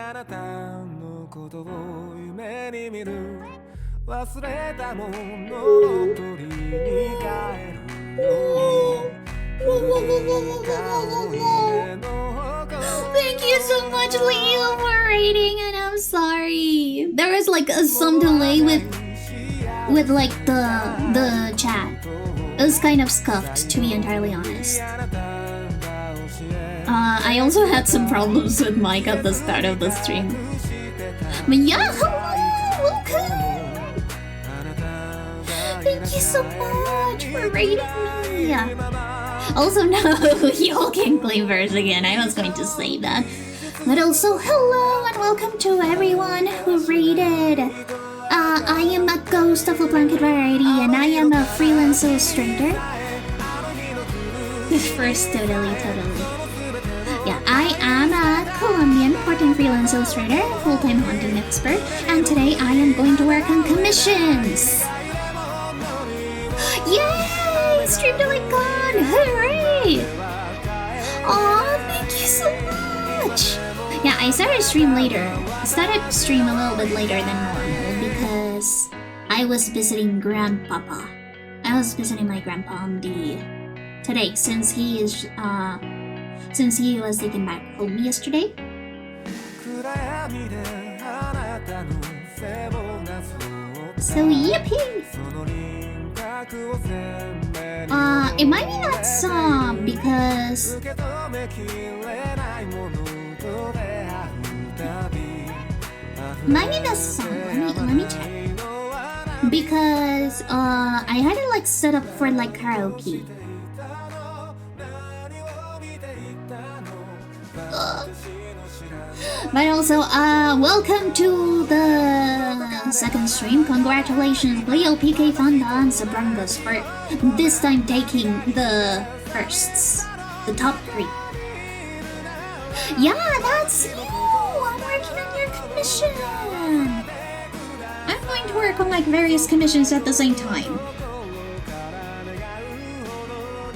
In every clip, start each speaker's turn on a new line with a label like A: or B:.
A: Thank you so much, Leo, for rating, and I'm sorry. There was like some delay with like the chat. It was kind of scuffed, to be entirely honest. I also had some problems with mic at the start of the stream. But yeah, hello, welcome. Thank you so much for rating me. Also, no, y'all can claim verse again. I was going to say that. But also, hello and welcome to everyone who rated. I am a ghost of a blanket variety, and I am a freelance illustrator. First, totally. Yeah, I am a Colombian part-time freelance illustrator, full-time hunting expert, and today I am going to work on commissions. Yay! Stream delay gone! Hooray! Aw, thank you so much! Yeah, I started stream later. I started stream a little bit later than normal because I was visiting Grandpapa. I was visiting my grandpa on today since he was taken back home yesterday. So yippee! It might be that song because it might be that song. Let me check. Because I had it like set up for like karaoke. But also, welcome to the second stream. Congratulations, Leo, PK, Fonda, and Sabrangus for this time taking the firsts, the top 3. Yeah, that's you! I'm working on your commission! I'm going to work on like various commissions at the same time.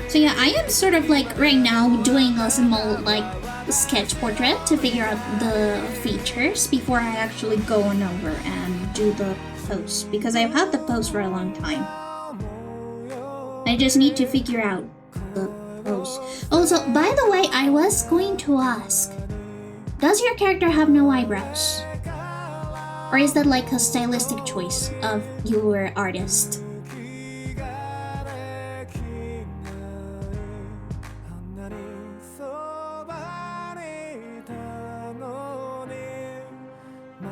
A: So yeah, I am sort of like right now doing a small like sketch portrait to figure out the features before I actually go on over and do the post, because I've had the post for a long time. I just need to figure out the post. Also, by the way, I was going to ask, does your character have no eyebrows? Or is that like a stylistic choice of your artist?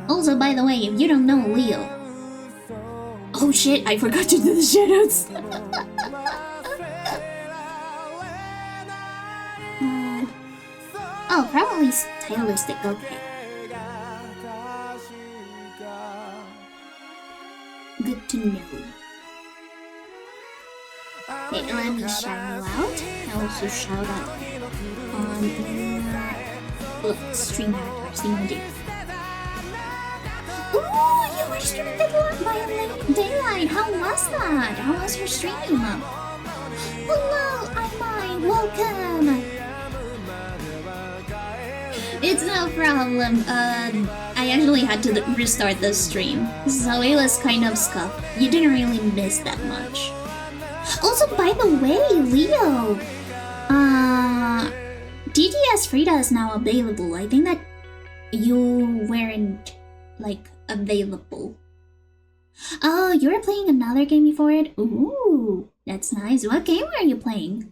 A: Also, by the way, if you don't know Leo... Oh shit, I forgot to do the shoutouts! Oh, probably stylistic, okay. Good to know. Okay, let me shout you out. I also shout out on stream avatars, emoji. Ooh, you were streaming by daylight. How was that? How was your stream? Hello, I'm welcome. It's no problem. I actually had to restart the stream, so it was kind of scuffed. You didn't really miss that much. Also, by the way, Leo, DTS Frida is now available. I think that you weren't like available. Oh, you were playing another game before it? Ooh, that's nice. What game are you playing?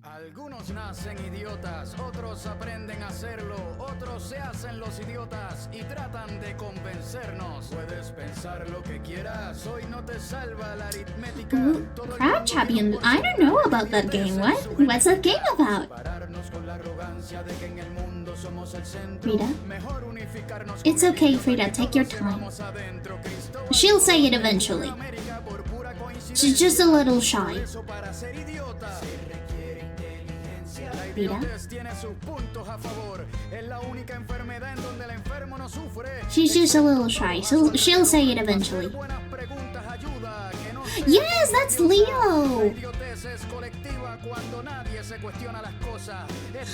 B: Algunos nacen idiotas, otros aprenden a hacerlo, otros se hacen los idiotas y tratan de convencernos. Puedes pensar lo que quieras, hoy no te salva la aritmética.
A: Crowd Champion, I don't know about that game. What's that game about? Frida? It's okay, Frida, take your time. She'll say it eventually. She's just a little shy. Frida? She's just a little shy, so she'll say it eventually. Yes, that's Leo!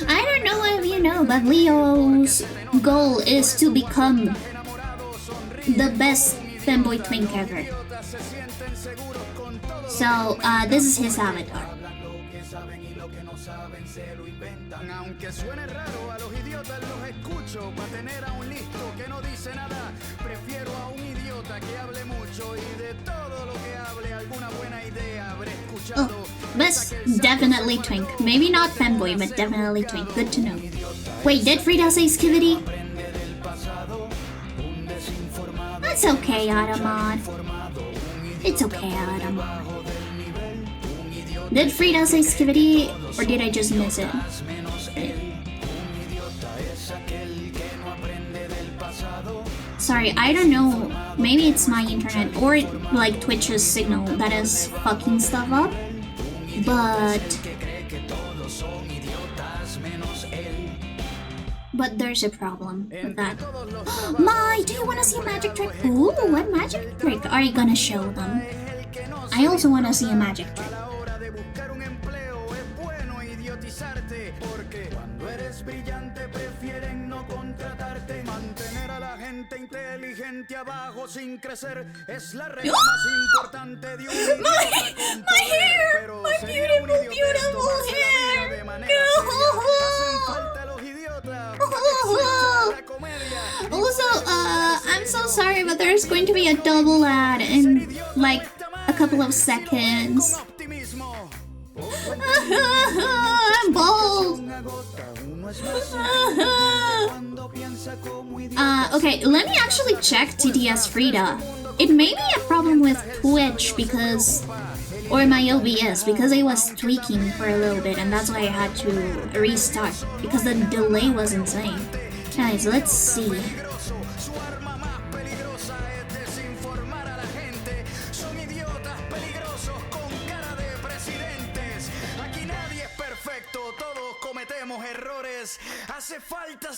A: I don't know if you know, but Leo's goal is to become the best fanboy twink ever. So, this is his avatar.
B: Aunque suene raro, a los idiotas los escucho. Pa' tener a un listo que no dice nada, prefiero a un idiota que hable mucho. Y de todo lo que hable, alguna buena idea habré escuchado.
A: Oh, that's definitely twink. Maybe not fanboy, but definitely twink. Good to know. Wait, did Frida say skivity? That's okay, Adamon. It's okay, Adamon. Did Frida say skivity, or did I just miss it? Sorry, I don't know. Maybe it's my internet or like Twitch's signal that is fucking stuff up. But there's a problem with that. My, do you want to see a magic trick? Ooh, what magic trick are you gonna show them? I also want to see a magic trick. My hair! My beautiful hair! Also, I'm so sorry, but there's going to be a double ad in like a couple of seconds. I'm bald. Okay, let me actually check TTS Frida. It may be a problem with Twitch or my OBS, because I was tweaking for a little bit and that's why I had to restart, because the delay was insane. Guys, let's see.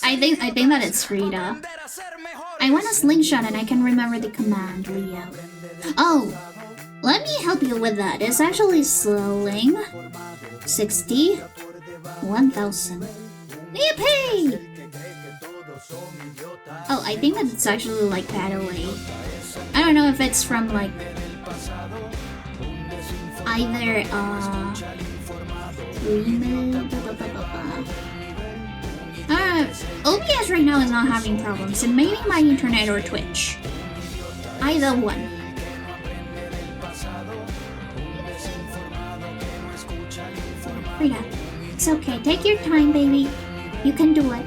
A: I think that it's Frida. I want a slingshot and I can remember the command, Leo. Oh, let me help you with that. It's actually sling 60 1000. Yippee! Oh, I think that it's actually like that away. I don't know if it's from like either OBS right now is not having problems, and maybe my internet or Twitch. Either one. Frida, it's okay. Take your time, baby. You can do it.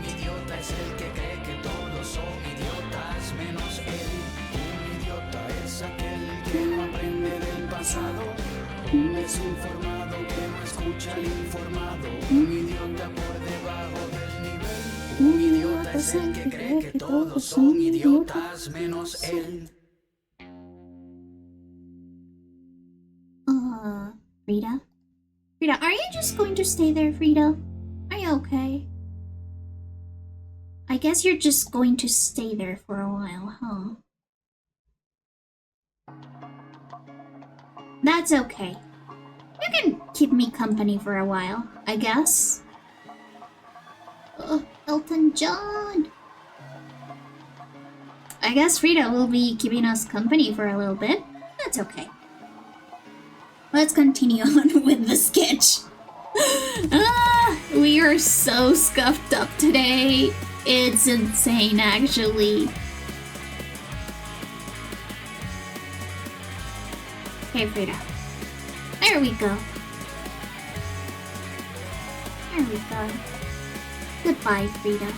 A: Frida? Frida, are you just going to stay there, Frida? Are you okay? I guess you're just going to stay there for a while, huh? That's okay. You can keep me company for a while, I guess. Elton John! I guess Frida will be keeping us company for a little bit. That's okay. Let's continue on with the sketch. We are so scuffed up today. It's insane, actually. Okay, Frida. There we go. There we go. Goodbye, Frida.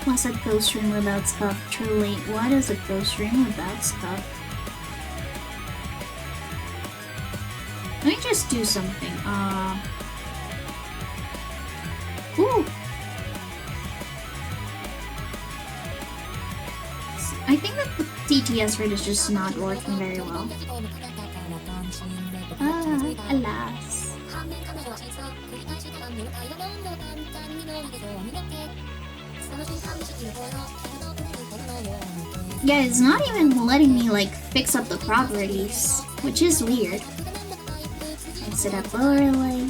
A: What's a ghost room without stuff? Truly, what is a ghost room without stuff? Let me just do something. Ooh! I think that the TTS rate is just not working very well. Alas. Yeah, it's not even letting me like fix up the properties, which is weird. Mix it up overlay,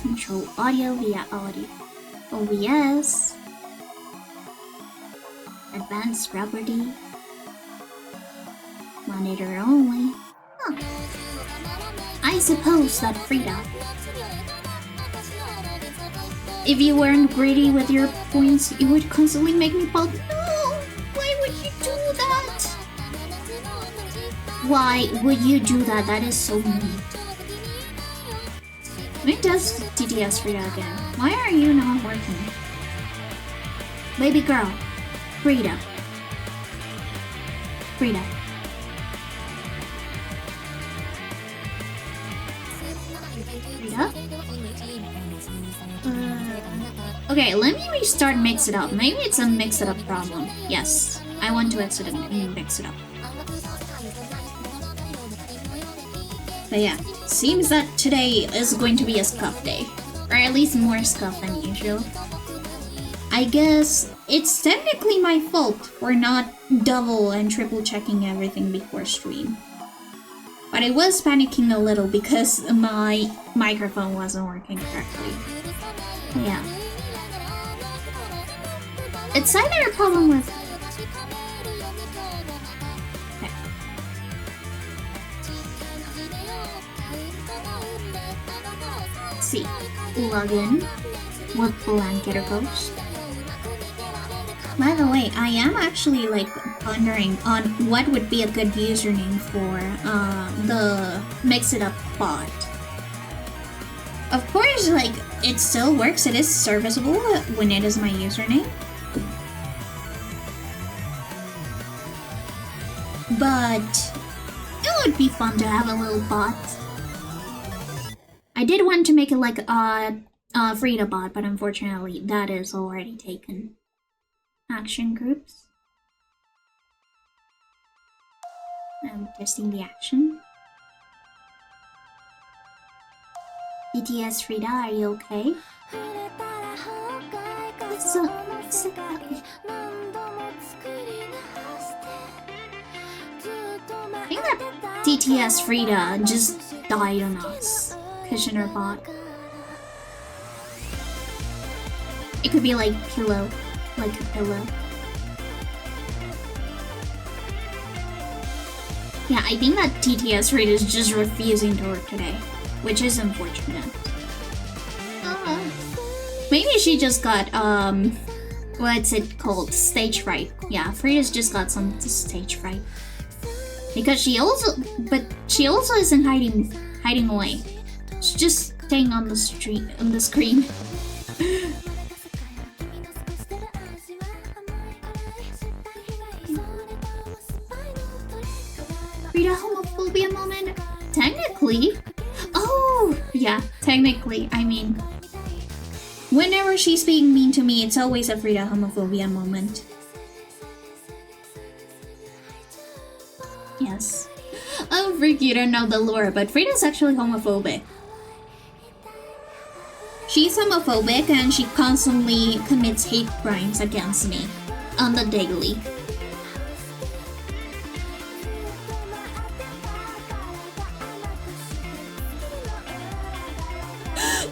A: control audio via audio, OBS, advanced property, monitor only. Huh. I suppose that Frida, if you weren't greedy with your points, you would constantly make me pop. No! Why would you do that? Why would you do that? That is so mean. When does TTS Frida again? Why are you not working? Baby girl. Frida. Frida. Frida? Okay, let me restart Mix It Up. Maybe it's a Mix It Up problem. Yes, I want to exit and Mix It Up. But yeah, seems that today is going to be a scuff day. Or at least more scuff than usual. I guess it's technically my fault for not double and triple checking everything before stream. But I was panicking a little because my microphone wasn't working correctly. Yeah. It's either a problem with... Okay. Let's see. Login with Blanket or Ghost. By the way, I am actually like pondering on what would be a good username for the Mix It Up bot. Of course, like, it still works, it is serviceable when it is my username. But it would be fun to have a little bot. I did want to make it like a Frida bot, but unfortunately that is already taken. Action groups. I'm testing the action. BTS Frida, are you okay? So, I think that TTS Frida just died on us. Cushion bot. It could be like pillow. Like a pillow. Yeah, I think that TTS Frida is just refusing to work today, which is unfortunate. Maybe she just got, what's it called? Stage fright. Yeah, Frida's just got some stage fright. Because she also isn't hiding away. She's just staying on the screen. Frida homophobia moment? Technically. Oh, yeah, technically. I mean, whenever she's being mean to me, it's always a Frida homophobia moment. Yes. Oh, freak, you don't know the lore, but Frida's actually homophobic. She's homophobic and she constantly commits hate crimes against me on the daily.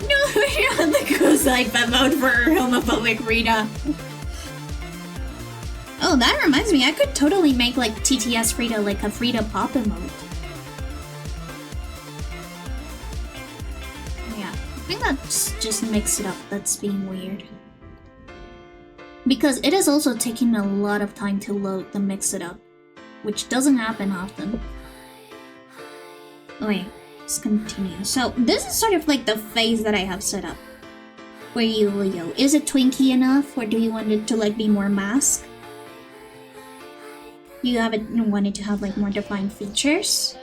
A: No, we're on the Kozai mode for homophobic Rita. Oh, that reminds me, I could totally make like TTS Frida like a Frida pop emote. Yeah, I think that's just Mix It Up that's being weird. Because it is also taking a lot of time to load the Mix It Up, which doesn't happen often. Wait, let's continue. So this is sort of like the phase that I have set up. For you, Leo. Is it Twinkie enough, or do you want it to like be more mask? You haven't wanted to have like more defined features?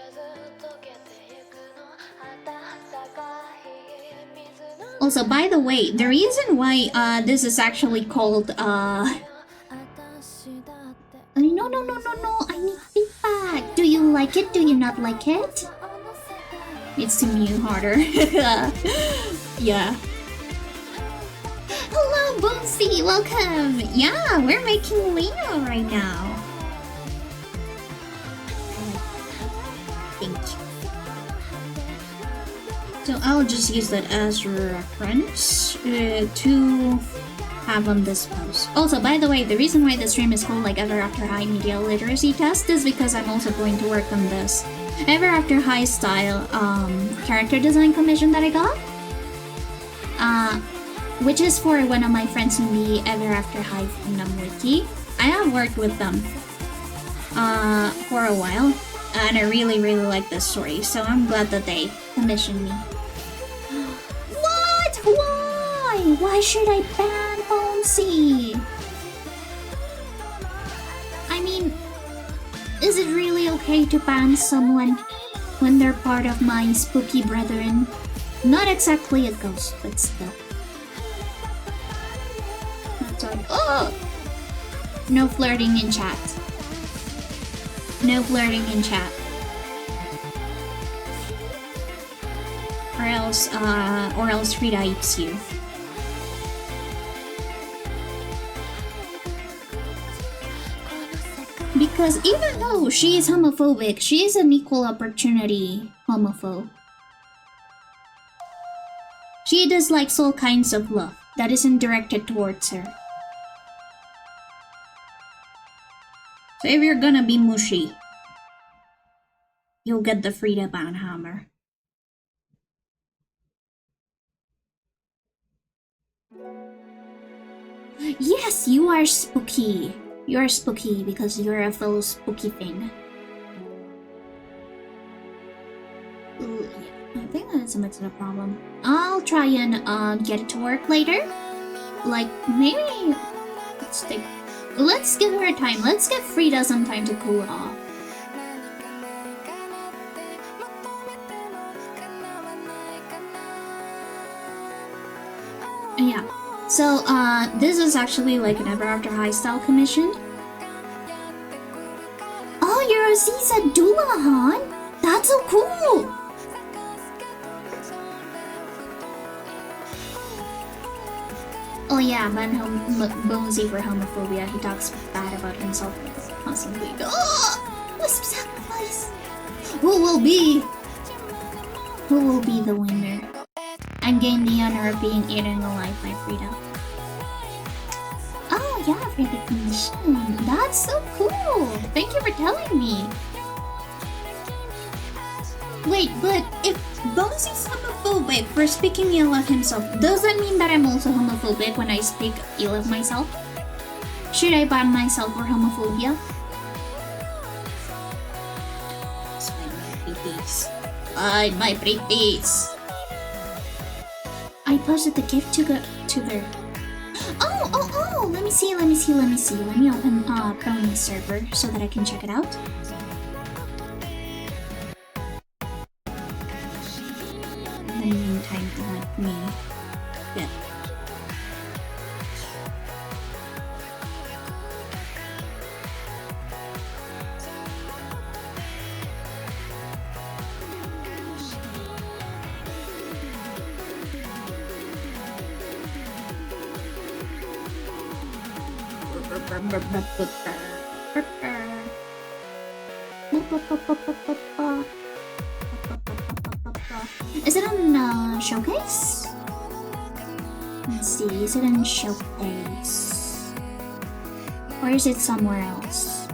A: Also, by the way, the reason why this is actually called no, I need feedback. Do you like it? Do you not like it? It's to mute harder. Yeah. Hello, Oh, Boomsy, welcome! Yeah, we're making Leo right now. Thank you. So I'll just use that as a reference to have on this post. Also, by the way, the reason why the stream is called like Ever After High Media Literacy Test is because I'm also going to work on this Ever After High style character design commission that I got. Which is for one of my friends in the Ever After High fandom wiki. I have worked with them for a while, and I really like this story, so I'm glad that they commissioned me. What? Why? Why should I ban Bonesy? I mean, is it really okay to ban someone when they're part of my spooky brethren? Not exactly a ghost, but still. Oh! No flirting in chat. No flirting in chat. Or else Frida apes you. Because even though she is homophobic, she is an equal opportunity homophobe. She dislikes all kinds of love that isn't directed towards her. So if you're gonna be mushy, you'll get the Frida Banhammer. Yes, you are spooky. You are spooky because you're a fellow spooky thing. Ooh, I think that's a bit of a problem. I'll try and get it to work later. Like, maybe... Let's give her time. Let's give Frida some time to cool off. Yeah. So, this is actually like an Ever After High style commission. Oh, you're Aziza Dullahan? That's so cool! Oh yeah, ban Bonesy for homophobia. He talks bad about himself constantly. Oh! Wisp sacrifice! Who will be the winner? And gain the honor of being eaten alive by Frida. Oh yeah, for the commission. That's so cool! Thank you for telling me. Wait, but if Bonesy's homophobic for speaking ill of himself, does that mean that I'm also homophobic when I speak ill of myself? Should I ban myself for homophobia? Hide my pretties. I posted the gift to her. Oh! Let me see. Let me open Pony's server so that I can check it out. In the meantime, let me get. Is it on Showcase? Let's see, is it on Showcase? Or is it somewhere else?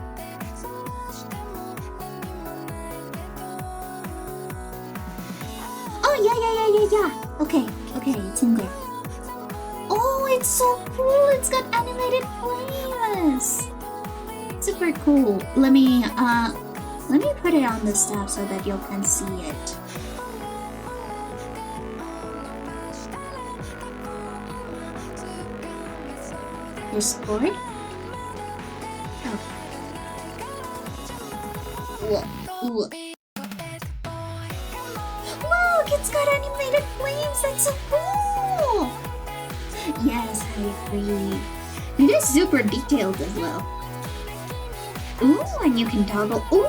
A: Oh, yeah. Okay, it's in there. Oh, it's so cool! It's got animated flames! Super cool. Let me put it on the staff so that you can see it. Discord? Oh. Look, it's got animated flames! That's so cool! Yes, I agree. It is super detailed as well. Ooh, and you can toggle. Ooh,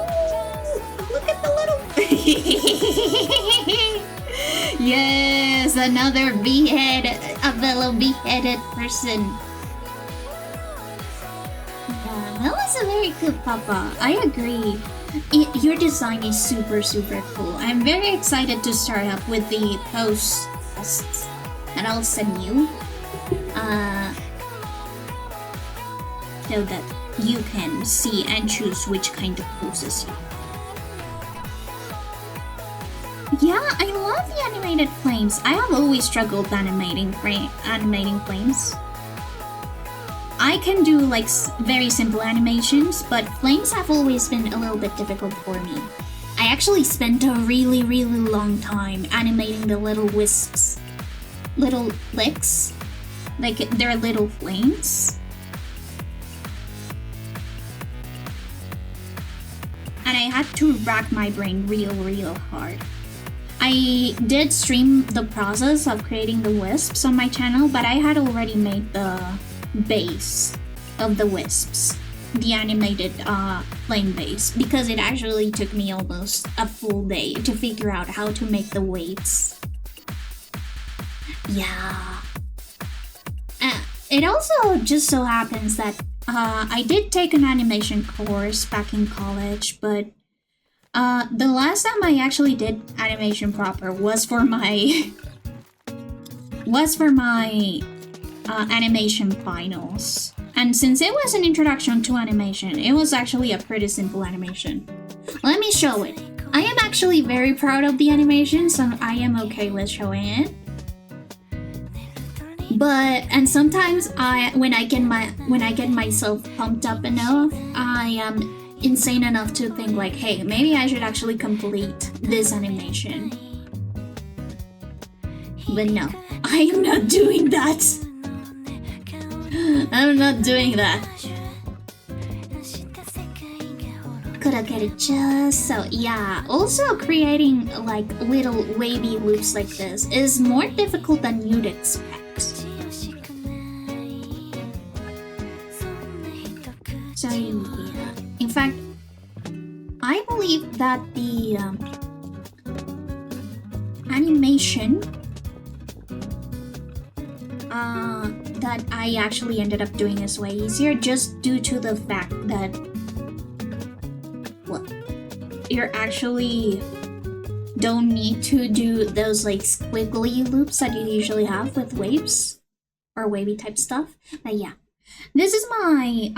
A: look at the little. Yes, another V-head. a fellow beheaded person. Yeah, that was a very good papa. I agree. Your design is super cool. I'm very excited to start up with the posts that I'll send you. So that you can see and choose which kind of poses you. Yeah, I love the animated flames. I have always struggled animating flames. I can do like very simple animations, but flames have always been a little bit difficult for me. I actually spent a really long time animating the little wisps, little flicks, like they're little flames. And I had to rack my brain real hard. I did stream the process of creating the wisps on my channel, but I had already made the base of the wisps, the animated flame base, because it actually took me almost a full day to figure out how to make the waves. Yeah. It also just so happens that I did take an animation course back in college, but the last time I actually did animation proper was for my animation finals. And since it was an introduction to animation, it was actually a pretty simple animation. Let me show it. I am actually very proud of the animation, so I am okay with showing it. And sometimes when I get myself pumped up enough, I am insane enough to think like, hey, maybe I should actually complete this animation. But no, I am not doing that. I'm not doing that. Gotta get it just so. Yeah, also creating like little wavy loops like this is more difficult than you'd expect. So yeah, in fact, I believe that the animation that I actually ended up doing is way easier, just due to the fact that, well, you're actually don't need to do those like squiggly loops that you usually have with waves or wavy type stuff. But yeah, this is my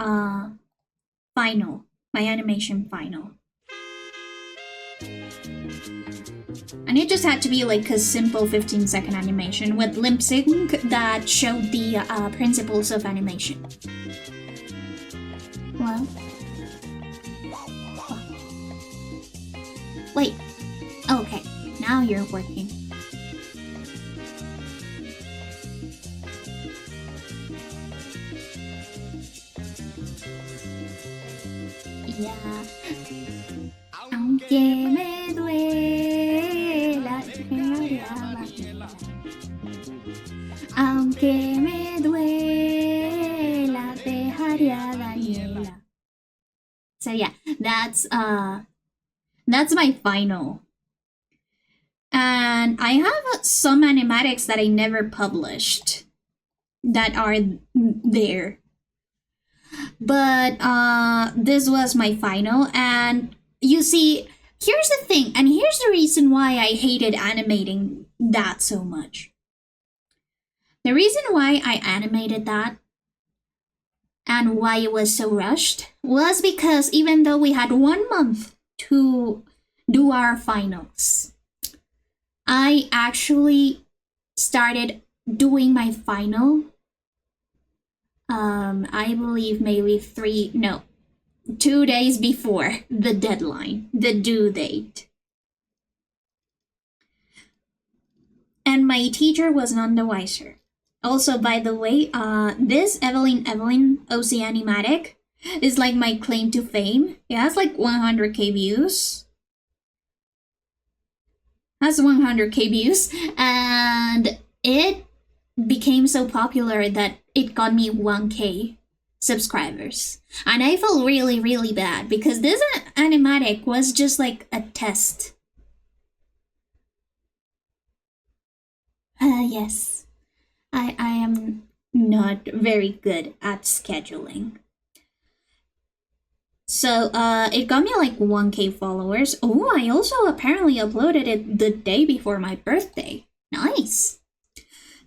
A: my animation final. And it just had to be like a simple 15-second animation with lip sync that showed the principles of animation. Well, wait. Okay, now you're working. Yeah. Aunque me duela, aunque me duela, dejaría a Daniela. So yeah, that's my final. And I have some animatics that I never published that are there. But this was my final, and you see, here's the thing, and here's the reason why I hated animating that so much. The reason why I animated that and why it was so rushed was because even though we had 1 month to do our finals, I actually started doing my final I believe maybe 2 days before the deadline, the due date. And my teacher was none the wiser. Also, by the way, this Evelyn OC animatic is like my claim to fame. It has like 100k views. Has 100k views, and it became so popular that it got me 1k subscribers. And I felt really bad because this animatic was just like a test. Yes. I am not very good at scheduling. So it got me like 1K followers. Oh, I also apparently uploaded it the day before my birthday. Nice.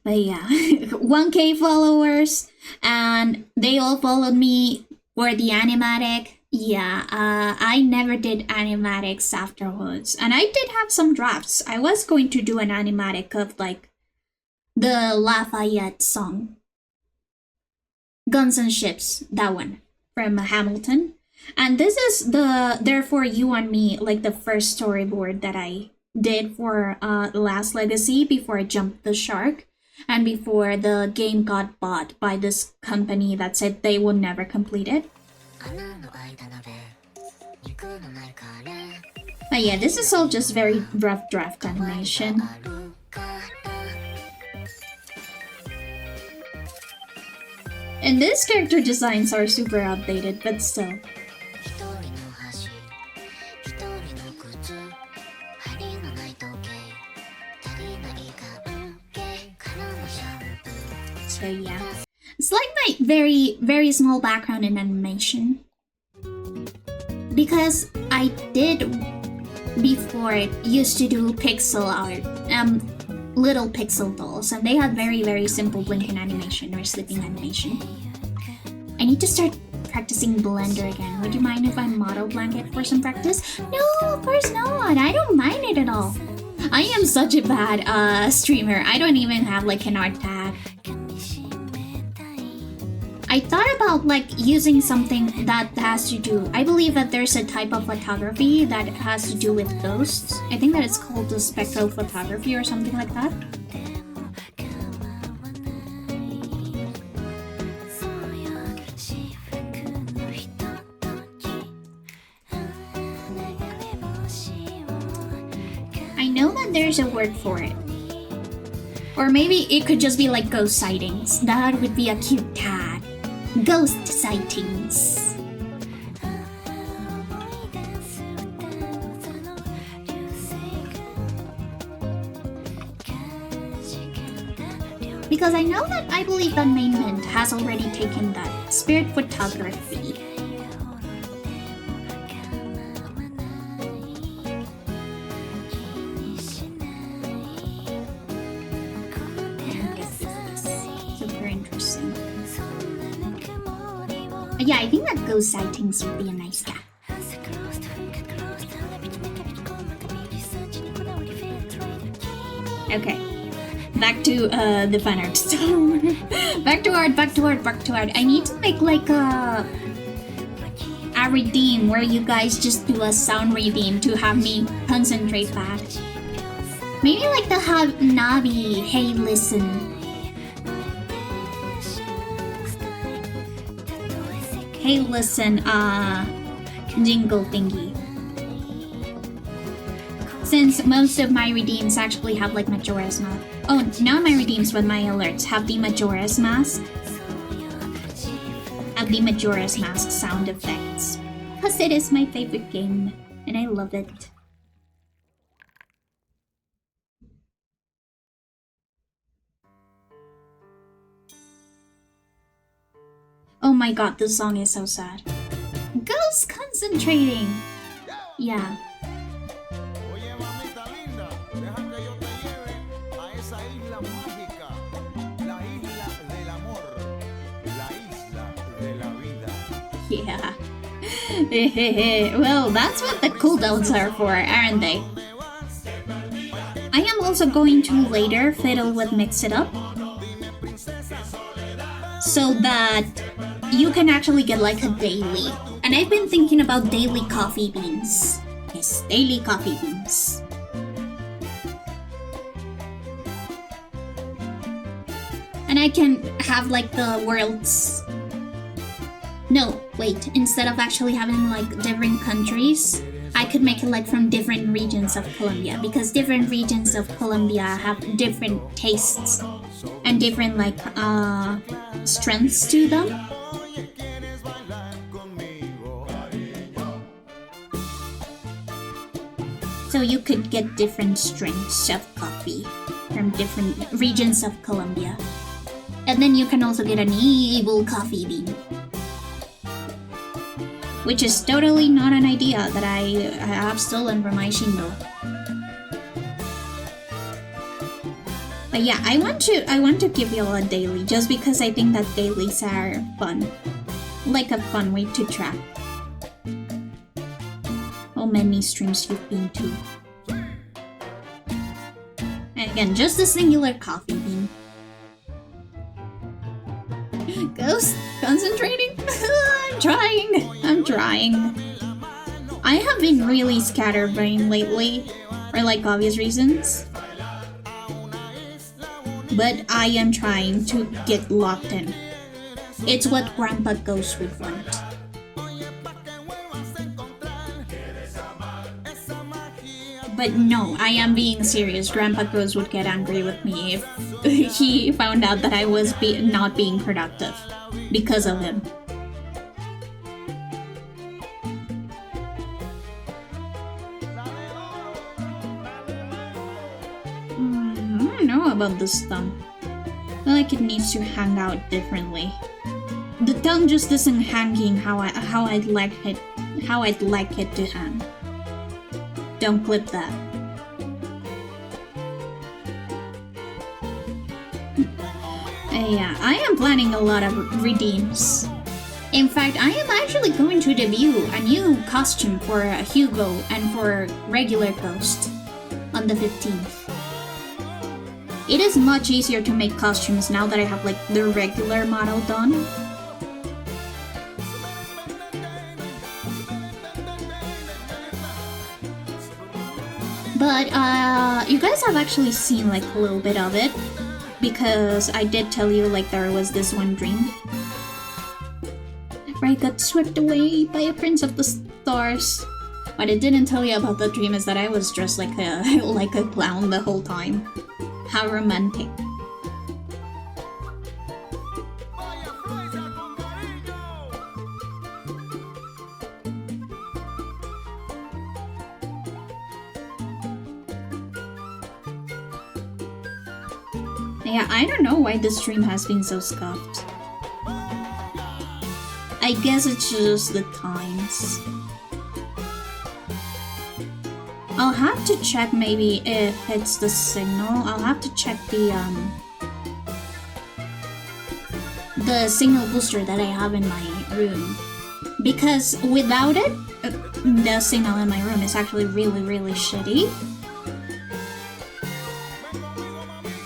A: But yeah, 1K followers, and they all followed me for the animatic. Yeah, I never did animatics afterwards, and I did have some drafts. I was going to do an animatic of like the Lafayette song, Guns and Ships, that one from Hamilton. And this is the Therefore You and Me, like the first storyboard that I did for Last Legacy before I jumped the shark and before the game got bought by this company that said they would never complete it. But yeah, this is all just very rough draft animation. And these character designs are super outdated, but still. So yeah, it's like my very, very small background in animation. Because I did before used to do pixel art, little pixel dolls, and they had very, very simple blinking animation or sleeping animation. I need to start practicing Blender again. Would you mind if I model blanket for some practice? No, of course not. I don't mind it at all. I am such a bad streamer. I don't even have like an art tag. I thought about like using something that has to do, I believe that there's a type of photography that has to do with ghosts. I think that it's called the spectral photography or something like that. I know that there's a word for it. Or maybe it could just be like ghost sightings. That would be a cute tag. Ghost sightings. Because I know that I believe that Mainland has already taken that spirit photography. Super interesting. Yeah, I think that ghost sightings would be a nice gap. Okay, back to the fan art stuff. back to art. I need to make like a redeem where you guys just do a sound redeem to have me concentrate back. Maybe like the Navi, hey listen. Hey listen, jingle thingy. Since most of my redeems actually have like Majora's Mask. Oh, not my redeems, but my alerts have the Majora's Mask. Have the Majora's Mask sound effects. Because it is my favorite game, and I love it. Oh my god, this song is so sad. Ghost concentrating! Yeah. Yeah. Well, that's what the cooldowns are for, aren't they? I am also going to later fiddle with Mix It Up, so that you can actually get like a daily. And I've been thinking about daily coffee beans. Yes, daily coffee beans. And I can have like the world's... No, wait, instead of actually having like different countries, I could make it like from different regions of Colombia, because different regions of Colombia have different tastes and different like strengths to them. So you could get different strengths of coffee from different regions of Colombia. And then you can also get an evil coffee bean. Which is totally not an idea that I have stolen from my Shindo. But yeah, I want to give you all a daily just because I think that dailies are fun. Like a fun way to track how many streams you've been to. And again, just a singular coffee bean. Ghost, concentrating? I'm trying. I have been really scatterbrained lately, for like obvious reasons. But I am trying to get locked in. It's what Grandpa Ghost would want. But no, I am being serious. Grandpa Ghost would get angry with me if he found out that I was not being productive because of him. I don't know about this thumb. I feel like it needs to hang out differently. The tongue just isn't hanging how I'd like it to hang. Don't clip that. Yeah, I am planning a lot of redeems. In fact, I am actually going to debut a new costume for Hugo and for regular Ghost on the 15th. It is much easier to make costumes now that I have like the regular model done. But you guys have actually seen like a little bit of it because I did tell you like there was this one dream where I got swept away by a prince of the stars. What I didn't tell you about the dream is that I was dressed like a clown the whole time. How romantic. Yeah, I don't know why this stream has been so scuffed. I guess it's just the times. I'll have to check maybe if it's the signal. I'll have to check the signal booster that I have in my room. Because without it, the signal in my room is actually really, really shitty.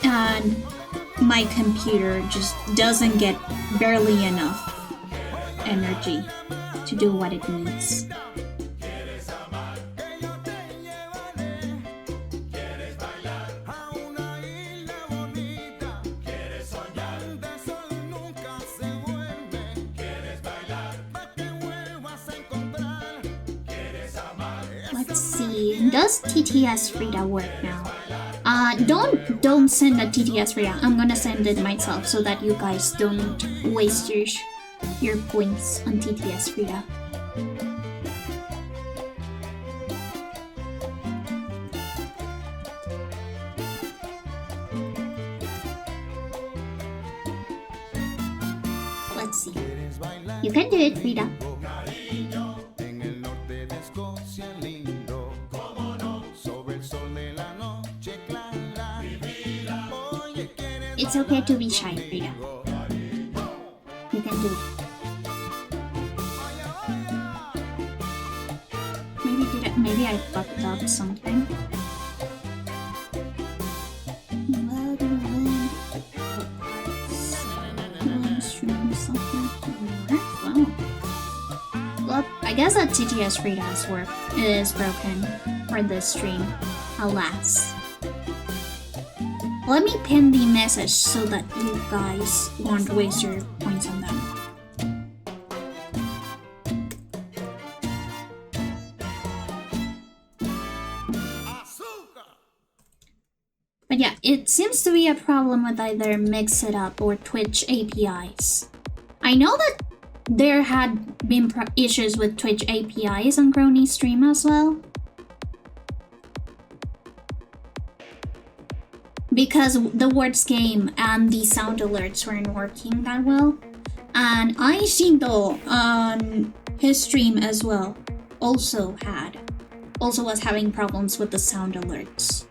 A: And my computer just doesn't get barely enough energy to do what it needs. Let's see, does TTS Frida work now? Don't send a TTS Frida. I'm gonna send it myself so that you guys don't waste your points on TTS Frida. Let's see. You can do it, Frida. It's okay to be shy, Frida. You can do it. Maybe I fucked up something. Well, I guess that TTS Frida's work is broken for this stream. Alas. Let me pin the message so that you guys won't waste your points on them. But yeah, it seems to be a problem with either Mix It Up or Twitch APIs. I know that there had been issues with Twitch APIs on Crony's stream as well. because the words game and the sound alerts weren't working that well. And Aishindo on his stream as well also was having problems with the sound alerts.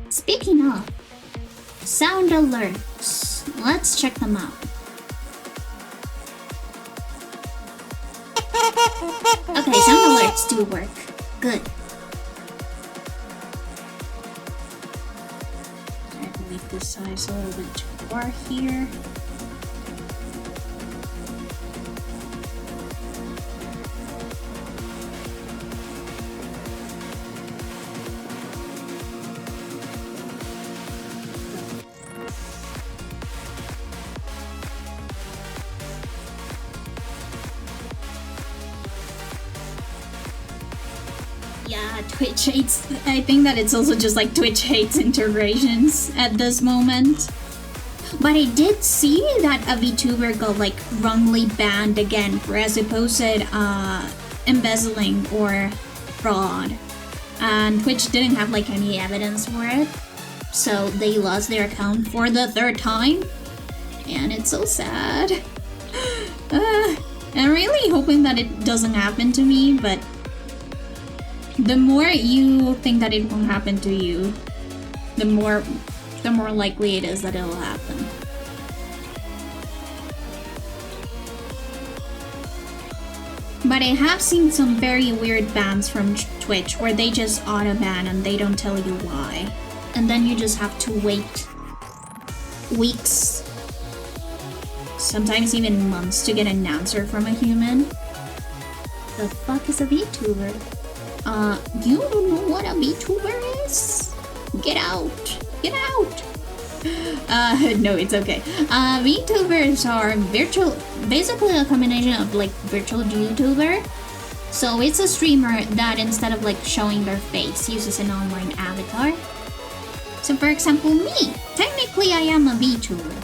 A: Speaking of sound alerts, let's check them out. Okay, sound alerts do work. Good. I can make this size a little bit too far here. Yeah, Twitch hates. I think that it's also just like Twitch hates integrations at this moment. But I did see that a VTuber got like wrongly banned again for a supposed embezzling or fraud. And Twitch didn't have like any evidence for it. So they lost their account for the 3rd time. And it's so sad. I'm really hoping that it doesn't happen to me, but the more you think that it won't happen to you, the more likely it is that it'll happen. But I have seen some very weird bans from Twitch where they just auto-ban and they don't tell you why. And then you just have to wait weeks, sometimes even months to get an answer from a human. The fuck is a VTuber? You don't know what a VTuber is? Get out! Get out! No, it's okay. VTubers are basically a combination of like virtual YouTuber. So it's a streamer that instead of like showing their face, uses an online avatar. So for example, me, technically I am a VTuber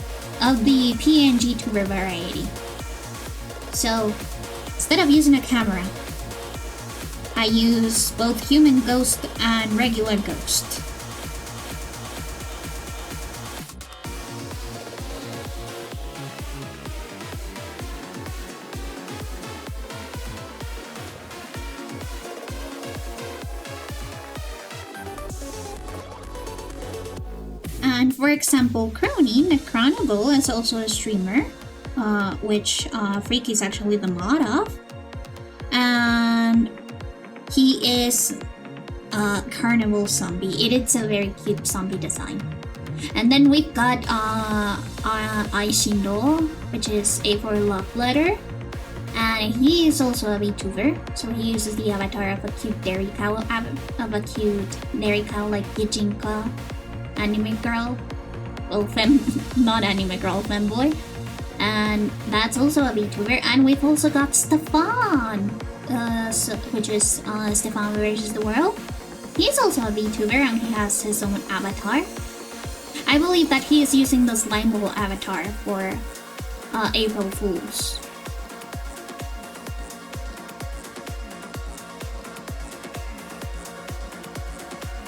A: of the PNG tuber variety. So instead of using a camera, I use both human ghost and regular ghost. And for example, Necronable is also a streamer, which Freaky is actually the mod of. And he is a carnival zombie. It is a very cute zombie design. And then we've got Aishindo, which is A for Love Letter. And he is also a VTuber. So he uses the avatar of a cute dairy cow, like Yijinka anime girl. Well, not anime girl, femboy. And that's also a VTuber. And we've also got Stefan, which is Stefan versus the World. He's also a VTuber and he has his own avatar. I believe that he is using the slime ball avatar for April Fools.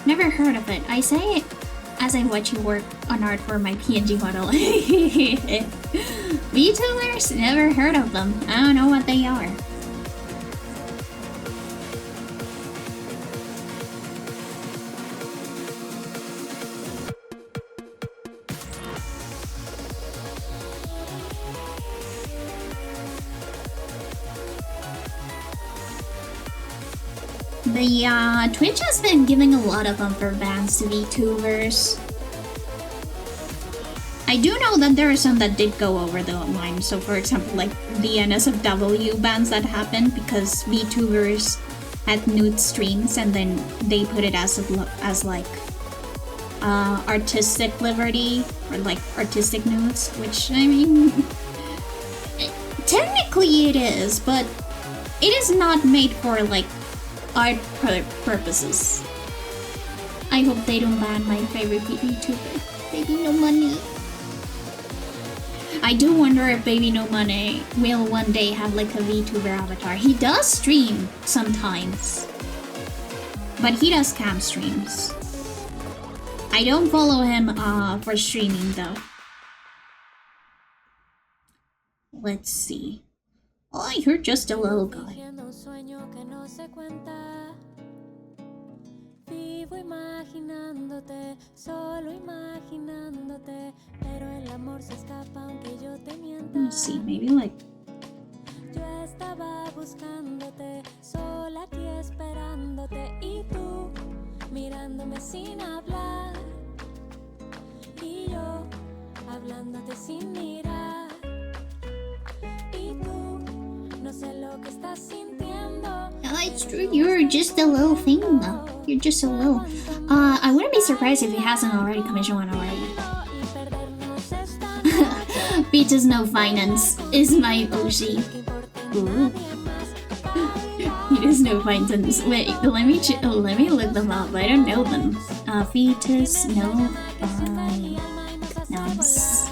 A: Never heard of it. I say it as I watch you work on art for my PNG model. VTubers? Never heard of them. I don't know what they are. The Twitch has been giving a lot of unfair bans to VTubers. I do know that there are some that did go over the line. So for example, like the NSFW bans that happened because VTubers had nude streams and then they put it as like artistic liberty or like artistic nudes, which I mean, technically it is, but it is not made for like art purposes. I hope they don't ban my favorite VTuber, Baby No Money. I do wonder if Baby No Money will one day have like a VTuber avatar. He does stream sometimes, but he does cam streams. I don't follow him for streaming though. Let's see. Oh, you're just a little guy.
C: Vivo imaginándote, solo imaginándote, pero el amor se escapa aunque yo te mienta.
A: Let's see, maybe like.
C: Yo estaba buscándote, sola aquí esperándote, y tú mirándome sin hablar, y yo hablándote sin mirar, y tú no sé lo que estás sintiendo.
A: It's true, you're just a little thing though. You're just a little. I wouldn't be surprised if he hasn't already commissioned one already. Beaches no finance is my OG. Ooh. He does no finance. Wait, let me look them up. I don't know them. Fetus no finance.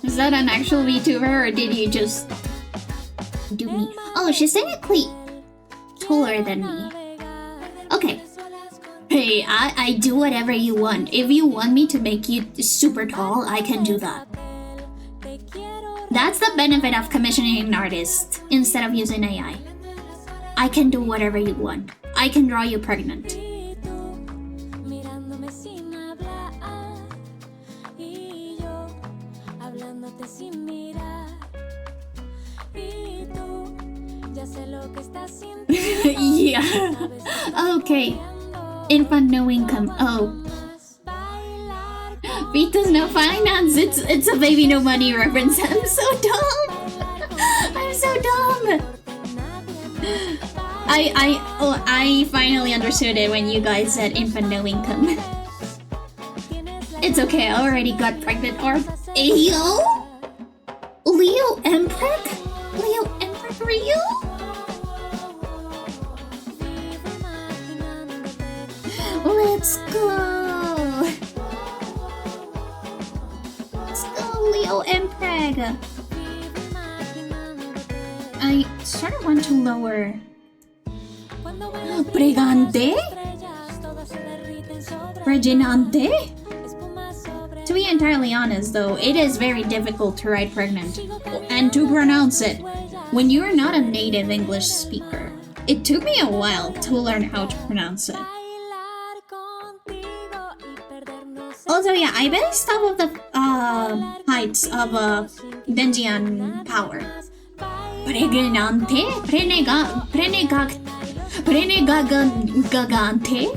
A: Is that an actual VTuber or did you just do me? Oh, she's technically taller than me. Okay. Hey, I do whatever you want. If you want me to make you super tall, I can do that. That's the benefit of commissioning an artist instead of using AI. I can do whatever you want. I can draw you pregnant. Yeah. Okay. Infant no income. Oh. Vita's no finance. It's a baby no money reference. I'm so dumb. I'm so dumb. I finally understood it when you guys said infant no income. It's okay. I already got pregnant. Or Ayo? Leo Emprek? Leo Emprek Rio? Let's go! Let's go, Leo Empreg! I sort of want to lower... Pregante? Pregnante? To be entirely honest though, it is very difficult to write pregnant and to pronounce it when you are not a native English speaker. It took me a while to learn how to pronounce it. Also, yeah, I based off of the heights of Denjian power. Pregnante? Prenegagante?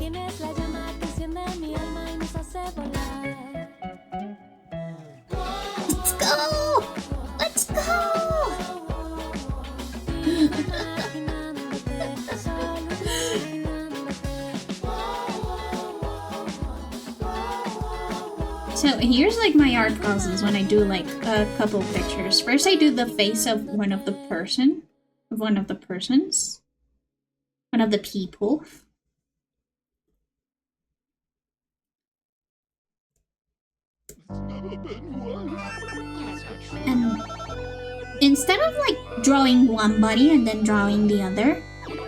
A: Let's go! Let's go! So here's like my art process when I do like a couple pictures. First I do the face of one of the people. And instead of like drawing one body and then drawing the other,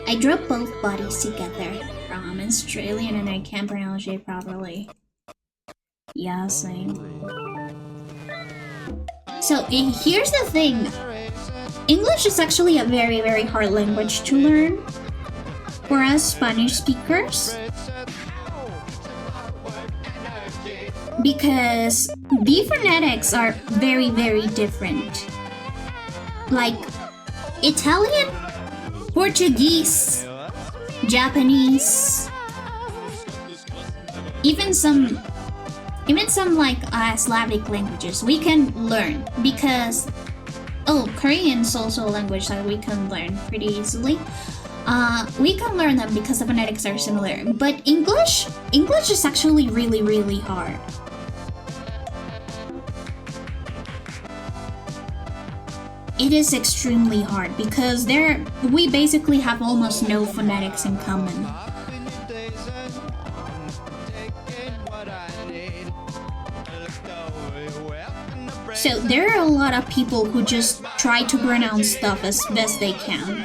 A: I draw both bodies together. I'm Australian and I can't pronounce it properly. Yeah, same. So here's the thing. English is actually a very, very hard language to learn for us Spanish speakers. Because the phonetics are very, very different. Like Italian, Portuguese, Japanese, even some like Slavic languages we can learn because Korean is also a language that we can learn pretty easily. We can learn them because the phonetics are similar. But English is actually really, really hard. It is extremely hard because we basically have almost no phonetics in common. So there are a lot of people who just try to pronounce stuff as best they can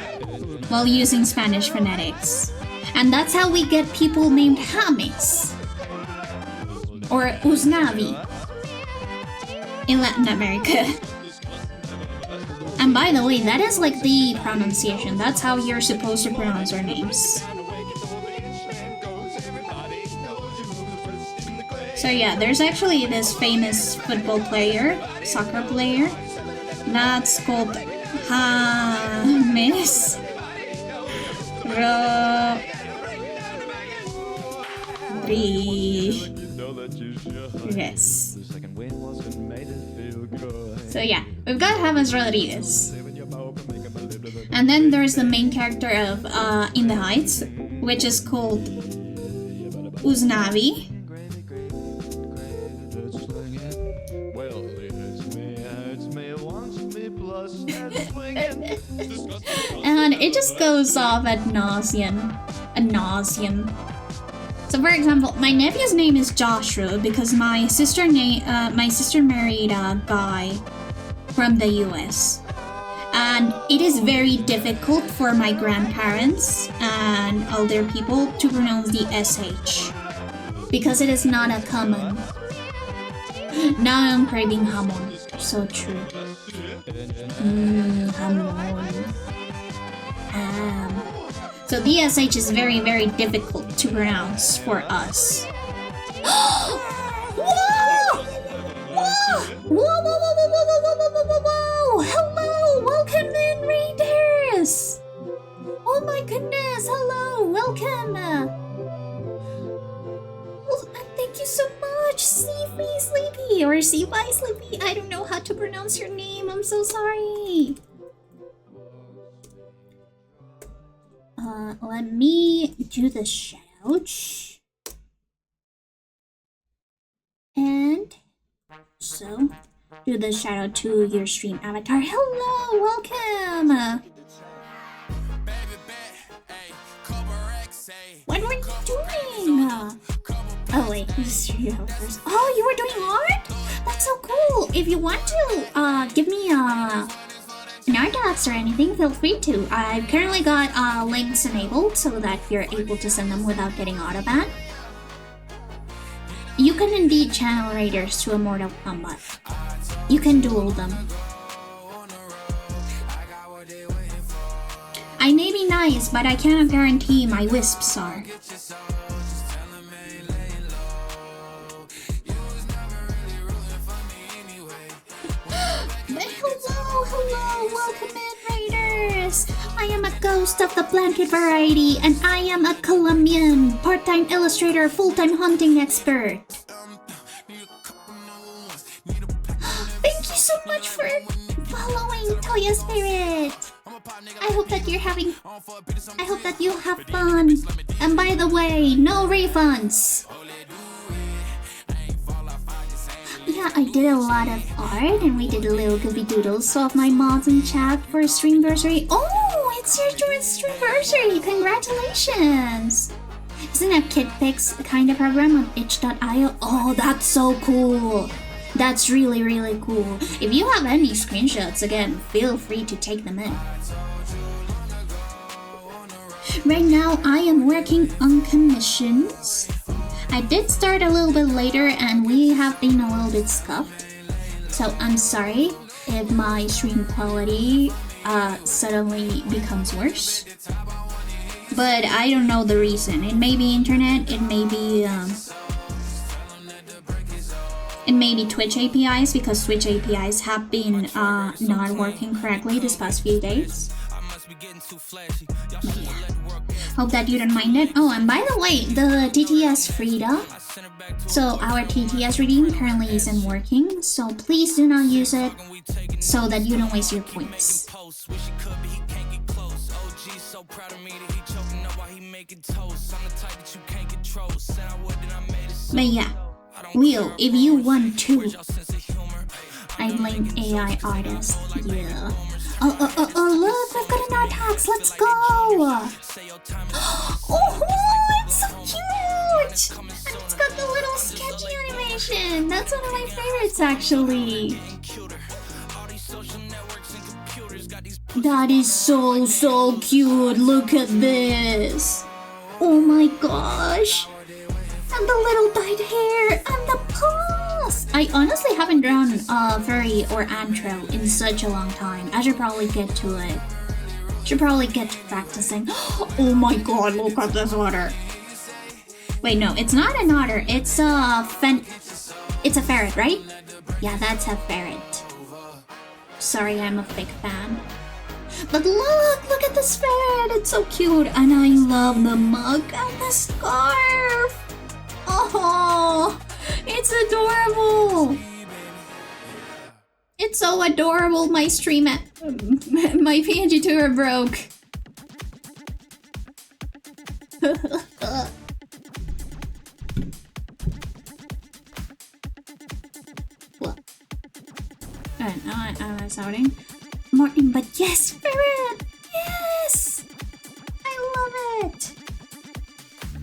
A: while using Spanish phonetics. And that's how we get people named James or Uznavi in Latin America. And by the way, that is like the pronunciation. That's how you're supposed to pronounce our names. So yeah, there's actually this famous football player, soccer player, that's called James Rodriguez. So yeah, we've got James Rodriguez. And then there's the main character of In the Heights, which is called Uznavi. And it just goes off ad nauseam. So for example, my nephew's name is Joshua because my sister married a guy from the US. And it is very difficult for my grandparents and older people to pronounce the SH because it is not a common. Now I'm craving hamon. So true. Hamon. So the SH is very, very difficult to pronounce for us. Whoa! Whoa! Whoa! Whoa! Hello! Welcome in, readers! Oh my goodness! Hello! Welcome! Well, thank you so much, Sleepy or Sleepy. I don't know how to pronounce your name. I'm so sorry. Let me do the shout. And so, do the shout out to your stream avatar. Hello, welcome. What were you doing? Oh wait, this is first. Oh, you were doing art? That's so cool. If you want to give me an art box or anything, feel free to. I've currently got links enabled so that you're able to send them without getting auto-banned. You can indeed channel raiders to a Mortal Kombat. You can duel them. I may be nice, but I cannot guarantee my wisps are. Hello, welcome in, Raiders! I am a ghost of the blanket variety, and I am a Colombian, part-time illustrator, full-time hunting expert. Thank you so much for following Toya Spirit. I hope that you have fun. And by the way, no refunds. Yeah, I did a lot of art and we did a little goofy doodles of my mods in chat for Streamversary. Oh, it's your Streamversary! Congratulations! Isn't a kid pics kind of program on itch.io? Oh, that's so cool! That's really, really cool. If you have any screenshots, again, feel free to take them in. Right now, I am working on commissions. I did start a little bit later and we have been a little bit scuffed. So I'm sorry if my stream quality suddenly becomes worse. But I don't know the reason. It may be internet, it may be Twitch APIs because Twitch APIs have been not working correctly this past few days. Yeah. Hope that you don't mind it. Oh, and by the way, the TTS Frida. So our TTS redeem currently isn't working, so please do not use it so that you don't waste your points. But yeah, Leo, if you want to, I blame AI artist. Yeah. Oh, look, we've got an art box. Let's go. Oh, it's so cute. And it's got the little sketch And that's one of my favorites, actually. That is so cute. Look at this. Oh my gosh. And the little dyed hair and the paws. I honestly haven't drawn furry or antro in such a long time. I should probably get to it. Should probably get to practicing. Oh my god, look at this otter. Wait, no, it's not an otter. It's a ferret, right? Yeah, that's a ferret. Sorry, I'm a fake fan. But look at this ferret. It's so cute. And I love the mug and the scarf. Oh, it's adorable. It's so adorable. My my PNG tour broke. What? Alright, now I'm shouting. Martin, but yes, ferret! Yes! I love it!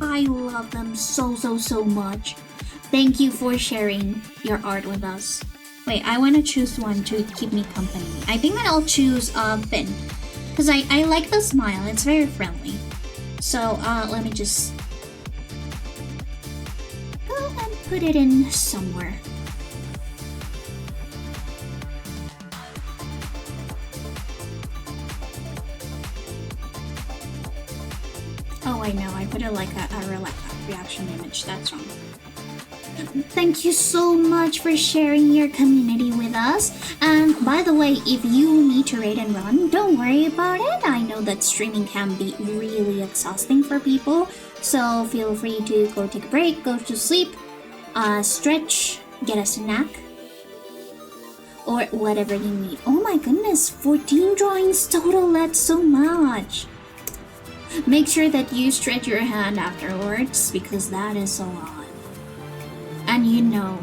A: I love them so much. Thank you for sharing your art with us. Wait, I want to choose one to keep me company. I think that I'll choose Finn. Because I like the smile, it's very friendly. So, let me just go and put it in somewhere. Oh, I know, I put it like a reaction image, that's wrong. Thank you so much for sharing your community with us. And by the way, if you need to raid and run, don't worry about it. I know that streaming can be really exhausting for people. So feel free to go take a break, go to sleep, stretch, get a snack, or whatever you need. Oh my goodness, 14 drawings total, that's so much. Make sure that you stretch your hand afterwards because that is so hot. And you know,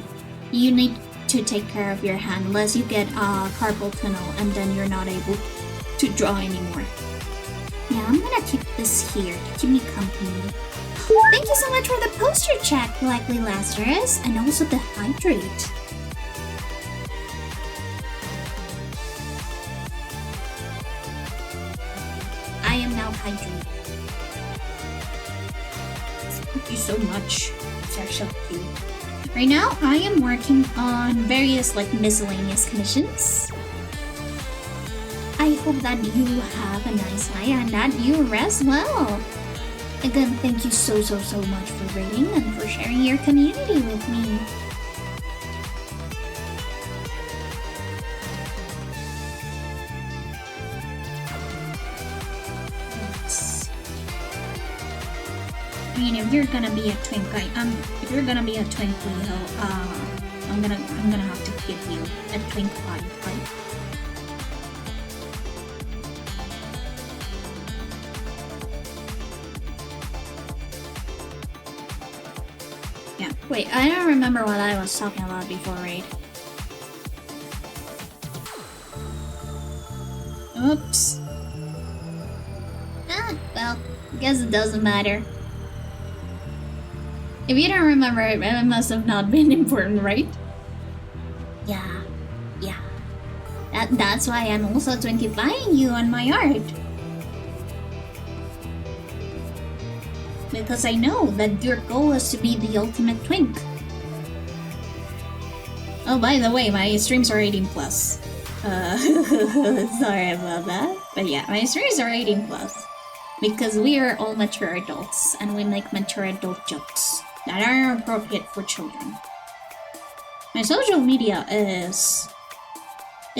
A: you need to take care of your hand unless you get a carpal tunnel and then you're not able to draw anymore. Yeah, I'm gonna keep this here to keep me company. Thank you so much for the poster check, Likely Lazarus, and also the hydrate. I am now hydrated. Thank you so much. These are so cute. Right now, I am working on various miscellaneous commissions. I hope that you have a nice night and that you rest well. Again, thank you so much for rating and for sharing your community with me. I mean, if you're gonna be a twink, if you're gonna be a twink, Leo, I'm gonna have to give you a twink vibe, right? Yeah. Wait, I don't remember what I was talking about before raid. Oops. Well, I guess it doesn't matter. If you don't remember it, it must have not been important, right? Yeah. That's why I'm also twinkifying you on my art. Because I know that your goal is to be the ultimate twink. Oh, by the way, my streams are 18+. Sorry about that. But yeah, my streams are 18+. Because we are all mature adults, and we make mature adult jokes that are appropriate for children. My social media is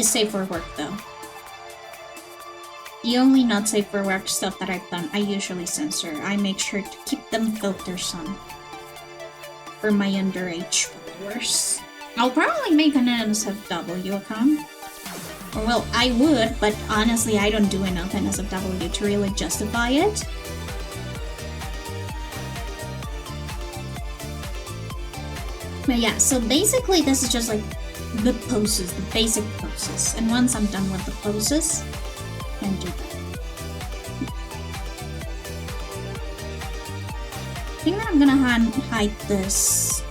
A: safe for work though. The only not safe for work stuff that I've done, I usually censor. I make sure to keep them filters on for my underage followers. I'll probably make an NSFW account. Or well, I would, but honestly I don't do enough NSFW to really justify it. But yeah, so basically this is just the poses, the basic poses. And once I'm done with the poses, then do that. I think that I'm gonna hide this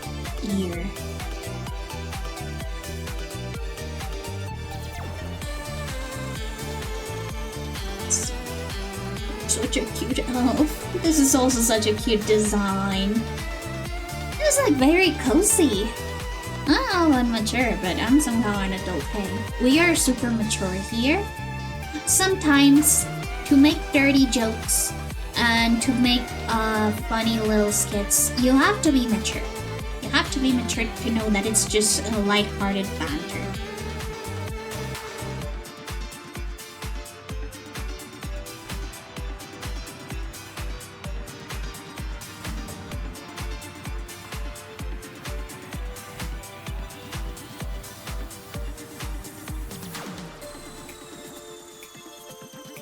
A: ear. such a cute elf. This is also such a cute design. It's like very cozy. Oh, I'm mature, but I'm somehow an adult. Hey, we are super mature here. Sometimes, to make dirty jokes and to make funny little skits, you have to be mature. You have to be mature to know that it's just a light-hearted banter.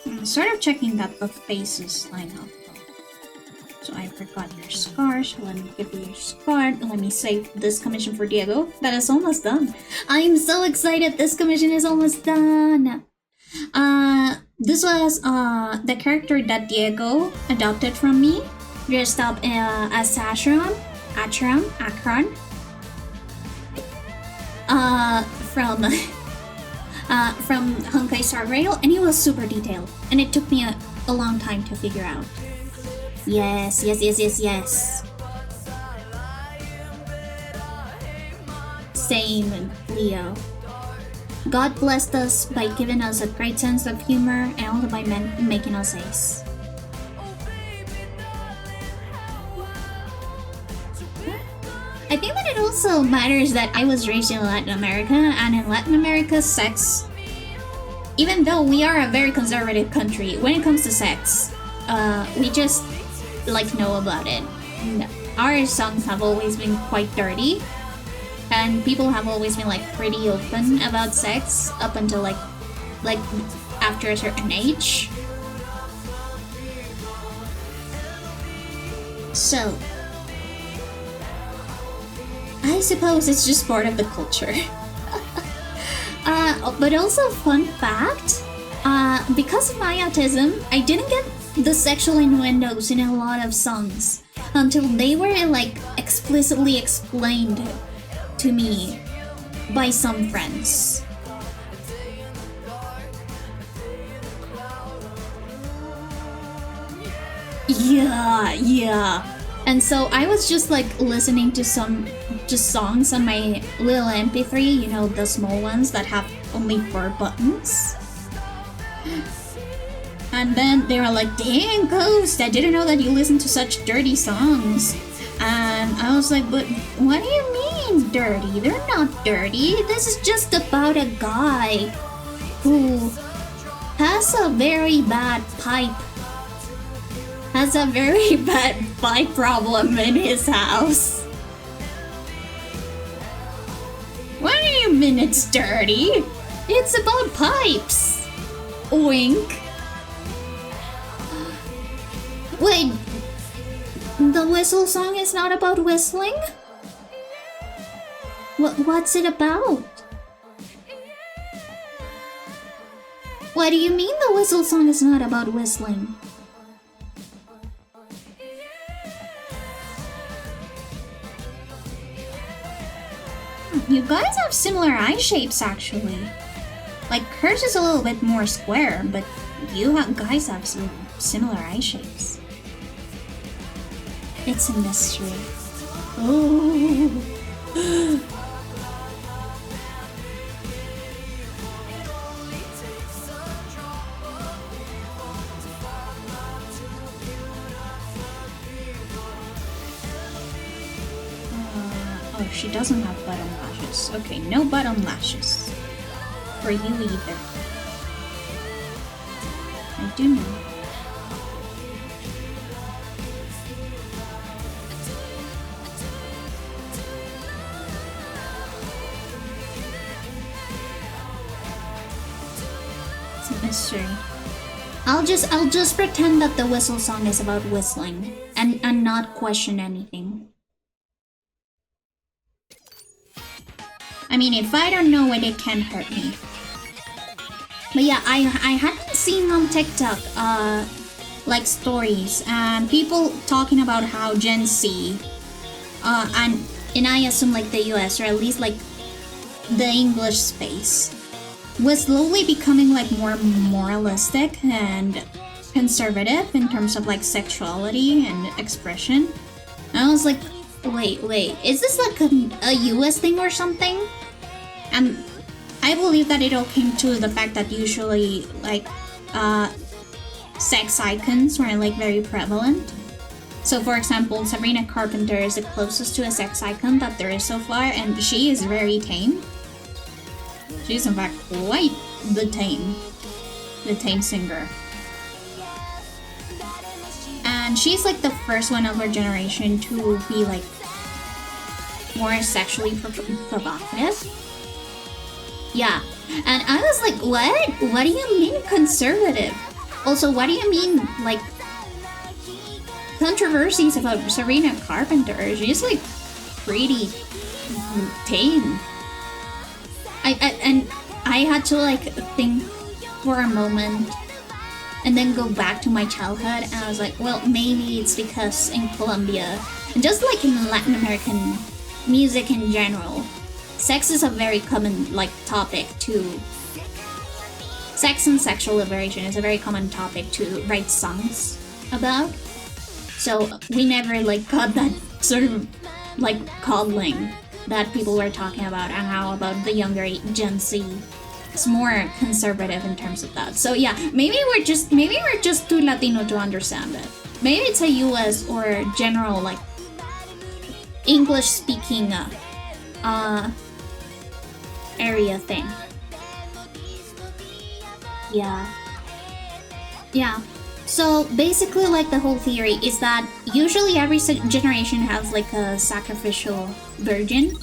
A: I'm sort of checking that the faces line up. So I forgot your scars. Let me give you your scar. Let me save this commission for Diego. That is almost done. I'm so excited. This commission is almost done. This was the character that Diego adopted from me, dressed up as Akron, from Honkai Star Rail, and it was super detailed, and it took me a long time to figure out. Yes. Same, Leo. God blessed us by giving us a great sense of humor and also by making us ace. I think that it also matters that I was raised in Latin America, and in Latin America, sex, even though we are a very conservative country, when it comes to sex, we just like know about it. Our songs have always been quite dirty, and people have always been like pretty open about sex up until like after a certain age. So I suppose it's just part of the culture. But also, fun fact, because of my autism, I didn't get the sexual innuendos in a lot of songs until they were like explicitly explained to me by some friends. Yeah. And so I was just like listening to some songs on my little MP3, you know, the small ones that have only 4 buttons. And then they were like, dang, Ghost, I didn't know that you listen to such dirty songs. And I was like, but what do you mean dirty? They're not dirty. This is just about a guy who has a very bad pipe. Has a very bad pipe problem in his house. What do you mean it's dirty? It's about pipes. Oink. Wait, the whistle song is not about whistling? What's it about? What do you mean the whistle song is not about whistling? You guys have similar eye shapes, actually. Like, hers is a little bit more square, but guys have some similar eye shapes. It's a mystery. Oh. Oh, she doesn't have bottom lashes. Okay, no bottom lashes. For you either. I do know. It's a mystery. I'll just pretend that the whistle song is about whistling and not question anything. I mean, if I don't know it, it can't hurt me. But yeah, I had been seeing on TikTok, like stories and people talking about how Gen Z, and I assume like the US, or at least like the English space, was slowly becoming like more moralistic and conservative in terms of like sexuality and expression. And I was like, wait, is this like a US thing or something? And I believe that it all came to the fact that usually like sex icons were like very prevalent. So for example, Sabrina Carpenter is the closest to a sex icon that there is so far, and she is very tame. She's in fact quite the tame singer. And she's like the first one of her generation to be like more sexually provocative. Yeah, and I was like, what do you mean conservative? Also, what do you mean like controversies about Sabrina Carpenter? She's like pretty tame. I had to like think for a moment and then go back to my childhood, and I was like, well, maybe it's because in Colombia, just like in Latin American music in general, sex is a very common like topic to... Sex and sexual liberation is a very common topic to write songs about. So we never like got that sort of like coddling that people were talking about, and how about the younger Gen Z is more conservative in terms of that. So yeah, maybe we're just too Latino to understand it. Maybe it's a US or general like English speaking area thing. Yeah. So basically, like, the whole theory is that usually every generation has like a sacrificial virgin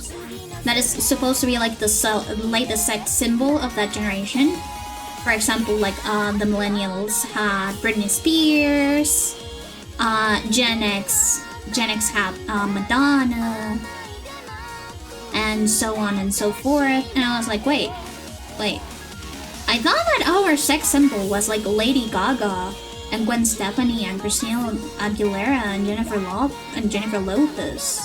A: that is supposed to be like the sex symbol of that generation. For example, like the millennials had Britney Spears, Gen X had Madonna, and so on and so forth. And I was like, wait. I thought that our sex symbol was like Lady Gaga and Gwen Stefani and Christina Aguilera and Jennifer Lopez.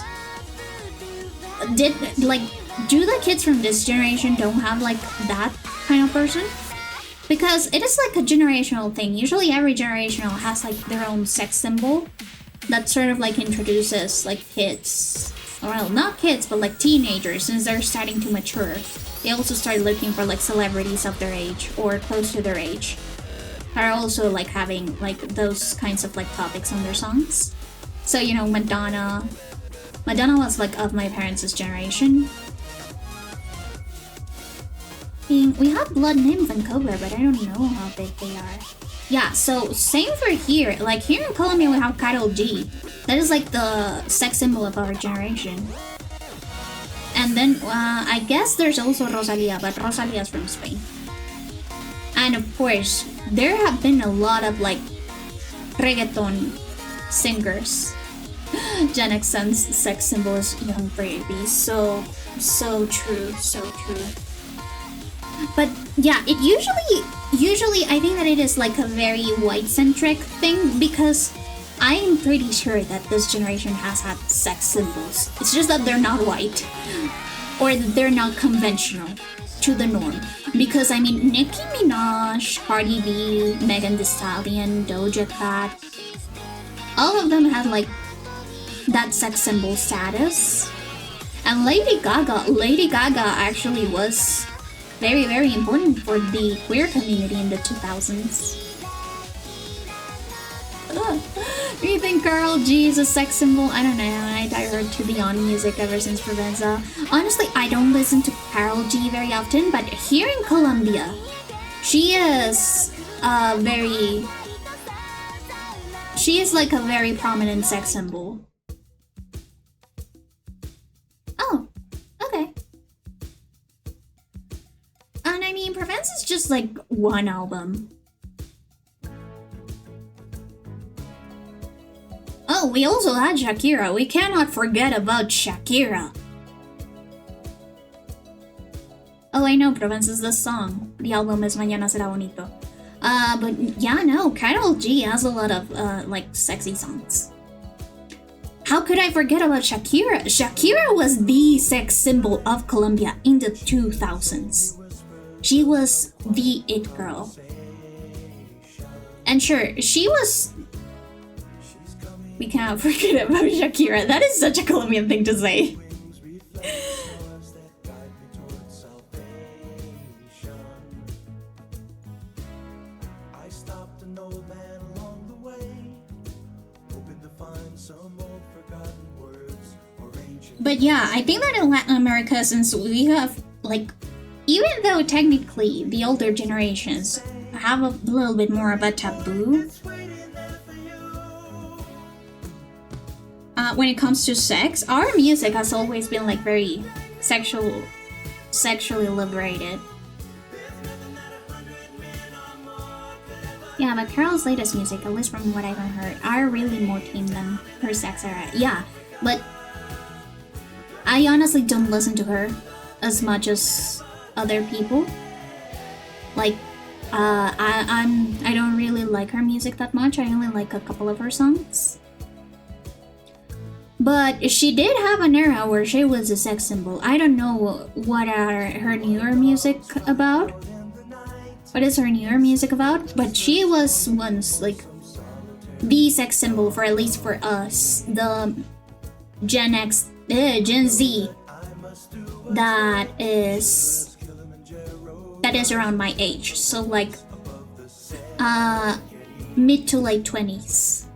A: Do the kids from this generation don't have like that kind of person? Because it is like a generational thing. Usually every generation has like their own sex symbol that sort of like introduces like kids, well, not kids, but like teenagers, since they're starting to mature. They also start looking for like celebrities of their age or close to their age, are also like having like those kinds of like topics on their songs. So, you know, Madonna was like of my parents' generation. We have Blood Nymph and Cobra, but I don't know how big they are. Yeah, so same for here. Like here in Colombia we have Karol G. That is like the sex symbol of our generation. And then I guess there's also Rosalia, but Rosalia's from Spain. And of course, there have been a lot of like reggaeton singers. Gen X's sex symbol is young baby. So true. But yeah, it usually I think that it is like a very white-centric thing, because I'm pretty sure that this generation has had sex symbols. It's just that they're not white, or they're not conventional to the norm. Because I mean, Nicki Minaj, Cardi B, Megan Thee Stallion, Doja Cat, all of them had like that sex symbol status. And Lady Gaga actually was very, very important for the queer community in the 2000s. Do you think Karol G is a sex symbol? I don't know. I heard to Beyond music ever since Provenza. Honestly, I don't listen to Karol G very often, but here in Colombia, she is like a very prominent sex symbol. Oh, okay. And I mean, Provenza is just like one album. Oh, we also had Shakira. We cannot forget about Shakira. Oh, I know, Provenza is this song. The album is Mañana Será Bonito. But yeah, no, Karol G has a lot of, like, sexy songs. How could I forget about Shakira? Shakira was the sex symbol of Colombia in the 2000s. She was the it girl. And sure, she was... We cannot forget about Shakira. That is such a Colombian thing to say. But yeah, I think that in Latin America, since we have, like, even though technically the older generations have a little bit more of a taboo when it comes to sex, our music has always been like very sexually liberated. Yeah, but Carol's latest music, at least from what I've heard, are really more tame than her sex era. Yeah, but I honestly don't listen to her as much as other people. Like, I don't really like her music that much. I only like a couple of her songs. But she did have an era where she was a sex symbol. I don't know what are her newer music about. What is her newer music about? But she was once like the sex symbol for, at least for us, the Gen Z that is around my age. So like mid to late 20s.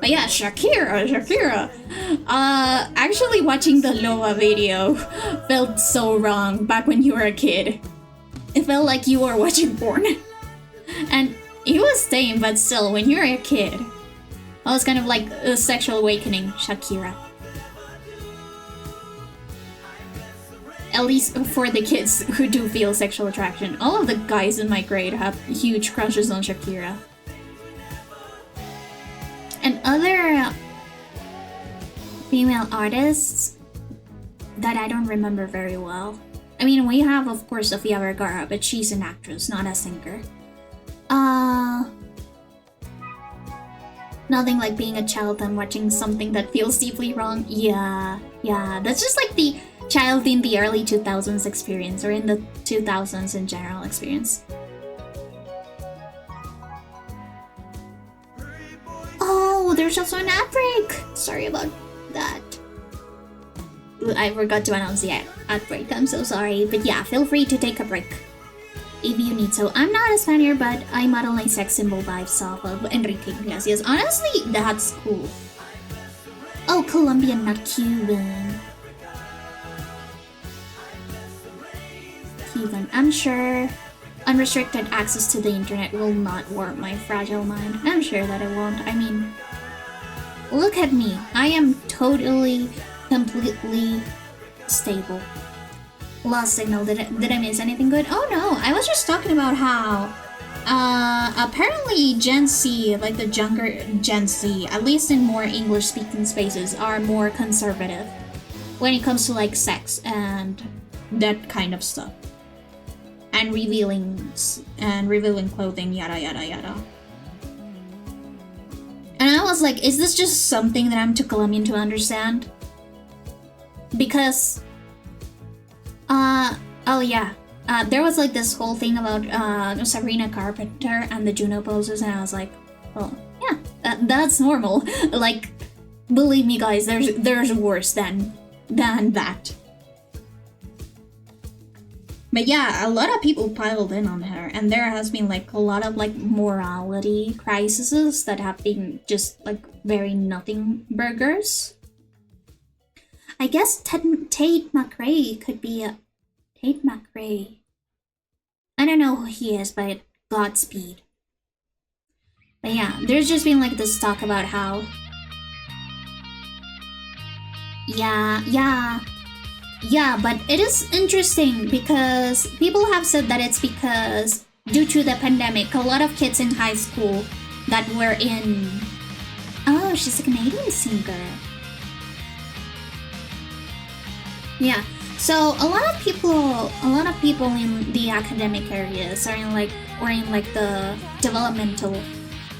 A: But yeah, Shakira. Actually watching the Loa video felt so wrong back when you were a kid. It felt like you were watching porn. And it was tame, but still, when you're a kid, it was kind of like a sexual awakening, Shakira. At least for the kids who do feel sexual attraction. All of the guys in my grade have huge crushes on Shakira. And other female artists that I don't remember very well. I mean, we have, of course, Sofia Vergara, but she's an actress, not a singer. Nothing like being a child and watching something that feels deeply wrong. Yeah, that's just like the child in the early 2000s experience, or in the 2000s in general experience. Oh, there's also an ad break! Sorry about that. I forgot to announce the ad break, I'm so sorry. But yeah, feel free to take a break if you need so. I'm not a Spaniard, but I model my sex symbol vibes off of Enrique Iglesias. Honestly, that's cool. Oh, Colombian, not Cuban. Cuban. I'm sure unrestricted access to the internet will not warp my fragile mind. I'm sure that it won't. I mean, look at me. I am totally, completely stable. Lost signal. Did I miss anything good? Oh no, I was just talking about how apparently Gen Z, like the younger Gen Z, at least in more English speaking spaces, are more conservative when it comes to like sex and that kind of stuff. And revealing clothing, yada yada yada. And I was like, is this just something that I'm too Colombian to understand? Because oh yeah, there was like this whole thing about Sabrina Carpenter and the Juno poses, and I was like, well, yeah, that's normal. Like, believe me guys, there's worse than that. But yeah, a lot of people piled in on her, and there has been like a lot of like morality crises that have been just like very nothing burgers. I guess Tate McRae could be a... Tate McRae. I don't know who he is, but Godspeed. But yeah, there's just been like this talk about how... Yeah, but it is interesting because people have said that it's because due to the pandemic, a lot of kids in high school that were in... Oh, she's a Canadian singer. Yeah, so a lot of people in the academic areas are in like the developmental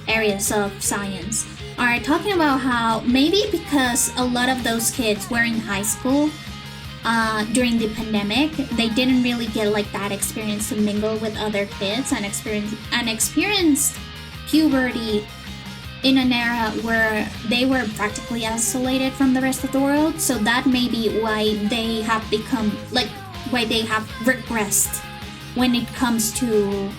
A: areas of science are talking about how maybe because a lot of those kids were in high school, during the pandemic, they didn't really get like that experience to mingle with other kids and experience puberty in an era where they were practically isolated from the rest of the world. So that may be why they have become like why they have regressed when it comes to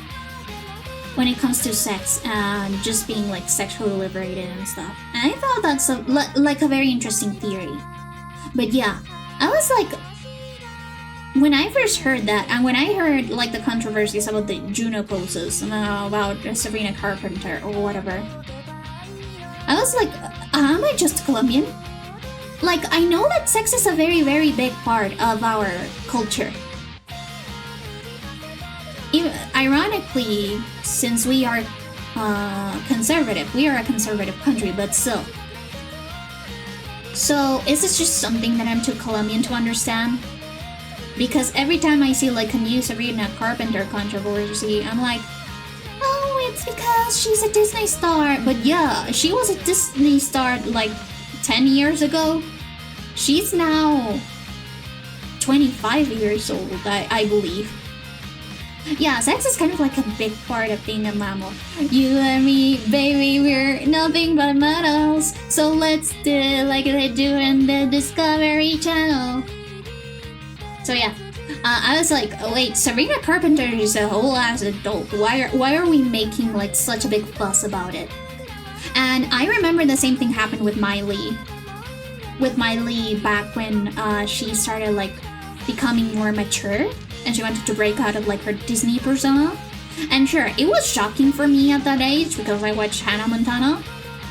A: sex and just being like sexually liberated and stuff. And I thought that's like a very interesting theory. But yeah, I was like, when I first heard that, and when I heard like the controversies about the Juno poses and about Sabrina Carpenter or whatever, I was like, am I just Colombian? Like, I know that sex is a very, very big part of our culture. Ironically, since we are conservative, we are a conservative country, but still. So, is this just something that I'm too Colombian to understand? Because every time I see like a new Sabrina Carpenter controversy, I'm like, oh, it's because she's a Disney star. But yeah, she was a Disney star like 10 years ago. She's now 25 years old, I believe. Yeah, sex is kind of like a big part of being a mammal. You and me, baby, we're nothing but mammals. So let's do like they do in the Discovery Channel. So yeah, I was like, oh, wait, Sabrina Carpenter is a whole ass adult. Why are we making like such a big fuss about it? And I remember the same thing happened with Miley. With Miley back when she started like becoming more mature and she wanted to break out of like her Disney persona. And sure, it was shocking for me at that age because I watched Hannah Montana.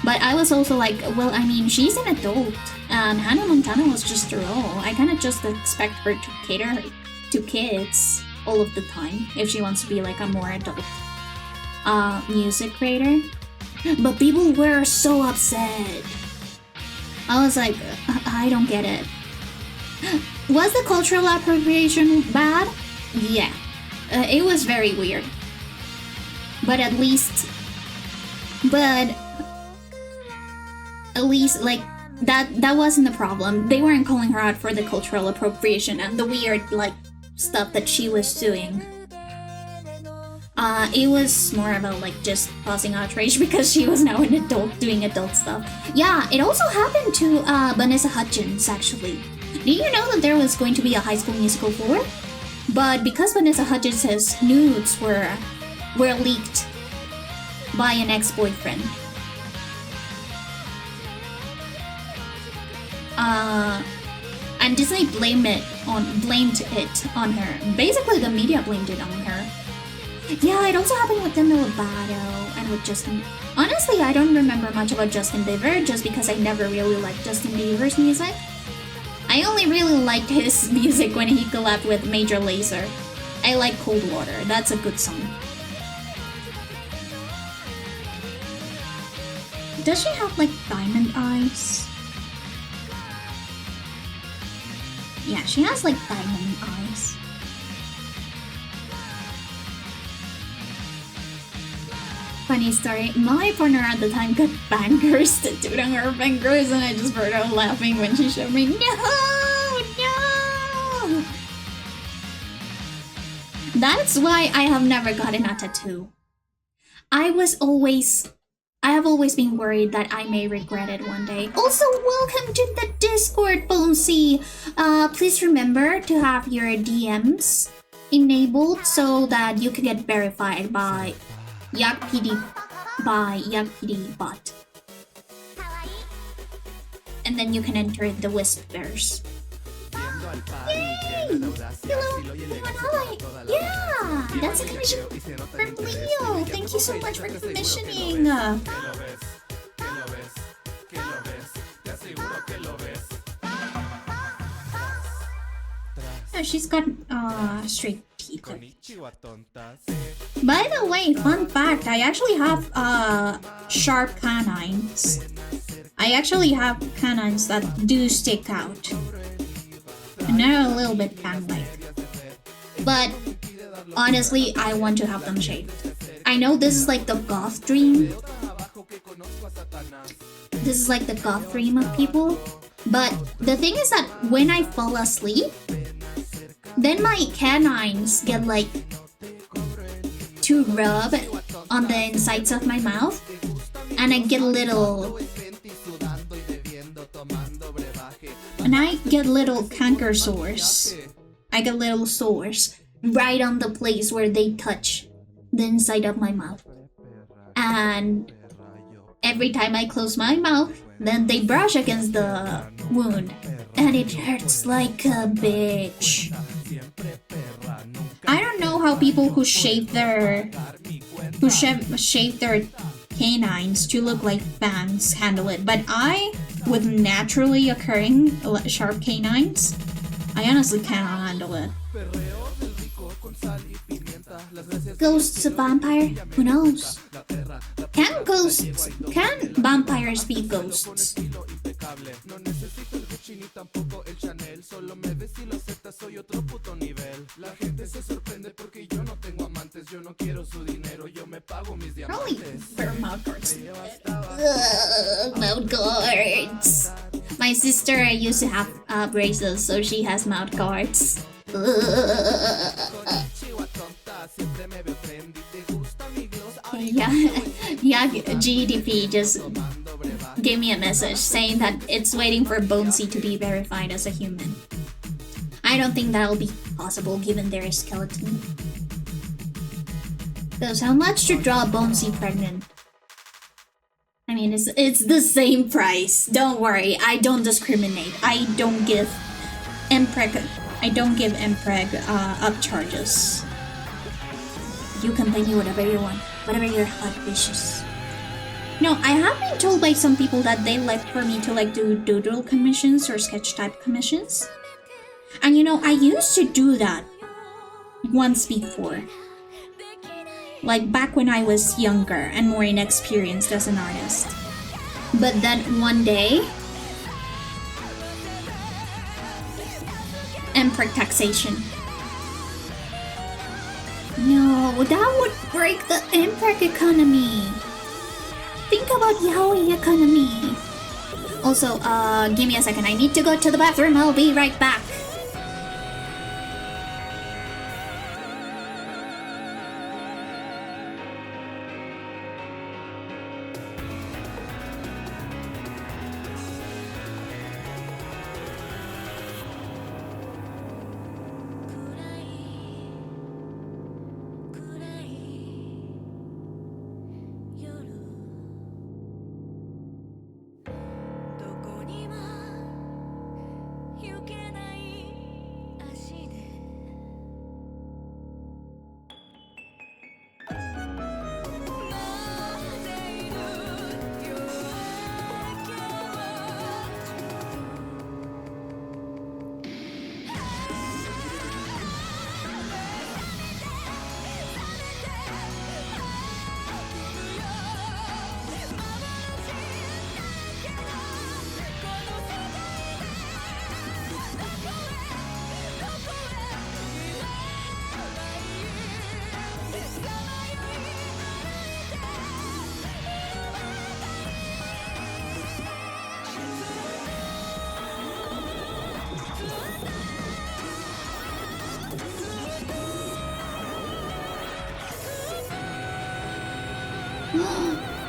A: But I was also like, well, I mean, she's an adult. And Hannah Montana was just a role. I kind of just expect her to cater to kids all of the time if she wants to be like a more adult music creator. But people were so upset. I was like, I don't get it. Was the cultural appropriation bad? Yeah. It was very weird. But at least like that wasn't the problem. They weren't calling her out for the cultural appropriation and the weird like stuff that she was doing. It was more about like just causing outrage because she was now an adult doing adult stuff. Yeah, it also happened to Vanessa Hudgens actually. Did you know that there was going to be a High School Musical 4? But because Vanessa Hudgens' nudes were leaked by an ex-boyfriend, and Disney blamed it on her. Basically, the media blamed it on her. Yeah, it also happened with Demi Lovato and with Justin. Honestly, I don't remember much about Justin Bieber just because I never really liked Justin Bieber's music. I only really liked his music when he collabed with Major Lazer. I like Cold Water. That's a good song. Does she have like diamond eyes? Yeah, she has like diamond eyes. Funny story, my partner at the time got bangers tattooed on her fingers and I just burst out laughing when she showed me. No! That's why I have never gotten a tattoo. I have always been worried that I may regret it one day. Also, welcome to the Discord, Bonesy! Please remember to have your DMs enabled so that you can get verified by YakPD bot. And then you can enter the Whispers. Yay! Hello, hi! Yeah! That's a commission from Leo! Thank you so much for commissioning! Oh, she's got straight teeth. By the way, fun fact, I actually have sharp canines. I actually have canines that do stick out. And they're a little bit fang-like. But honestly, I want to have them shaved. I know this is like the goth dream. This is like the goth dream of people. But the thing is that when I fall asleep, then my canines get like to rub on the insides of my mouth, and I get little canker sores. I get little sores right on the place where they touch the inside of my mouth. And every time I close my mouth, then they brush against the wound, and it hurts like a bitch. I don't know how people who shave their canines to look like fangs handle it, but I, with naturally occurring sharp canines, I honestly cannot handle it. Ghosts of vampire? Who knows? Can vampires be ghosts? Probably for mouth guards. Mouth guards. My sister used to have braces, so she has mouth guards. Yeah, GDP just gave me a message saying that it's waiting for Bonesy to be verified as a human. I don't think that'll be possible given their skeleton. Because how much to draw Bonesy pregnant? I mean, it's the same price. Don't worry, I don't discriminate. I don't give Mpreg upcharges. You can pay me whatever you want, whatever your heart wishes. No, I have been told by some people that they like for me to like do doodle commissions or sketch type commissions. And you know, I used to do that once before. Like back when I was younger and more inexperienced as an artist. But then one day, Mpreg taxation. No, that would break the Mpreg economy. Think about yaoi economy. Also, give me a second. I need to go to the bathroom. I'll be right back.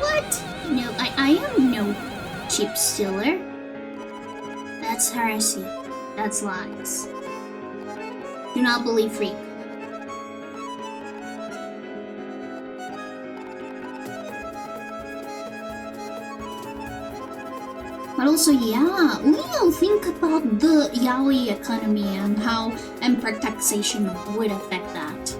A: What? No, I am no cheap stealer. That's heresy. That's lies. Do not believe freak. But also, yeah, we don't think about the yaoi economy and how Mpreg taxation would affect that.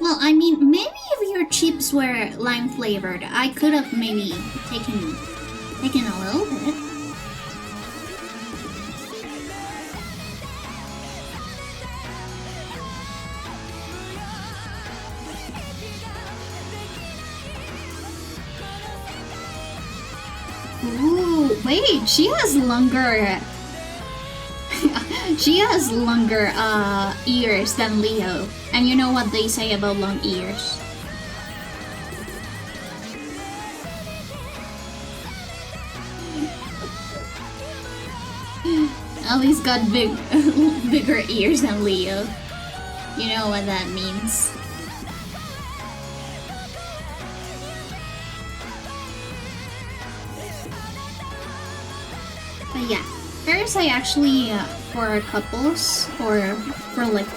A: Well, I mean, maybe if your chips were lime flavored, I could have maybe taken a little bit. Ooh, wait Wait, she has longer... she has longer ears than Leo. And you know what they say about long ears? Ellie's got bigger ears than Leo. You know what that means. But yeah, first I actually, for couples, or for like,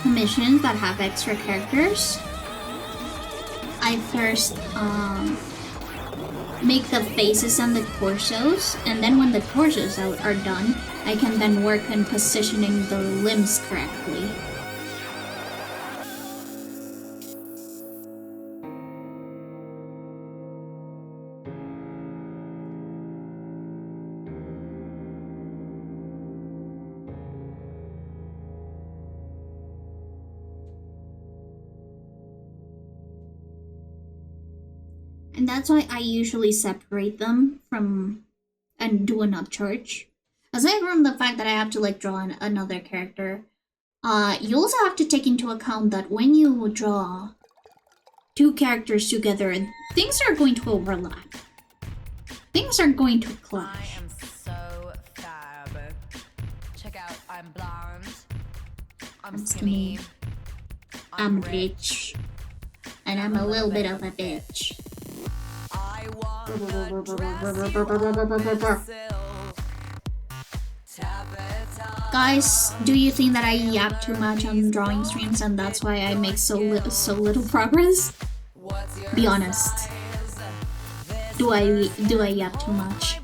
A: commissions that have extra characters, I first, make the faces and the torsos, and then when the torsos are done, I can then work on positioning the limbs correctly. And that's why I usually separate them from and do an upcharge. Aside from the fact that I have to like draw another character, you also have to take into account that when you draw two characters together, things are going to overlap. Things are going to clash.
D: I am so fab. Check out, I'm blonde. I'm skinny.
A: I'm rich. And I'm a little bit of a bitch.
D: I want the
A: Guys, do you think that I yap too much on drawing streams and that's why I make so little progress? Be honest. Do I yap too much?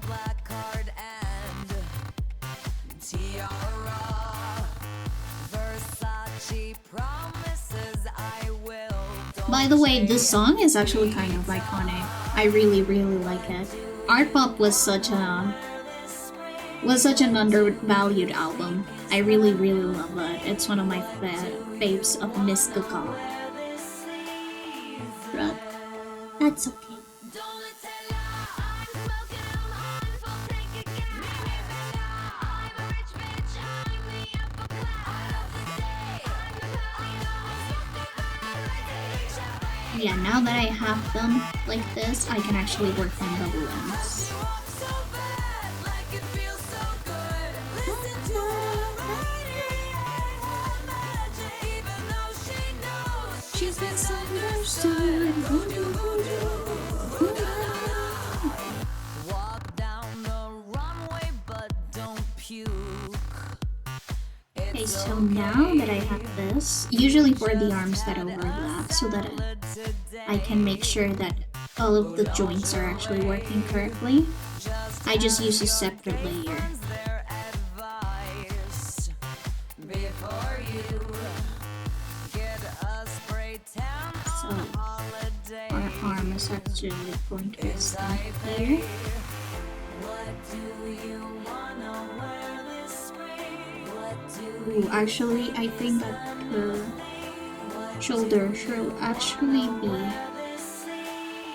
A: By the way, this song is actually kind of iconic. I really like it. Art Pop was such an undervalued album. I really love it. It's one of my faves of Mystical. But that's okay. Yeah, now that I have them like this, I can actually work on the limbs. She's misunderstood.
D: Walk down the runway, but don't puke.
A: Okay, so now that I have this, usually for the arms that overlap, so that I can make sure that all of the joints are actually working correctly, I just use a separate layer. So our arm is actually going to extend here. Ooh, actually, I think that her shoulder should actually be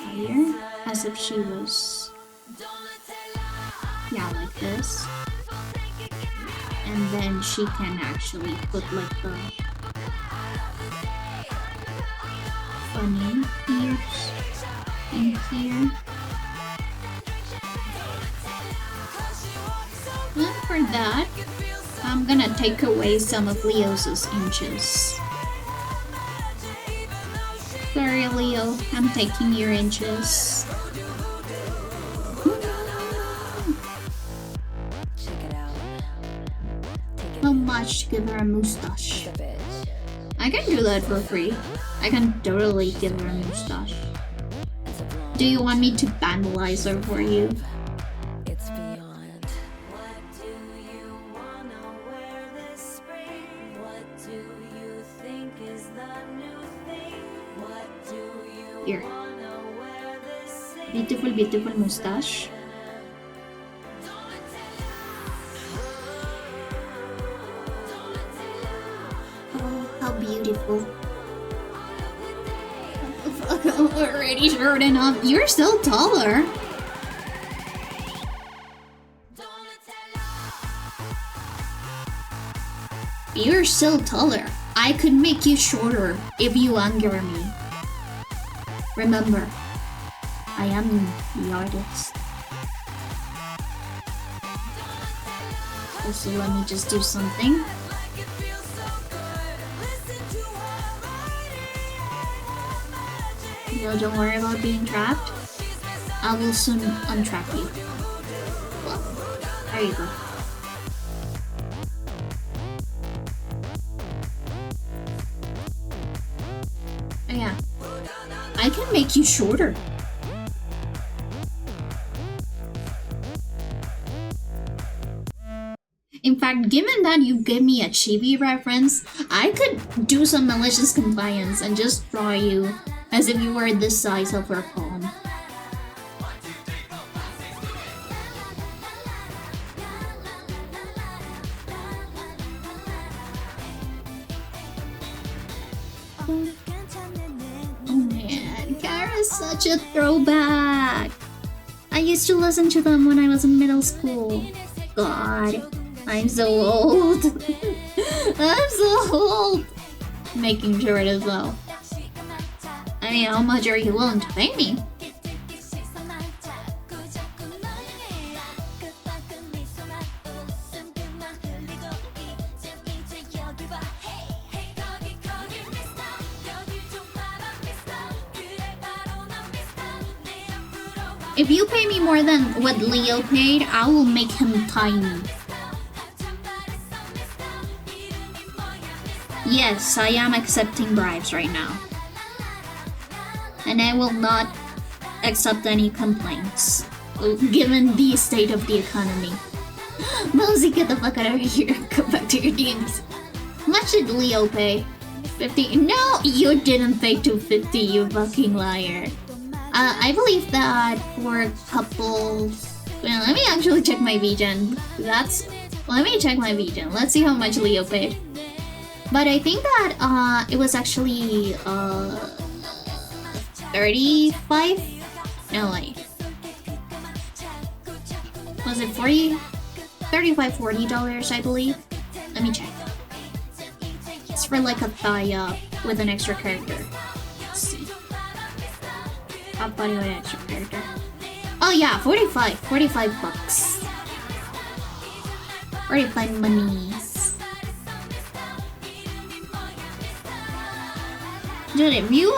A: higher, as if she was, yeah, like this. And then she can actually put like the funny ears in here. And for that, I'm gonna take away some of Leo's inches. Sorry, Leo, I'm taking your inches. How much to give her a mustache? I can do that for free. I can totally give her a mustache. Do you want me to vandalize her for you? Here. Beautiful mustache. Oh, how beautiful. Fuck, I'm already short enough. You're still taller. You're still taller. I could make you shorter if you anger me. Remember, I am the artist. Also, let me just do something. No, don't worry about being trapped. I will soon untrap you. Well, there you go. Oh yeah, I can make you shorter. In fact, given that you gave me a chibi reference, I could do some malicious compliance and just draw you as if you were the size of her palm. Oh man, Kara's such a throwback! I used to listen to them when I was in middle school. God, I'm so old. I'm so old. Making sure it is low. I mean, how much are you willing to pay me? If you pay me more than what Leo paid, I will make him tiny. Yes, I am accepting bribes right now. And I will not accept any complaints, given the state of the economy. Mosey, get the fuck out of here. Go back to your games. How much did Leo pay? 50? No, you didn't pay 250, you fucking liar. I believe that for a couple... Well, let me actually check my VGen. Let me check my VGen. Let's see how much Leo paid. But I think that it was actually 35? No, wait. Was it 40? $35, $40, I believe. Let me check. It's for like a thigh up with an extra character. Let's see. Top body with an extra character. Oh yeah, 45 bucks. 45 monies. Dude, if you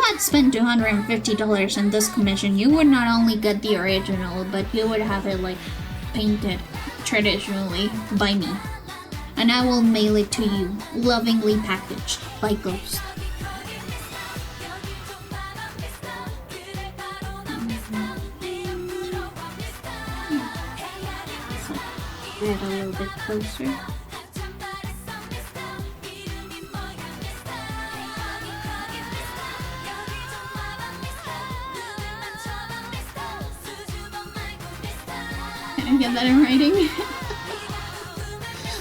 A: had spent $250 on this commission, you would not only get the original, but you would have it like painted traditionally by me. And I will mail it to you, lovingly packaged by Ghost. Get a little bit closer. Can I get that in writing?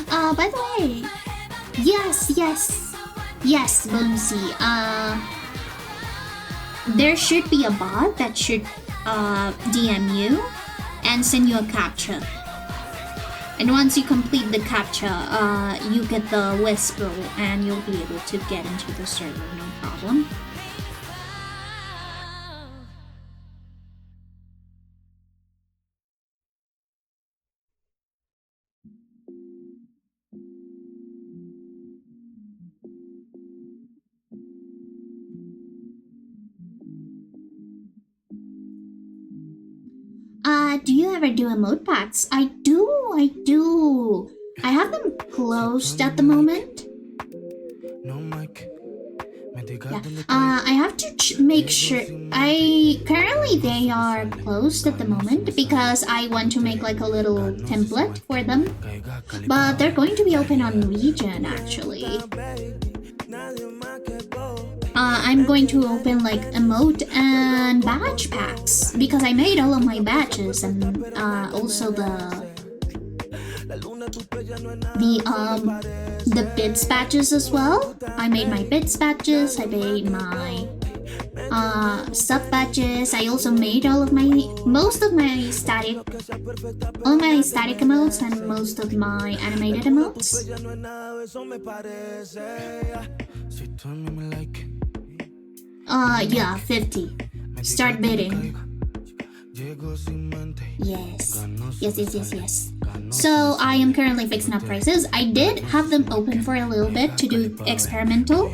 A: By the way, yes, Boonsy. There should be a bot that should DM you and send you a captcha. And once you complete the captcha, you get the whisper and you'll be able to get into the server, no problem. Do you ever do emote packs? I do. I have them closed at the moment. Yeah. I have to make sure. Currently they are closed at the moment because I want to make like a little template for them. But they're going to be open on Region actually. I'm going to open like emote and badge packs because I made all of my badges and also the bits badges as well. I made my bits badges. I made my sub badges. I also made all of most of my static emotes and most of my animated emotes. Yeah, 50. Start bidding. Yes. So I am currently fixing up prices. I did have them open for a little bit to do experimental,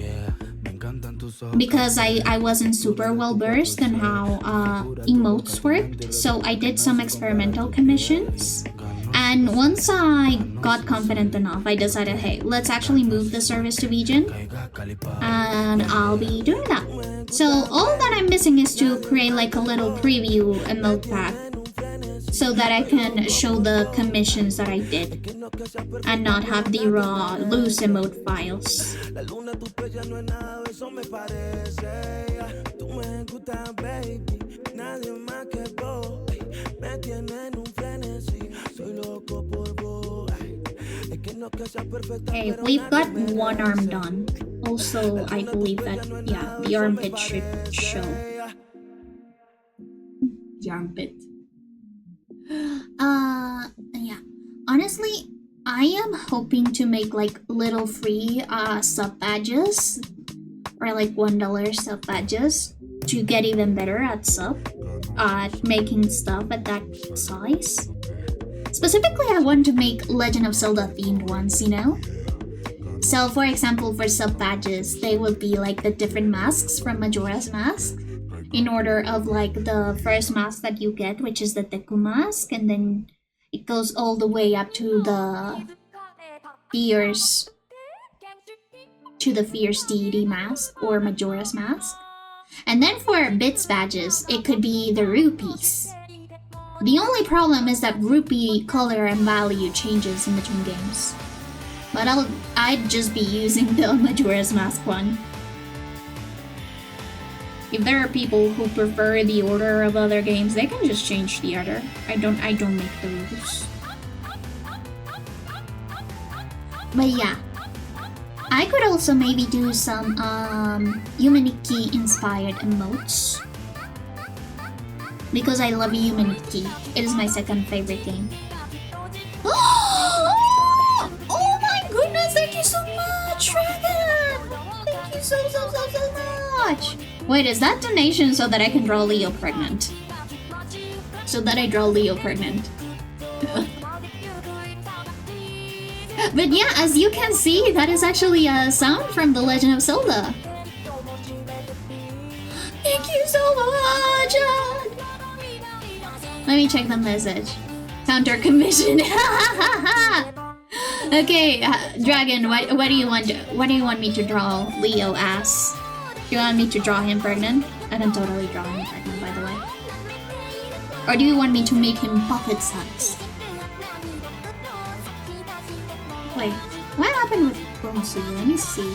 A: because I wasn't super well versed on how emotes worked. So I did some experimental commissions. And once I got confident enough, I decided, hey, let's actually move the service to Vegan. And I'll be doing that. So all that I'm missing is to create like a little preview emote pack, so that I can show the commissions that I did and not have the raw loose emote files. Okay, we've got one arm done. Also, I believe that, yeah, the armpit should show. The armpit. Yeah. Honestly, I am hoping to make like little free sub badges, or like $1 sub badges, to get even better at making stuff at that size. Specifically, I want to make Legend of Zelda themed ones, you know? So for example, for sub badges, they will be like the different masks from Majora's Mask, in order of like the first mask that you get, which is the Deku mask, and then it goes all the way up to the Fierce Deity mask, or Majora's Mask. And then for bits badges, it could be the rupees. The only problem is that rupee color and value changes in between games. But I'd just be using the Majora's Mask one. If there are people who prefer the order of other games, they can just change the order. I don't make the rules. But yeah, I could also maybe do some Humaniki inspired emotes, because I love Humaniki. It is my second favorite game. Oh my goodness! Thank you so much, Dragon. Thank you so much. Wait, is that donation so that I can draw Leo pregnant? So that I draw Leo pregnant. But yeah, as you can see, that is actually a sound from The Legend of Zelda. Thank you so much! Let me check the message. Counter commission. Okay, Dragon, what do you want me to draw Leo as? Do you want me to draw him pregnant? I can totally draw him pregnant, by the way. Or do you want me to make him pocket size? Wait, what happened with Bonsu? Let me see.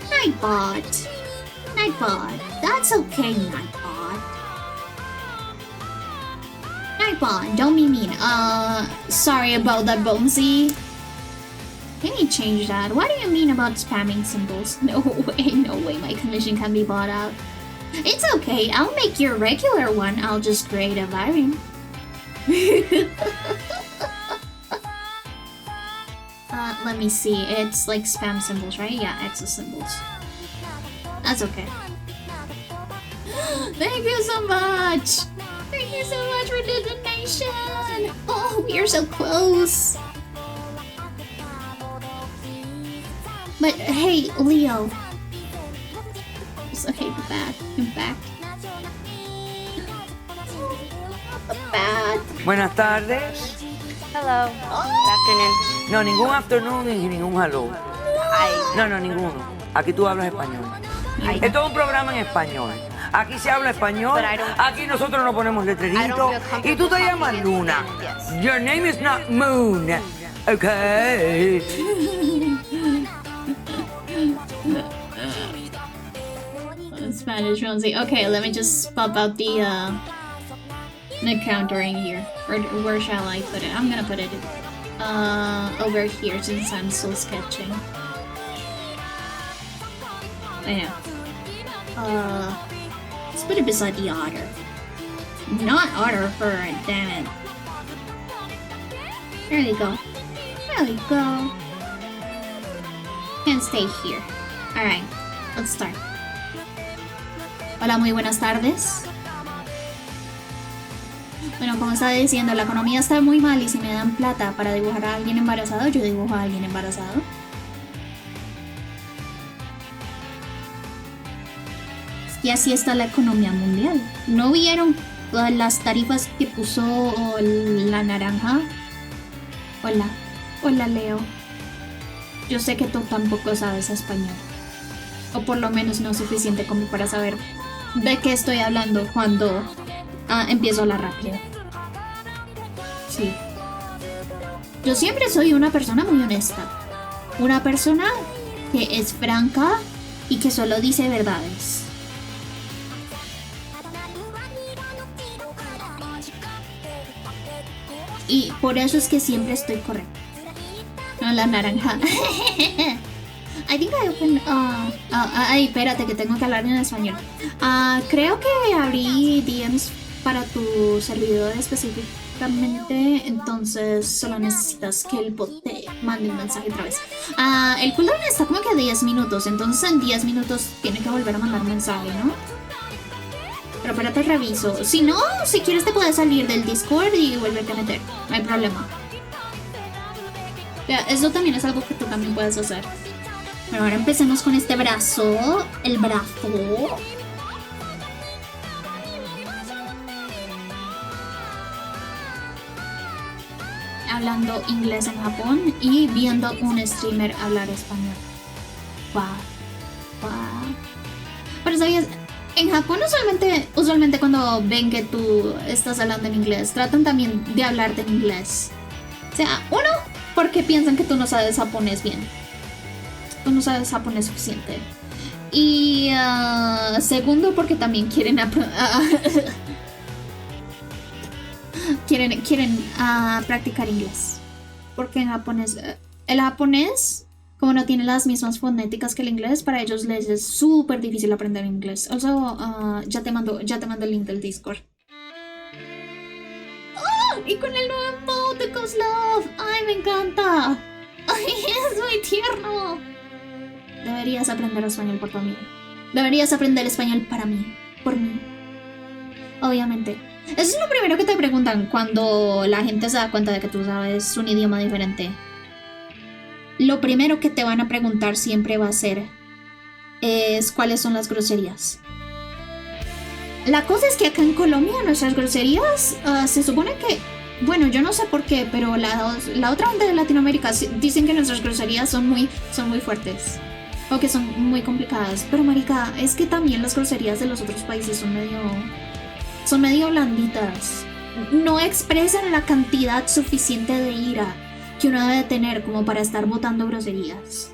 A: Nightbot. That's okay, Nightbot. Nightbot, don't be mean. Sorry about that, Bonesy. Can you change that? What do you mean about spamming symbols? No way my commission can be bought out. It's okay, I'll make your regular one. I'll just create a variant. Let me see. It's like spam symbols, right? Yeah, excess symbols. That's okay. Thank you so much! Thank you so much for the donation! Oh, we are so close! But hey, Leo. Okay, I'm back.
E: Buenas tardes.
F: Hello. Good afternoon.
E: No, ningún afternoon ni ningún hello. No, ninguno. Aquí tú hablas español. Esto es un programa en español. Aquí se habla español. Aquí nosotros nos ponemos letreritos. Y tú te llamas Luna. Your name is not Moon. Okay.
A: Spanish Rosie. Okay, let me just pop out the countering here. Or where shall I put it? I'm gonna put it over here since I'm still sketching. I know. Let's put it beside the otter. Not otter fur, damn it. There we go. There we go. Can stay here. Alright, let's start. Hola, muy buenas tardes. Bueno, como estaba diciendo, la economía está muy mal y si me dan plata para dibujar a alguien embarazado, yo dibujo a alguien embarazado. Y así está la economía mundial. ¿No vieron las tarifas que puso la naranja? Hola Leo. Yo sé que tú tampoco sabes español. O por lo menos no suficiente como para saber de qué estoy hablando cuando empiezo a hablar rápido. Sí. Yo siempre soy una persona muy honesta. Una persona que es franca y que solo dice verdades. Y por eso es que siempre estoy correcta. No, la naranja. I think I opened... ay, espérate, que tengo que hablar en español. Creo que abrí DMs para tu servidor específicamente, entonces solo necesitas que el bot te mande un mensaje otra vez. El cooldown está como que a 10 minutos, entonces en 10 minutos tiene que volver a mandar un mensaje, ¿no? Pero espérate, reviso. Si no, si quieres te puedes salir del Discord y volverte a meter. No hay problema. Ya, eso también es algo que tú también puedes hacer. Pero ahora empecemos con este brazo. El brazo. Hablando inglés en Japón y viendo un streamer hablar español. Wow. Wow. Pero sabías, en Japón usualmente cuando ven que tú estás hablando en inglés, tratan también de hablarte en inglés. O sea, uno, porque piensan que tú no sabes japonés bien. Tú no sabes japonés suficiente. Y segundo, porque también quieren quieren practicar inglés. Porque en japonés, el japonés, como no tiene las mismas fonéticas que el inglés, para ellos les es súper difícil aprender inglés. Also, ya te mando el link del Discord. ¡Oh! Y con el nuevo emote de Cos Love. ¡Ay, me encanta! ¡Ay, es muy tierno! Deberías aprender español por tu amigo. Deberías aprender español para mí. Por mí. Obviamente. Eso es lo primero que te preguntan cuando la gente se da cuenta de que tú sabes un idioma diferente. Lo primero que te van a preguntar siempre va a ser cuáles son las groserías. La cosa es que acá en Colombia nuestras groserías se supone que, bueno, yo no sé por qué, pero la otra gente de Latinoamérica dicen que nuestras groserías son muy fuertes o que son muy complicadas. Pero marica, es que también las groserías de los otros países son medio blanditas. No expresan la cantidad suficiente de ira que uno debe tener como para estar botando groserías.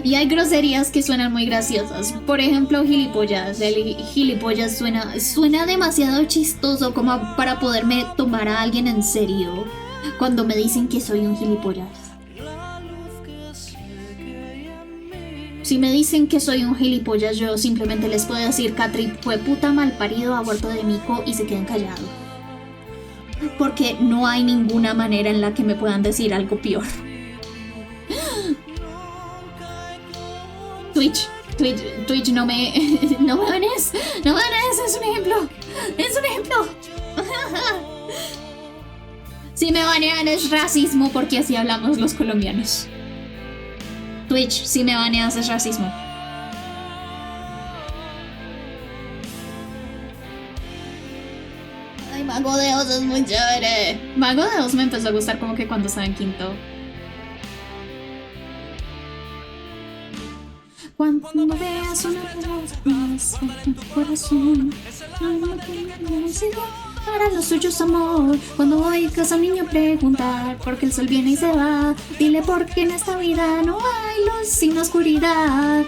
A: Y hay groserías que suenan muy graciosas. Por ejemplo, gilipollas. El gilipollas suena demasiado chistoso como para poderme tomar a alguien en serio cuando me dicen que soy un gilipollas. Si me dicen que soy un gilipollas, yo simplemente les puedo decir Catri fue puta malparido, aborto de mico y se queden callados. Porque no hay ninguna manera en la que me puedan decir algo peor. Twitch, no me banes, es un ejemplo. Si me banean es racismo porque así hablamos los colombianos. Twitch, si me baneas es racismo. Ay, Mago de Oz es muy chévere. Mago de Oz me empezó a gustar como que cuando estaba en quinto. Cuando veas una voz en tu corazón, para los suyos amor. Cuando oigas a un niño preguntar por qué el sol viene y se va, dile porque en esta vida no hay luz sin oscuridad.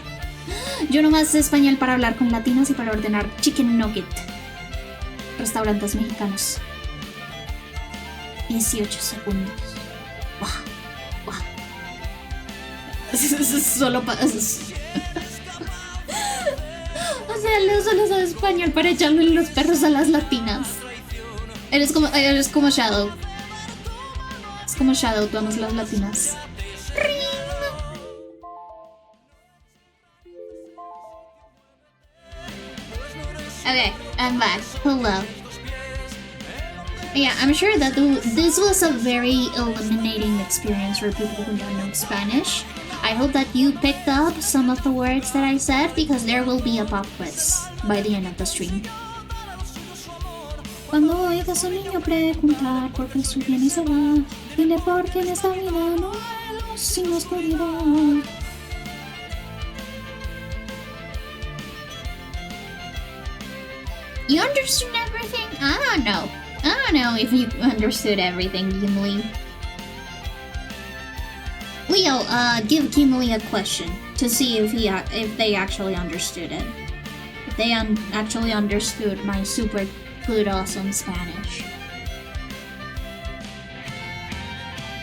A: Yo nomás sé español para hablar con latinos y para ordenar chicken nugget. Restaurantes mexicanos. 18 segundos. Wow. Solo para... O sea, Leo solo sabe español para echarle los perros a las latinas. Eres como Shadow. Es como Shadow, tú amas las latinas. Okay, I'm back. Hello. Yeah, I'm sure that this was a very illuminating experience for people who don't know Spanish. I hope that you picked up some of the words that I said, because there will be a pop quiz by the end of the stream. Cuando oigas a un niño preguntar por qué su bien y se va, dile porque en esta vida no hay luz sin oscuridad. You understood everything? I don't know if you understood everything, Gimli. Leo, give Gimli a question to see if they actually understood it. If they actually understood my super good awesome Spanish.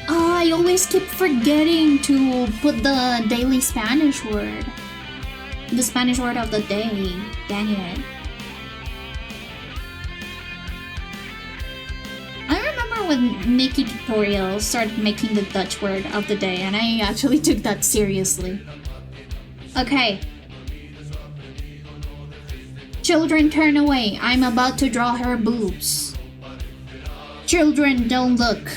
A: I always keep forgetting to put the daily Spanish word. The Spanish word of the day. Dang it. When Mickey Tutorial started making the Dutch word of the day, and I actually took that seriously. Okay. Children, turn away. I'm about to draw her boobs. Children, don't look.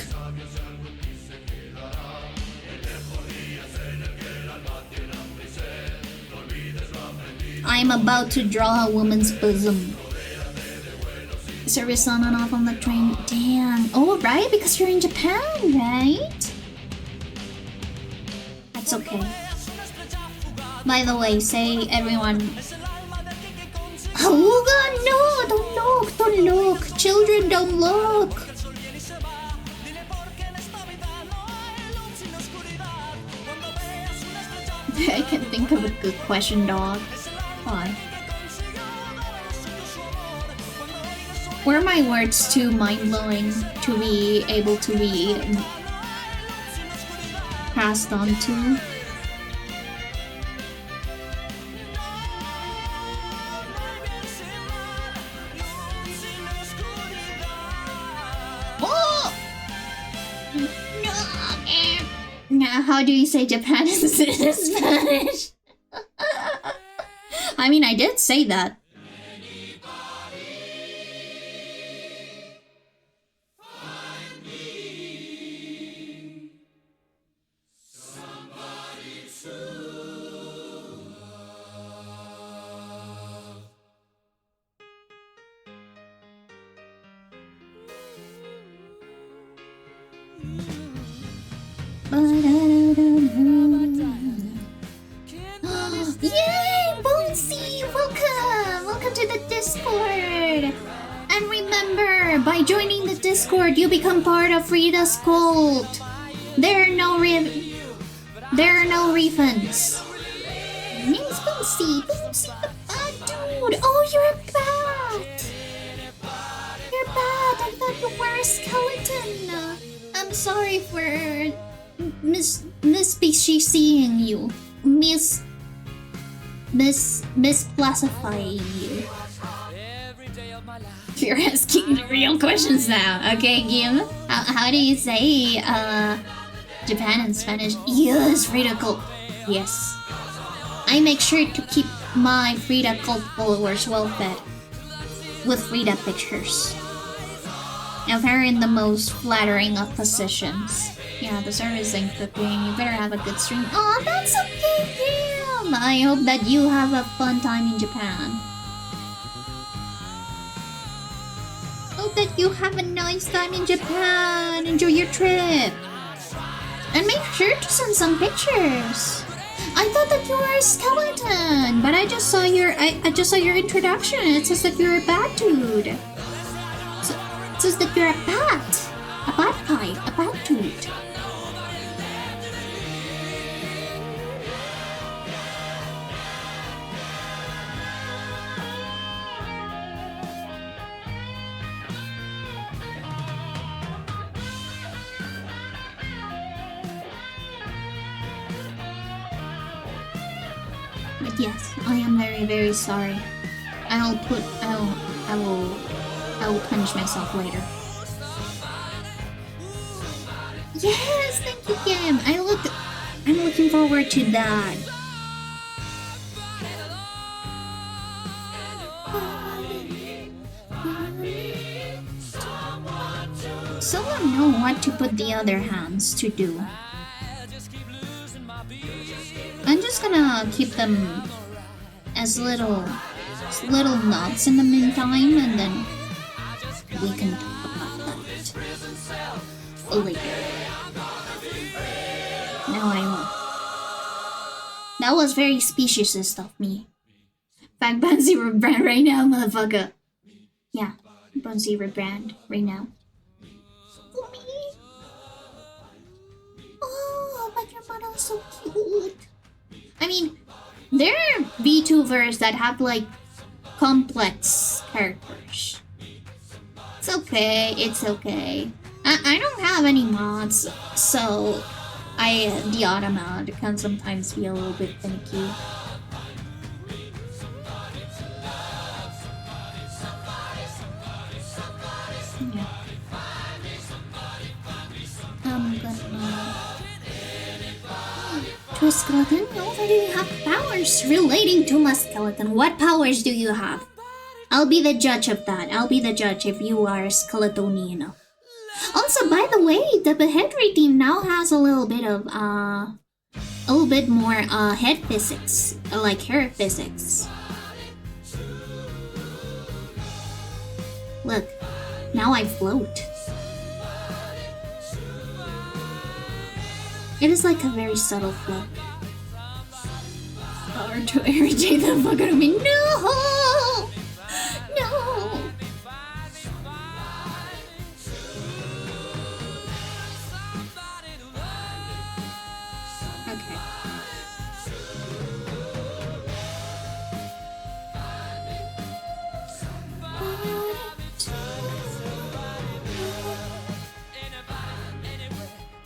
A: I'm about to draw a woman's bosom. Service on and off on the train. Damn. Oh, right? Because you're in Japan, right? That's okay. By the way, say everyone... Oh god, no! Don't look! Don't look! Children, don't look! I can think of a good question, dog. Why? Were my words too mind-blowing to be able to be passed on to? Oh! No! Now, how do you say Japan in Spanish? I mean, I did say that. Yay! Bonesy! Welcome! Welcome to the Discord! And remember, by joining the Discord, you become part of Frida's cult. There are no refunds. My name's Bonesy. Bonesy the bad dude. Oh, you're a bat. You're bad. I thought you were a skeleton. I'm sorry for misspecifying you. Misclassifying you. You're asking the real questions now. Okay, Gim. How do you say Japan in Spanish? Yes, Frida cult. Yes. I make sure to keep my Frida cult followers well fed with Frida pictures. If they're in the most flattering of positions. Yeah, the service ain't cooking. You better have a good stream. Oh, that's okay, Gim. I hope that you have a fun time in Japan. Hope that you have a nice time in Japan. Enjoy your trip. And make sure to send some pictures. I thought that you were a skeleton, but I just saw your introduction. It says that you're a bat dude. It says that you're a bat. A bat guy. A bat dude. Yes, I am very, very sorry. I will punish myself later. Yes, thank you, Kim. I'm looking forward to that. Someone know what to put the other hands to do. I'm just gonna keep them as little knots in the meantime, and then we can talk about that later. Now I will. That was very speciesist of me. Fact, Bunsy rebrand right now, motherfucker. Yeah, Bunsy rebrand right now. Oh, but your model is so cute. I mean, there are VTubers that have like complex characters. It's okay, it's okay. I don't have any mods, so the auto mod can sometimes be a little bit finicky. Yeah. I'm gonna... To a skeleton? No, do you have powers relating to my skeleton? What powers do you have? I'll be the judge of that. I'll be the judge if you are skeletonian. Also, by the way, the Henry team now has a little bit more head physics, like hair physics. Look, now I float. It is like a very subtle flow. Power to irritate the fuck out of me. No! No! Okay.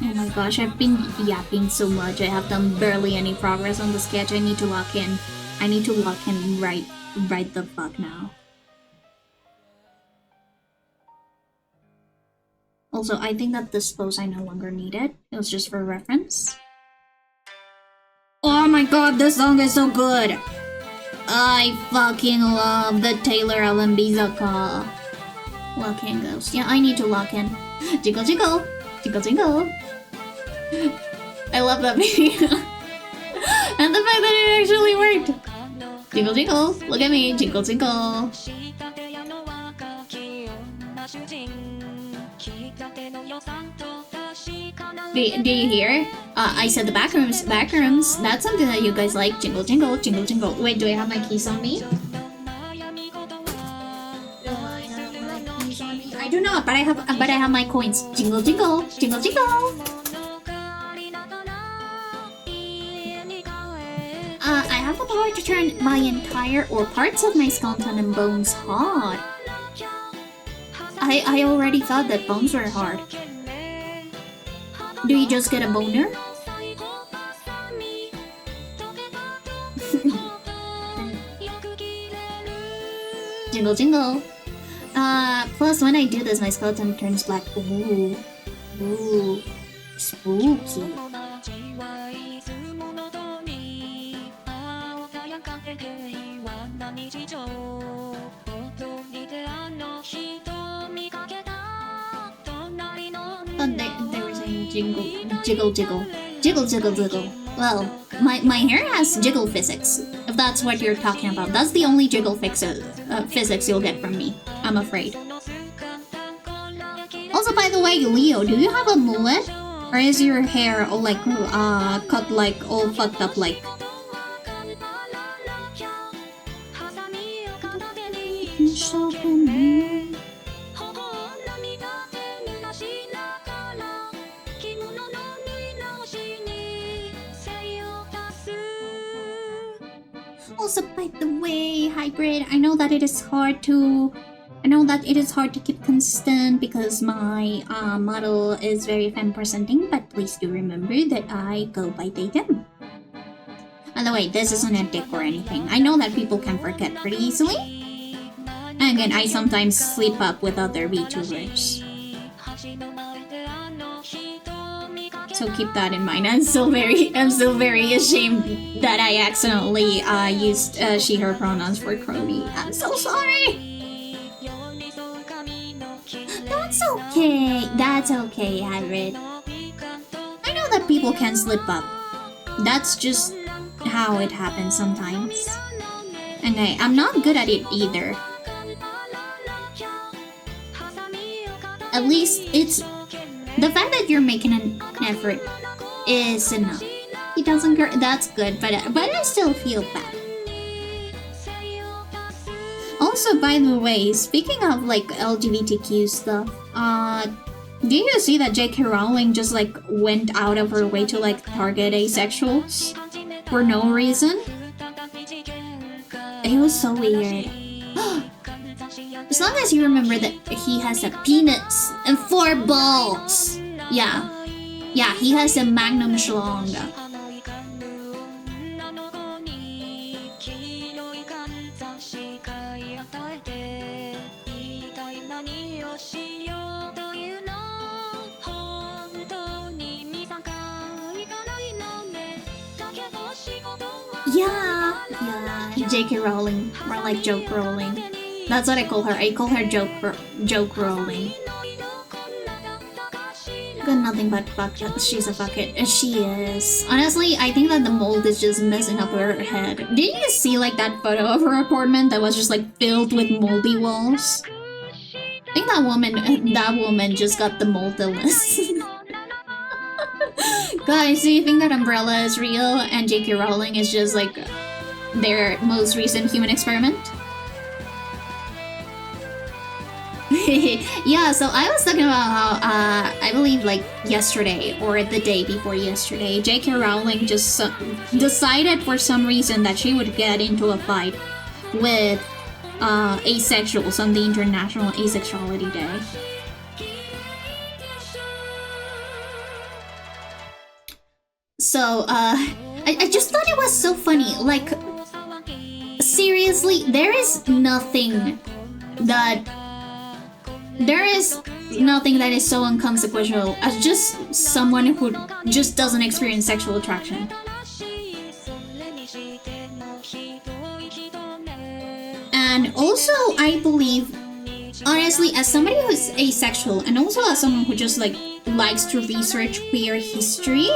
A: Oh my gosh, I've been yapping so much. I have done barely any progress on the sketch. I need to lock in. I need to lock in right the fuck now. Also, I think that this pose I no longer need it. It was just for reference. Oh my god, this song is so good! I fucking love the Taylor Alambizaka. Lock in ghost. Yeah, I need to lock in. Jiggle jiggle! Jiggle jiggle! I love that video. And the fact that it actually worked! Jiggle jiggle! Look at me! Jiggle jiggle! Do you hear? I said the backrooms. Backrooms. That's something that you guys like. Jingle, jingle, jingle, jingle. Wait, do I have my keys on me? I do not, but I have my coins. Jingle, jingle, jingle, jingle. I have the power to turn my entire or parts of my skeleton and bones hard. I already thought that bones were hard. Do you just get a boner? Jingle jingle. Plus when I do this, my skeleton turns black. Ooh. Ooh. Spooky. There was a jiggle, jiggle, jiggle, jiggle, jiggle, jiggle. Well, my hair has jiggle physics. If that's what you're talking about, that's the only jiggle physics you'll get from me. I'm afraid. Also, by the way, Leo, do you have a mullet, or is your hair all like cut like all fucked up like? Also, by the way, hybrid, I know that it is hard to keep consistent because my model is very femme presenting, but please do remember that I go by they them. By the way, this isn't a dick or anything. I know that people can forget pretty easily. And again, I sometimes sleep up with other VTubers. So keep that in mind. I'm still very ashamed that I accidentally used she, her pronouns for Crony. I'm so sorry! That's okay. That's okay, Avid. I know that people can slip up. That's just how it happens sometimes. And I'm not good at it either. At least it's... The fact that you're making an effort is enough. He doesn't care. That's good, but I still feel bad. Also, by the way, speaking of like LGBTQ stuff, do you see that J.K. Rowling just like went out of her way to like target asexuals for no reason? It was so weird. As long as you remember that he has a penis and 4 balls. Yeah, he has a magnum schlong. Yeah, J.K. Rowling, more like joke Rowling. That's what I call her. I call her joke Rowling. Got nothing but fuck. She's a fuckhead. She is. Honestly, I think that the mold is just messing up her head. Did you see like that photo of her apartment that was just like filled with moldy walls? I think that woman just got the mold illness. Guys, do you think that Umbrella is real and J.K. Rowling is just like their most recent human experiment? Yeah, so I was talking about how, I believe like yesterday or the day before yesterday, J.K. Rowling just decided for some reason that she would get into a fight with asexuals on the International Asexuality Day. So, I just thought it was so funny. Like, seriously, there is nothing that is so inconsequential as just someone who just doesn't experience sexual attraction. And also, I believe, honestly, as somebody who's asexual and also as someone who just like likes to research queer history,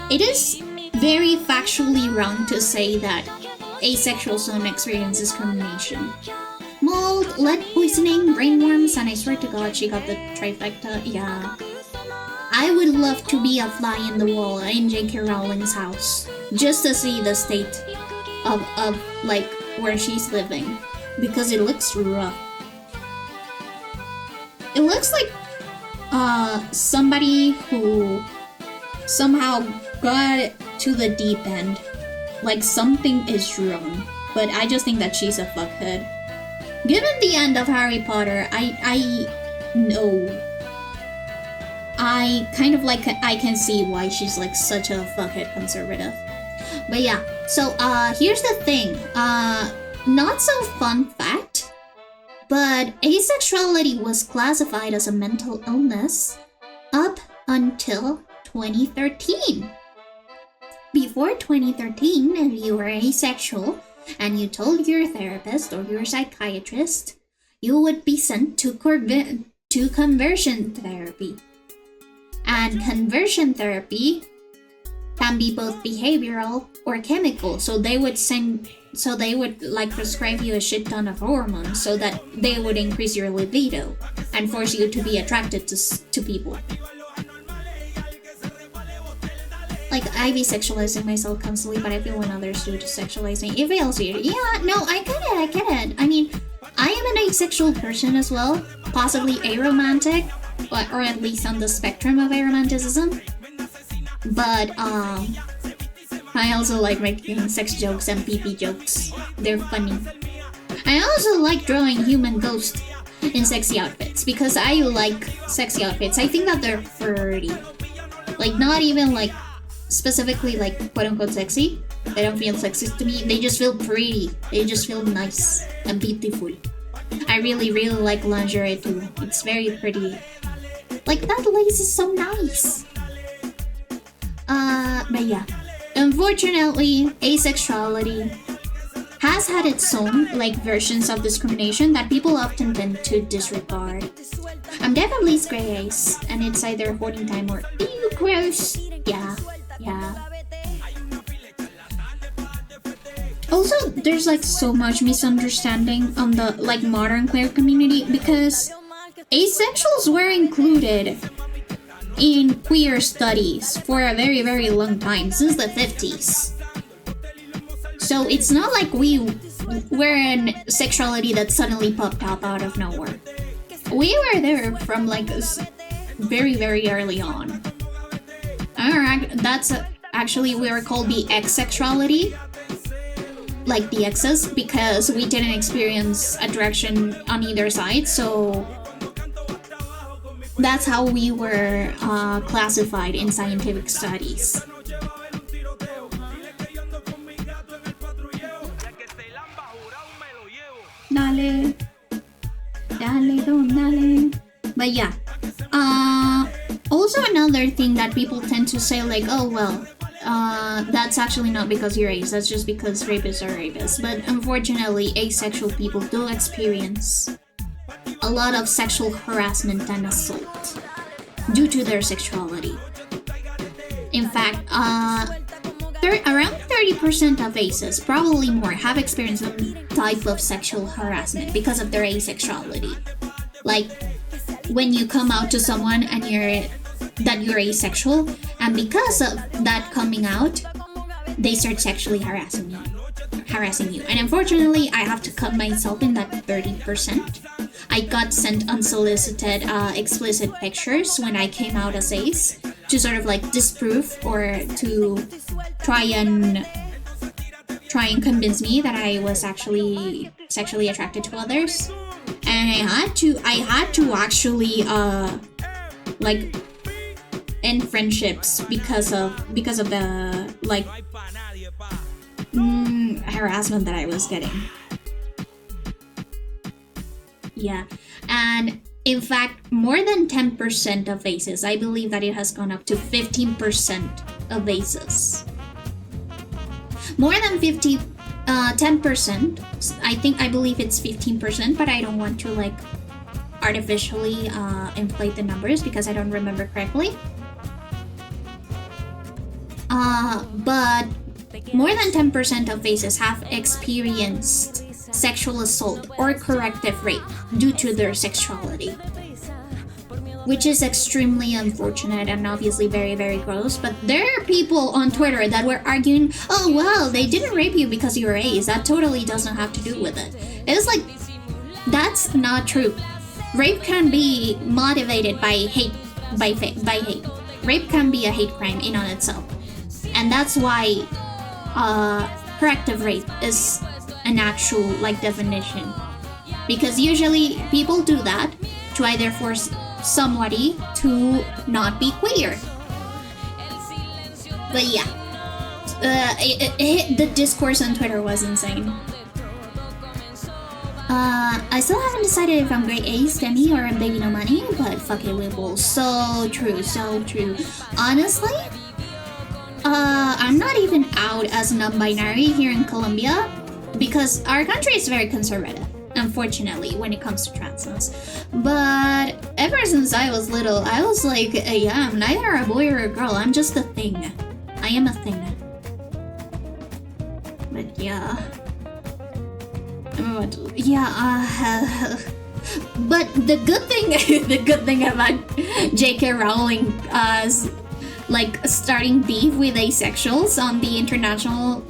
A: it is very factually wrong to say that asexuals don't experience discrimination. Mold, lead poisoning, brainworms, and I swear to God she got the trifecta. Yeah. I would love to be a fly in the wall in J.K. Rowling's house just to see the state of like where she's living, because it looks rough. It looks like somebody who somehow got to the deep end. Like something is wrong. But I just think that she's a fuckhead. Given the end of Harry Potter, I know. I kind of like, I can see why she's like such a fuckhead conservative. But yeah, so here's the thing. Not so fun fact, but asexuality was classified as a mental illness up until 2013. Before 2013, if you were asexual and you told your therapist or your psychiatrist, you would be sent to conversion therapy. And conversion therapy can be both behavioral or chemical. So they would like prescribe you a shit ton of hormones so that they would increase your libido and force you to be attracted to people. Like, I be sexualizing myself constantly, but I feel when others do to sexualize me, it fails you. Yeah, no, I get it. I mean, I am an asexual person as well, possibly aromantic, or at least on the spectrum of aromanticism. But, I also like making sex jokes and pee-pee jokes. They're funny. I also like drawing human ghosts in sexy outfits, because I like sexy outfits. I think that they're pretty. Like, not even like specifically like quote-unquote sexy, They don't feel sexist to me. They just feel pretty. They just feel nice and beautiful. I really, really like lingerie too. It's very pretty. Like, that lace is so nice. But yeah. Unfortunately, asexuality has had its own, like, versions of discrimination that people often tend to disregard. I'm definitely gray ace, and it's either hoarding time or ew, gross. Yeah. Also, there's like so much misunderstanding on the like modern queer community because asexuals were included in queer studies for a very, very long time, since the 50s. So it's not like we were in sexuality that suddenly popped up out of nowhere. We were there from like very, very early on. That's actually, we were called the X-sexuality, like the X's, because we didn't experience attraction on either side, so that's how we were classified in scientific studies. Dale, don, dale. But yeah, also another thing that people tend to say, like, oh well, that's actually not because you're ace, that's just because rapists are rapists. But unfortunately, asexual people do experience a lot of sexual harassment and assault due to their sexuality. In fact, around 30% of aces, probably more, have experienced some type of sexual harassment because of their asexuality. Like, when you come out to someone and you're asexual, and because of that coming out, they start sexually harassing you. And unfortunately, I have to cut myself in that 30%. I got sent unsolicited explicit pictures when I came out as ace to sort of like disprove or to try and convince me that I was actually sexually attracted to others. And I had to actually like end friendships because of the like harassment that I was getting. Yeah, and in fact, more than 10% of aces, I believe that it has gone up to 15% of aces. More than 10%, I believe it's 15%, but I don't want to like artificially inflate the numbers because I don't remember correctly. But more than 10% of aces have experienced sexual assault or corrective rape due to their sexuality, which is extremely unfortunate and obviously very, very gross. But there are people on Twitter that were arguing, oh well, they didn't rape you because you're ace, that totally doesn't have to do with it. It's like, that's not true. Rape can be motivated by hate. Rape can be a hate crime in on itself, and that's why corrective rape is an actual like definition, because usually people do that to either force somebody to not be queer. But yeah, the discourse on Twitter was insane. I still haven't decided if I'm grade A, STEMI, or Baby No Money, but fuck it, we will. So true. Honestly, I'm not even out as non-binary here in Colombia because our country is very conservative, unfortunately, when it comes to transness. But ever since I was little, I was like, yeah, I'm neither a boy or a girl, I'm just a thing. I am a thing. But yeah. But the good thing about J.K. Rowling like starting beef with asexuals on the International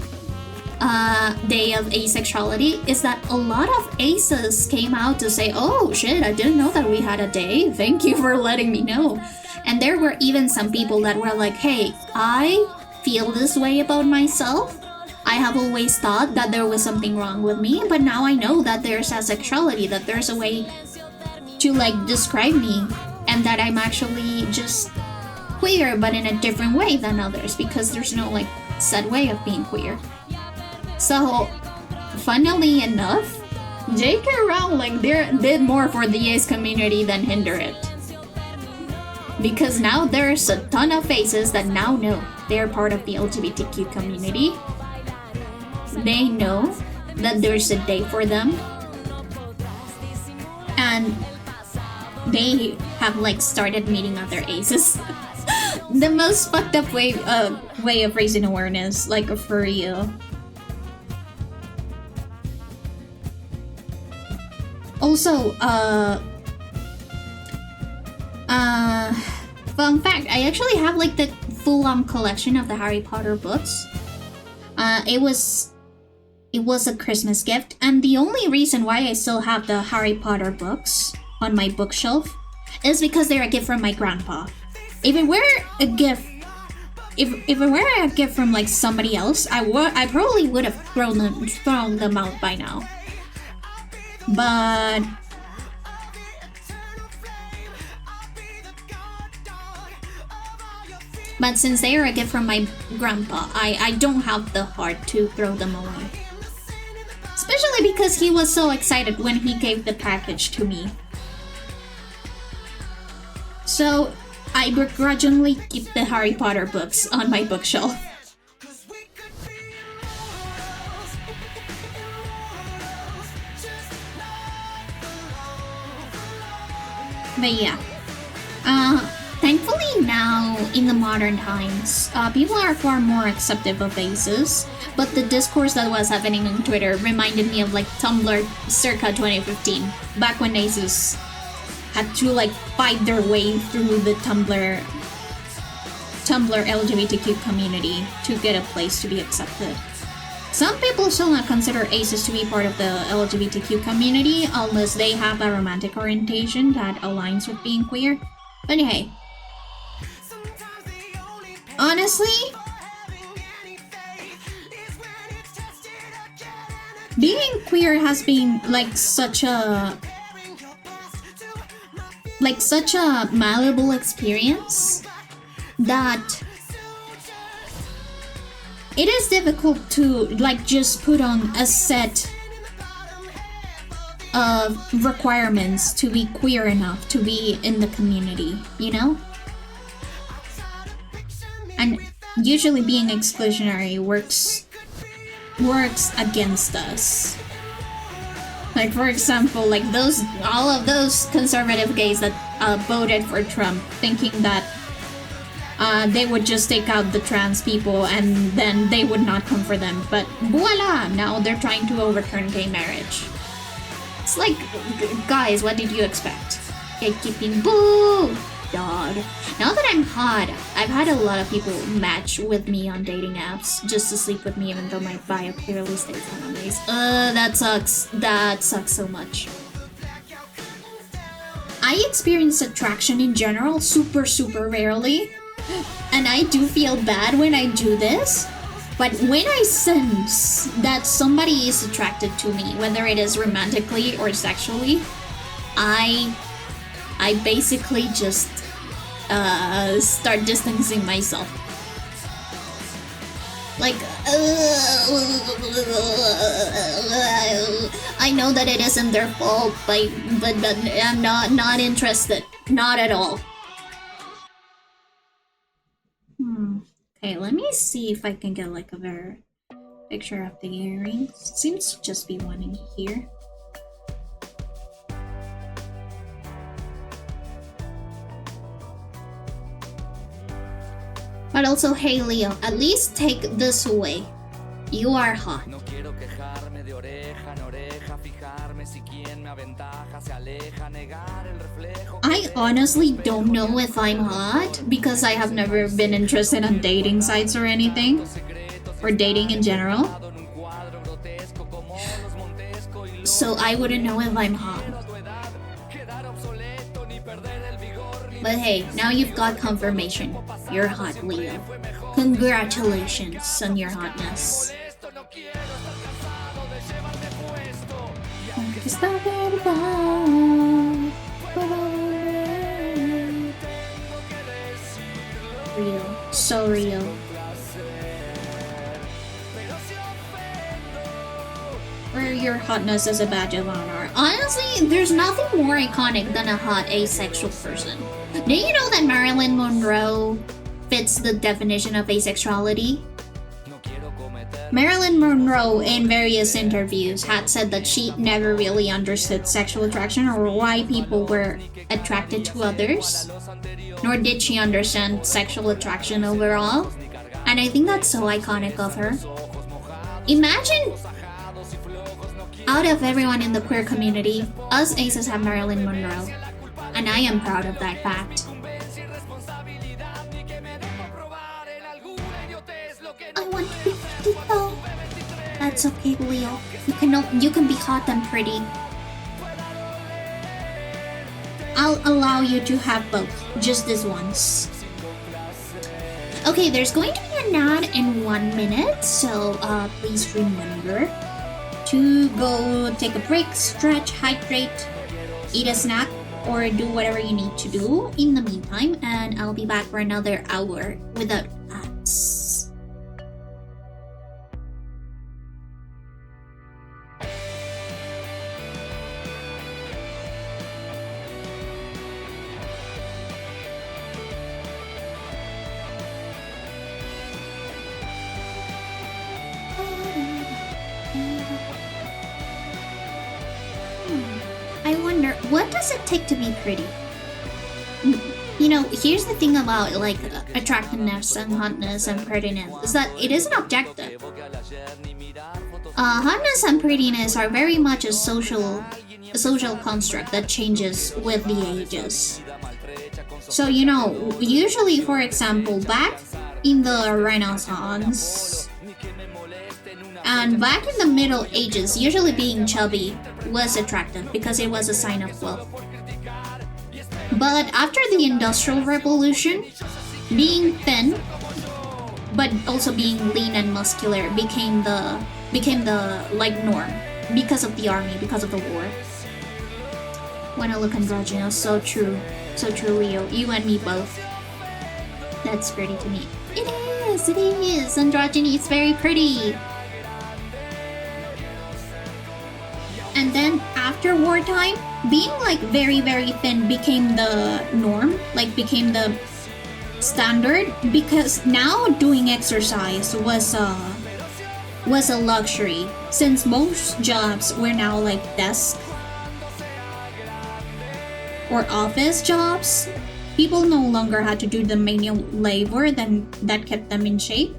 A: Day of Asexuality is that a lot of aces came out to say, oh shit, I didn't know that we had a day, thank you for letting me know. And there were even some people that were like, hey, I feel this way about myself. I have always thought that there was something wrong with me, but now I know that there's asexuality, that there's a way to like describe me, and that I'm actually just queer but in a different way than others, because there's no like said way of being queer. So, funnily enough, J.K. Rowling did more for the ace community than hinder it. Because now there's a ton of faces that now know they're part of the LGBTQ community. They know that there's a day for them. And they have like started meeting other aces. The most fucked up way of raising awareness, like for real. Also, fun fact, I actually have like the full-on collection of the Harry Potter books. It was a Christmas gift, and the only reason why I still have the Harry Potter books on my bookshelf is because they're a gift from my grandpa. If it were a gift, if it were a gift from like somebody else, I probably would have thrown them out by now. But since they are a gift from my grandpa, I don't have the heart to throw them away. Especially because he was so excited when he gave the package to me. So, I begrudgingly keep the Harry Potter books on my bookshelf. But yeah. Thankfully now, in the modern times, people are far more accepting of aces, but the discourse that was happening on Twitter reminded me of like Tumblr circa 2015, back when aces had to like fight their way through the Tumblr LGBTQ community to get a place to be accepted. Some people still not consider aces to be part of the LGBTQ community unless they have a romantic orientation that aligns with being queer. But hey, honestly, being queer has been like such a malleable experience that it is difficult to like just put on a set of requirements to be queer enough to be in the community, you know? And usually being exclusionary works against us. Like for example, like all of those conservative gays that voted for Trump, thinking that they would just take out the trans people and then they would not come for them. But voila! Now they're trying to overturn gay marriage. It's like, guys, what did you expect? Gatekeeping, boo! Dog. Now that I'm hot, I've had a lot of people match with me on dating apps just to sleep with me even though my bio clearly states otherwise. That sucks. That sucks so much. I experience attraction in general super rarely. And I do feel bad when I do this. But when I sense that somebody is attracted to me, whether it is romantically or sexually, I basically just start distancing myself. Like, I know that it isn't their fault, but I'm not interested. Not at all. Okay, let me see if I can get like a better picture of the earrings. Seems to just be one in here. But also, hey Leo, at least take this away. You are hot. I honestly don't know if I'm hot because I have never been interested in dating sites or anything, or dating in general. So I wouldn't know if I'm hot. But hey, now you've got confirmation. You're hot, Leo. Congratulations on your hotness. Real. So real. your hotness as a badge of honor. Honestly, there's nothing more iconic than a hot asexual person. Do you know that Marilyn Monroe fits the definition of asexuality? Marilyn Monroe, in various interviews, had said that she never really understood sexual attraction or why people were attracted to others, nor did she understand sexual attraction overall. And I think that's so iconic of her. Imagine, out of everyone in the queer community, us aces have Marilyn Monroe. And I am proud of that fact. I want to be pretty though. That's okay, Leo. You can be hot and pretty. I'll allow you to have both, just this once. Okay, there's going to be an ad in 1 minute, so please remember to go take a break, stretch, hydrate, eat a snack, or do whatever you need to do in the meantime, and I'll be back for another hour without ads. I wonder, what does it take to be pretty? You know, here's the thing about like attractiveness and hotness and prettiness is that it isn't objective. Hotness and prettiness are very much a social construct that changes with the ages. So, you know, usually, for example, back in the Renaissance and back in the Middle Ages, usually being chubby was attractive because it was a sign of wealth. But after the Industrial Revolution, being thin, but also being lean and muscular became the like norm because of the army, because of the war. Wanna look androgynous? So true, Leo. You and me both. That's pretty to me. It is. Androgyny is very pretty. And then after wartime, being like very, very thin became the norm, like became the standard, because now doing exercise was a luxury, since most jobs were now like desk or office jobs. People no longer had to do the manual labor that kept them in shape.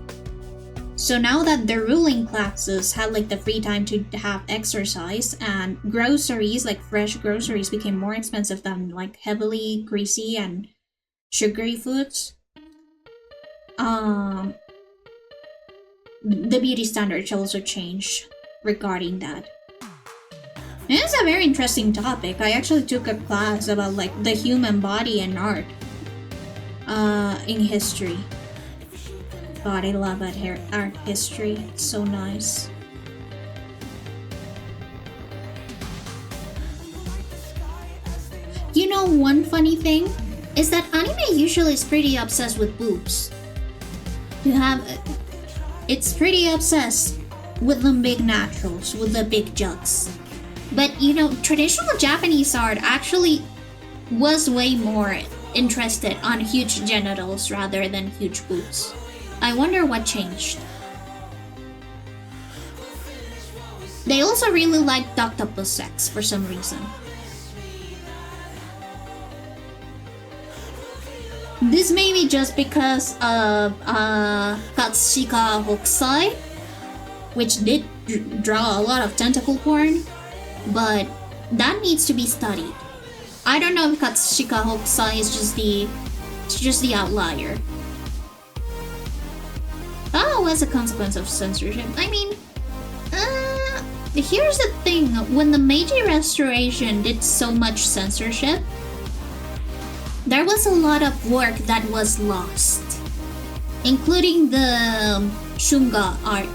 A: So now that the ruling classes had like the free time to have exercise, and groceries, like fresh groceries, became more expensive than like heavily greasy and sugary foods, the beauty standards also changed regarding that. And it's a very interesting topic. I actually took a class about like the human body and art in history. God, I love art history. It's so nice. You know, one funny thing is that anime usually is pretty obsessed with boobs. It's pretty obsessed with the big naturals, with the big jugs. But you know, traditional Japanese art actually was way more interested on huge genitals rather than huge boobs. I wonder what changed. They also really liked octopus sex for some reason. This may be just because of Katsushika Hokusai, which did draw a lot of tentacle porn, but that needs to be studied. I don't know if Katsushika Hokusai is just the outlier. Oh, as a consequence of censorship. I mean, here's the thing. When the Meiji Restoration did so much censorship, there was a lot of work that was lost, including the shunga art.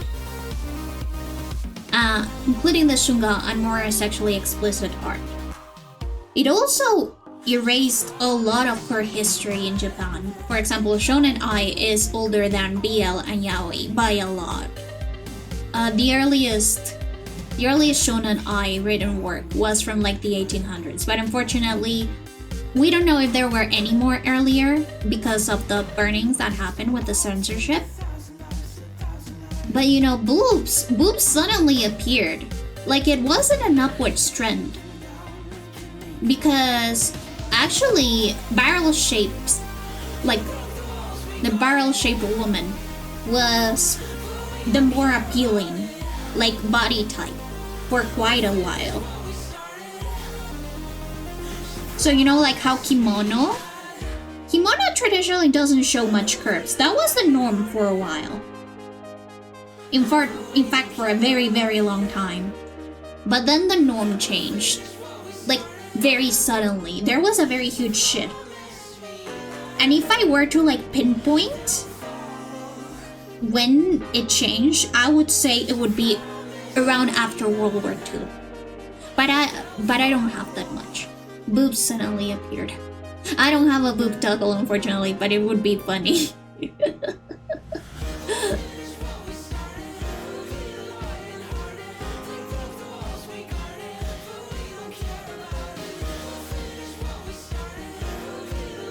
A: Including the shunga and more sexually explicit art. It also erased a lot of queer history in Japan. For example, Shonen Ai is older than BL and Yaoi by a lot. The earliest The earliest shonen ai written work was from like the 1800s, but unfortunately, we don't know if there were any more earlier because of the burnings that happened with the censorship. But you know, boobs suddenly appeared. Like it wasn't an upward trend. Because actually, barrel shaped, like the barrel shaped woman was the more appealing, like body type for quite a while. So you know, like how kimono traditionally doesn't show much curves. That was the norm for a while. In fact, for a very, very long time. But then the norm changed. Like, very suddenly. There was a very huge shift. And if I were to, like, pinpoint when it changed, I would say it would be around after World War II. But I don't have that much. Boobs suddenly appeared. I don't have a boob toggle, unfortunately, but it would be funny.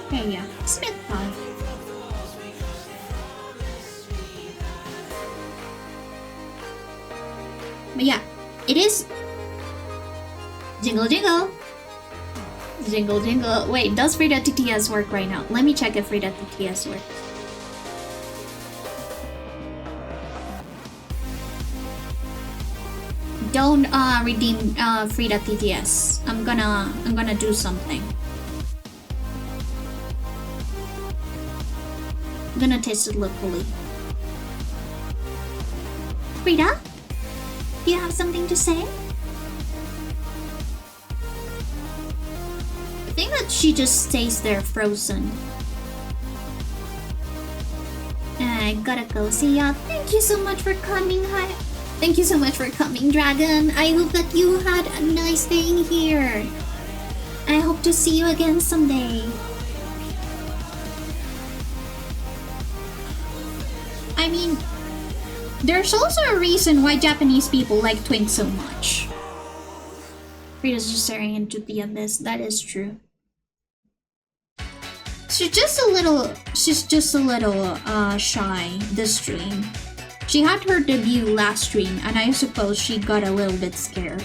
A: Okay, yeah, Smith pie. But yeah, it is jingle jingle. Jingle jingle. Wait, does Frida TTS work right now? Let me check if Frida TTS works. Don't redeem Frida TTS. I'm gonna do something. I'm gonna test it locally. Frida? Do you have something to say? I think that she just stays there frozen. I gotta go see ya. Thank you so much for coming. Hi. Thank you so much for coming, Dragon. I hope that you had a nice staying here. I hope to see you again someday. I mean, there's also a reason why Japanese people like twins so much. Frida's just staring into the abyss. That is true. She's just a little shy this stream. She had her debut last stream, and I suppose she got a little bit scared.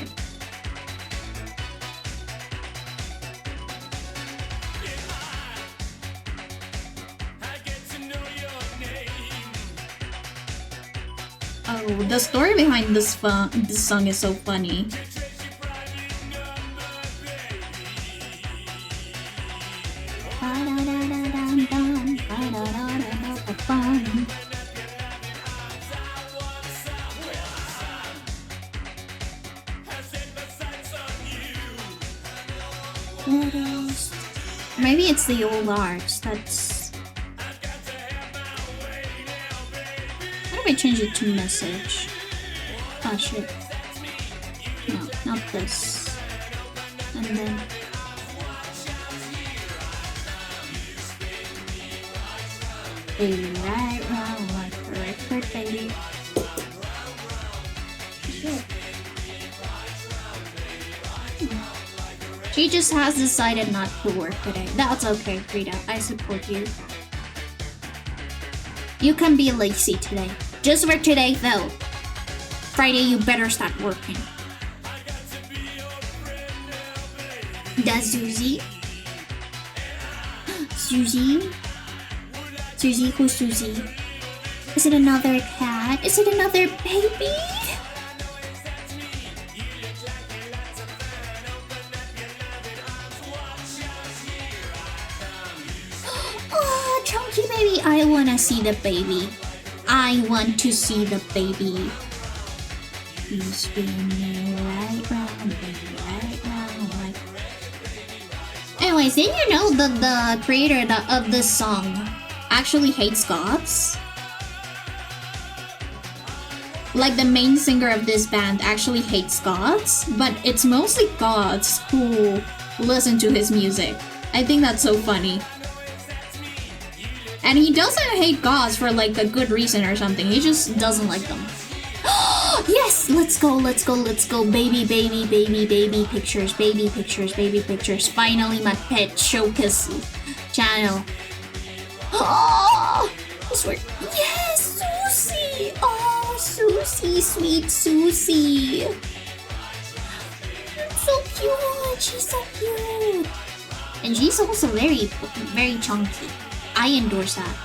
A: Oh, the story behind this song is so funny. Maybe it's the old arts. That's. How do I change it to message? Oh shit. No, not this. And then. Baby, right round like a record, baby. Shit. She just has decided not to work today. That's okay, Frida. I support you. You can be lazy today. Just for today, though. Friday, you better start working. That's Susie. Susie? Susie? Who's Susie? Is it another cat? Is it another baby? Oh, chunky baby. I wanna see the baby. I want to see the baby. You spin me right round, baby, right round, right. Anyways, did you know that the creator of this song actually hates gods? Like, the main singer of this band actually hates gods, but it's mostly gods who listen to his music. I think that's so funny. And he doesn't hate gods for like a good reason or something, he just doesn't like them. Yes! Let's go, let's go, let's go. Baby, baby, baby, baby pictures, baby pictures, baby pictures. Finally, my pet showcase channel. Oh! This work. Yes! Susie! Oh, Susie, sweet Susie. So cute! She's so cute! And she's also very, very chunky. I endorse that.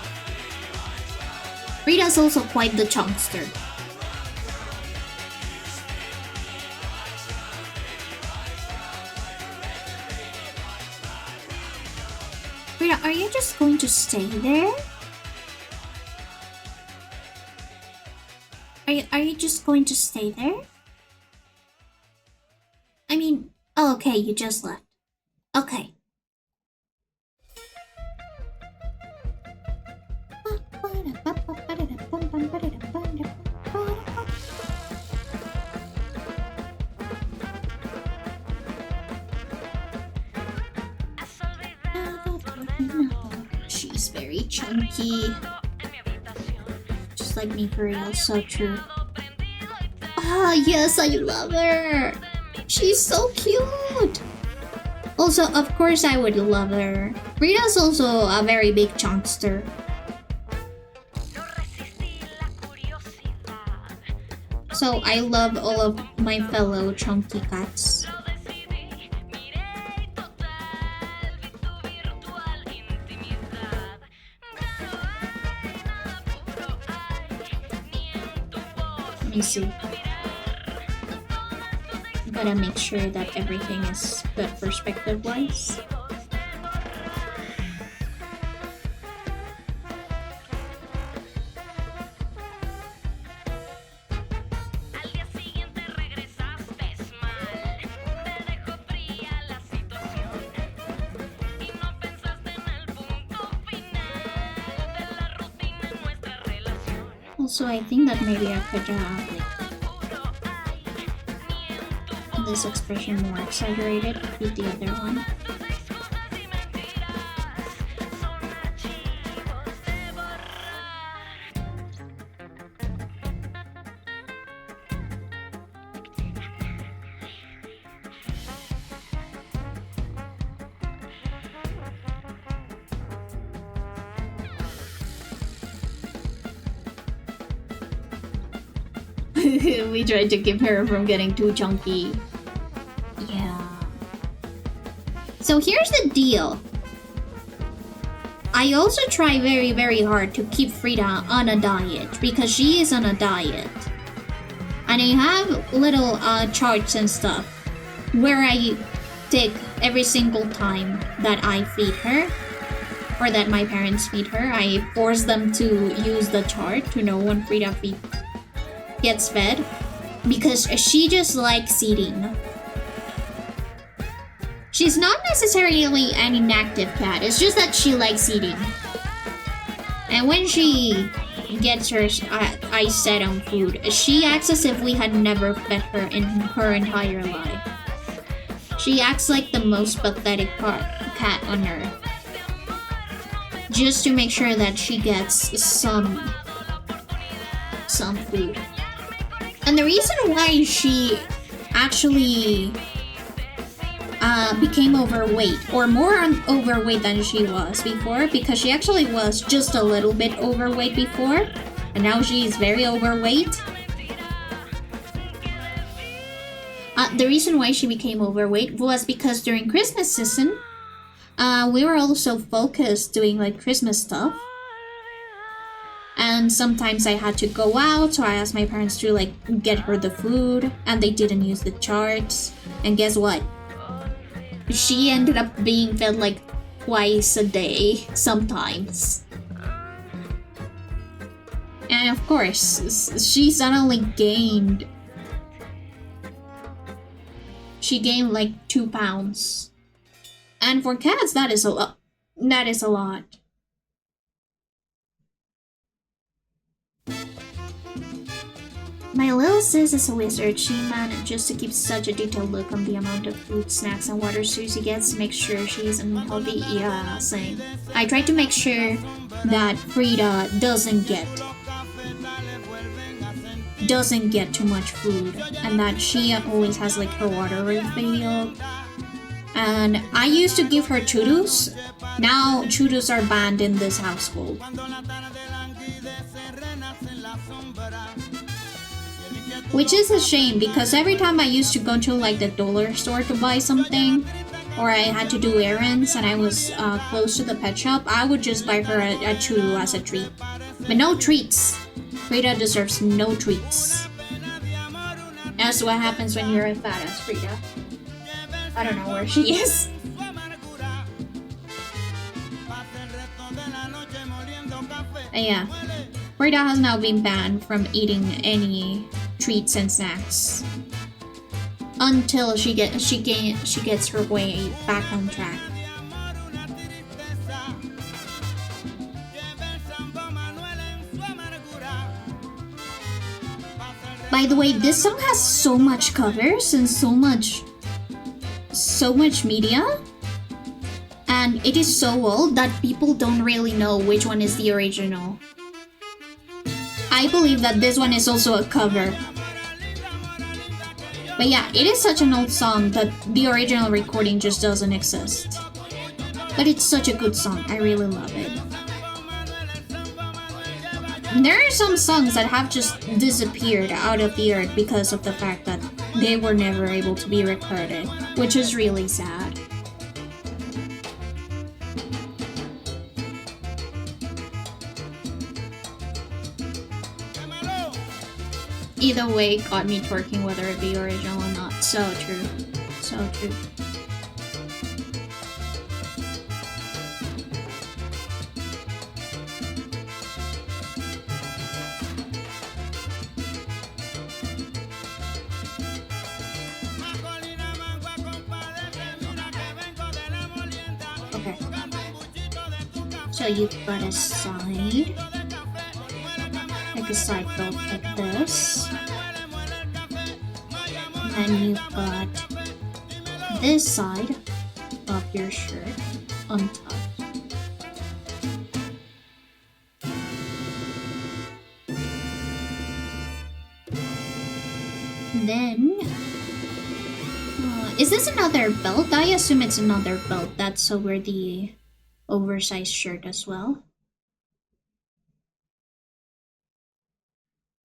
A: Frida's also quite the chunkster. Frida, are you just going to stay there? Are you just going to stay there? I mean, oh, okay, you just left. Okay. She's very chunky. Just like me for real, so true. Ah, yes, I love her. She's so cute. Also, of course, I would love her. Rita's also a very big chunkster. So I love all of my fellow chunky cats. Let me see. Gotta make sure that everything is good perspective-wise. Also, I think that maybe I could like this expression more exaggerated with the other one. We tried to keep her from getting too chunky. Yeah. So here's the deal. I also try very, very hard to keep Frida on a diet because she is on a diet. And I have little charts and stuff where I take every single time that I feed her or that my parents feed her. I force them to use the chart to know when Frida gets fed because she just likes eating. She's not necessarily an inactive cat, it's just that she likes eating. And when she gets her eyes set on food, she acts as if we had never fed her in her entire life. She acts like the most pathetic cat on earth. Just to make sure that she gets some food. And the reason why she actually became overweight, or more overweight than she was before, because she actually was just a little bit overweight before, and now she's very overweight. The reason why she became overweight was because during Christmas season, we were also focused doing like Christmas stuff. And sometimes I had to go out, so I asked my parents to like get her the food, and they didn't use the charts. And guess what? She ended up being fed like twice a day, sometimes. And of course, she suddenly gained... She gained like 2 pounds. And for cats, that is a lot. That is a lot. My little sis is a wizard. She manages to keep such a detailed look on the amount of food, snacks, and water Susie gets to make sure she's unhealthy. Yeah, same. I try to make sure that Frida doesn't get doesn't get too much food, and that she always has like her water refill. And I used to give her churros. Now churros are banned in this household. Which is a shame, because every time I used to go to like the dollar store to buy something, or I had to do errands and I was close to the pet shop, I would just buy her a churro as a treat. But no treats. Frida deserves no treats. That's what happens when you're a fat ass Frida. I don't know where she is. Yeah. Frida has now been banned from eating any treats and snacks until she gets her way back on track. By the way, this song has so much covers and so much media, and it is so old that people don't really know which one is the original. I believe that this one is also a cover. But yeah, it is such an old song that the original recording just doesn't exist. But it's such a good song, I really love it. There are some songs that have just disappeared out of the earth because of the fact that they were never able to be recorded, which is really sad. Either way got me twerking, whether it be original or not. So true. So true. Okay. So you've got a side. Like a side belt like this. And then you've got this side of your shirt on top. And then, is this another belt? I assume it's another belt that's over the oversized shirt as well.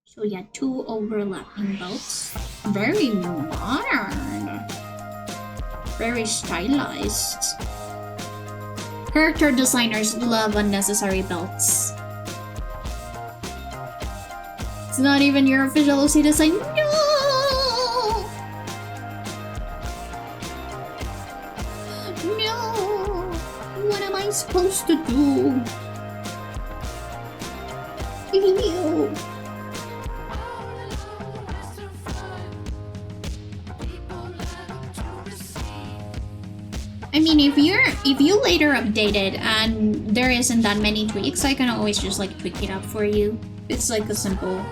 A: So yeah, two overlapping belts. Very modern. Very stylized. Character designers love unnecessary belts. It's not even your official OC design. No! No! What am I supposed to do? Ew! I mean, if you later update it and there isn't that many tweaks, I can always just like tweak it up for you. It's like a simple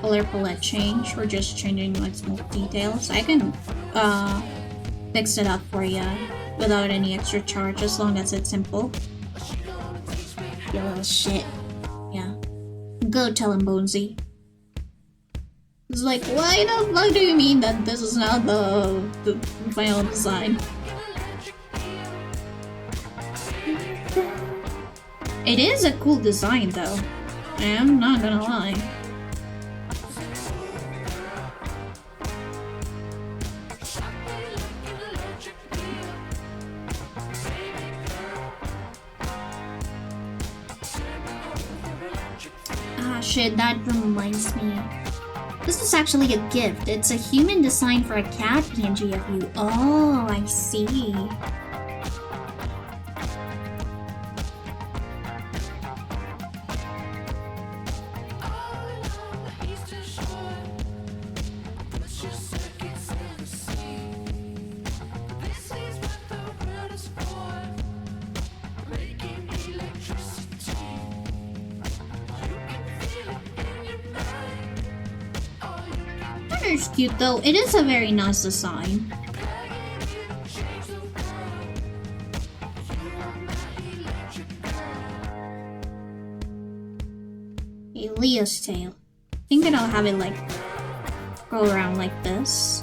A: color palette change or just changing like small details. I can fix it up for you without any extra charge as long as it's simple. You little shit. Yeah. Go tell him, Bonesy. It's like, why the fuck do you mean that this is not the final design? It is a cool design though. I'm not gonna lie. Ah shit, that reminds me. This is actually a gift. It's a human design for a cat PNG of you. Oh, I see. It's cute though. It is a very nice design. A Leo's tail. I think that I'll have it like go around like this.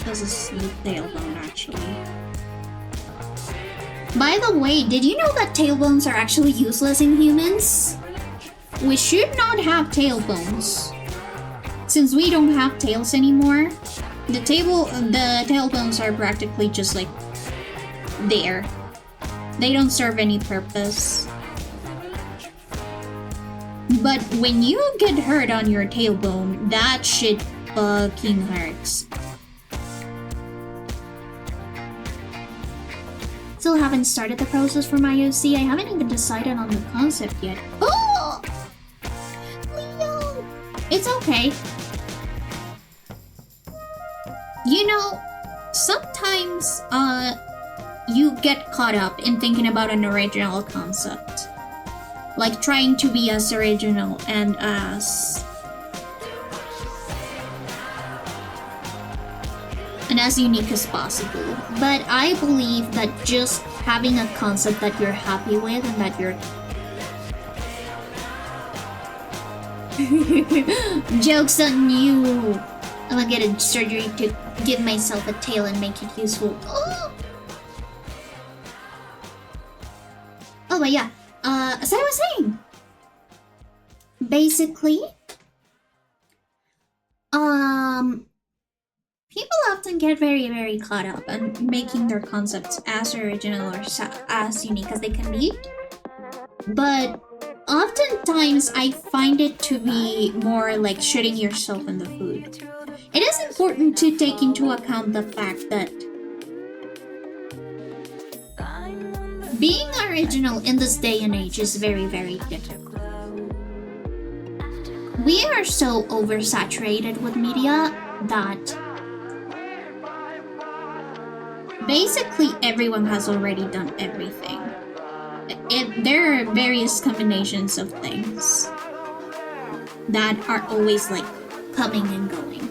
A: This is the tailbone, actually. By the way, did you know that tailbones are actually useless in humans? We should not have tailbones. Since we don't have tails anymore, the tailbones are practically just like there. They don't serve any purpose. But when you get hurt on your tailbone, that shit fucking hurts. Still haven't started the process for my OC. I haven't even decided on the concept yet. Oh! Leo! It's okay. You know, sometimes, you get caught up in thinking about an original concept. Like trying to be as original and as unique as possible. But I believe that just having a concept that you're happy with and that you're joke's on you. I'm gonna get a surgery to give myself a tail and make it useful. Oh, but yeah. As I was saying, basically, people often get very, very caught up in making their concepts as original or as unique as they can be. But oftentimes, I find it to be more like shooting yourself in the foot. It is important to take into account the fact that being original in this day and age is very, very difficult. We are so oversaturated with media that basically everyone has already done everything. There are various combinations of things that are always like coming and going.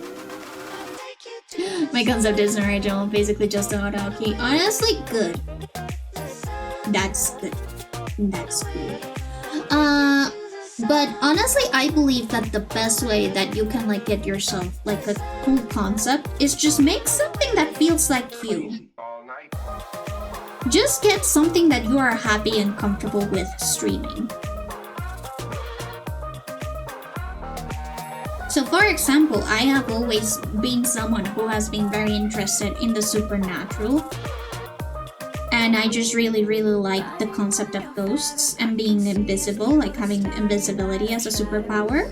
A: My concept isn't original, basically just an auto-key. Honestly, good. That's good. That's cool. But honestly, I believe that the best way that you can like get yourself like a cool concept is just make something that feels like you. Just get something that you are happy and comfortable with streaming. So for example, I have always been someone who has been very interested in the supernatural. And I just really, really like the concept of ghosts and being invisible, like having invisibility as a superpower.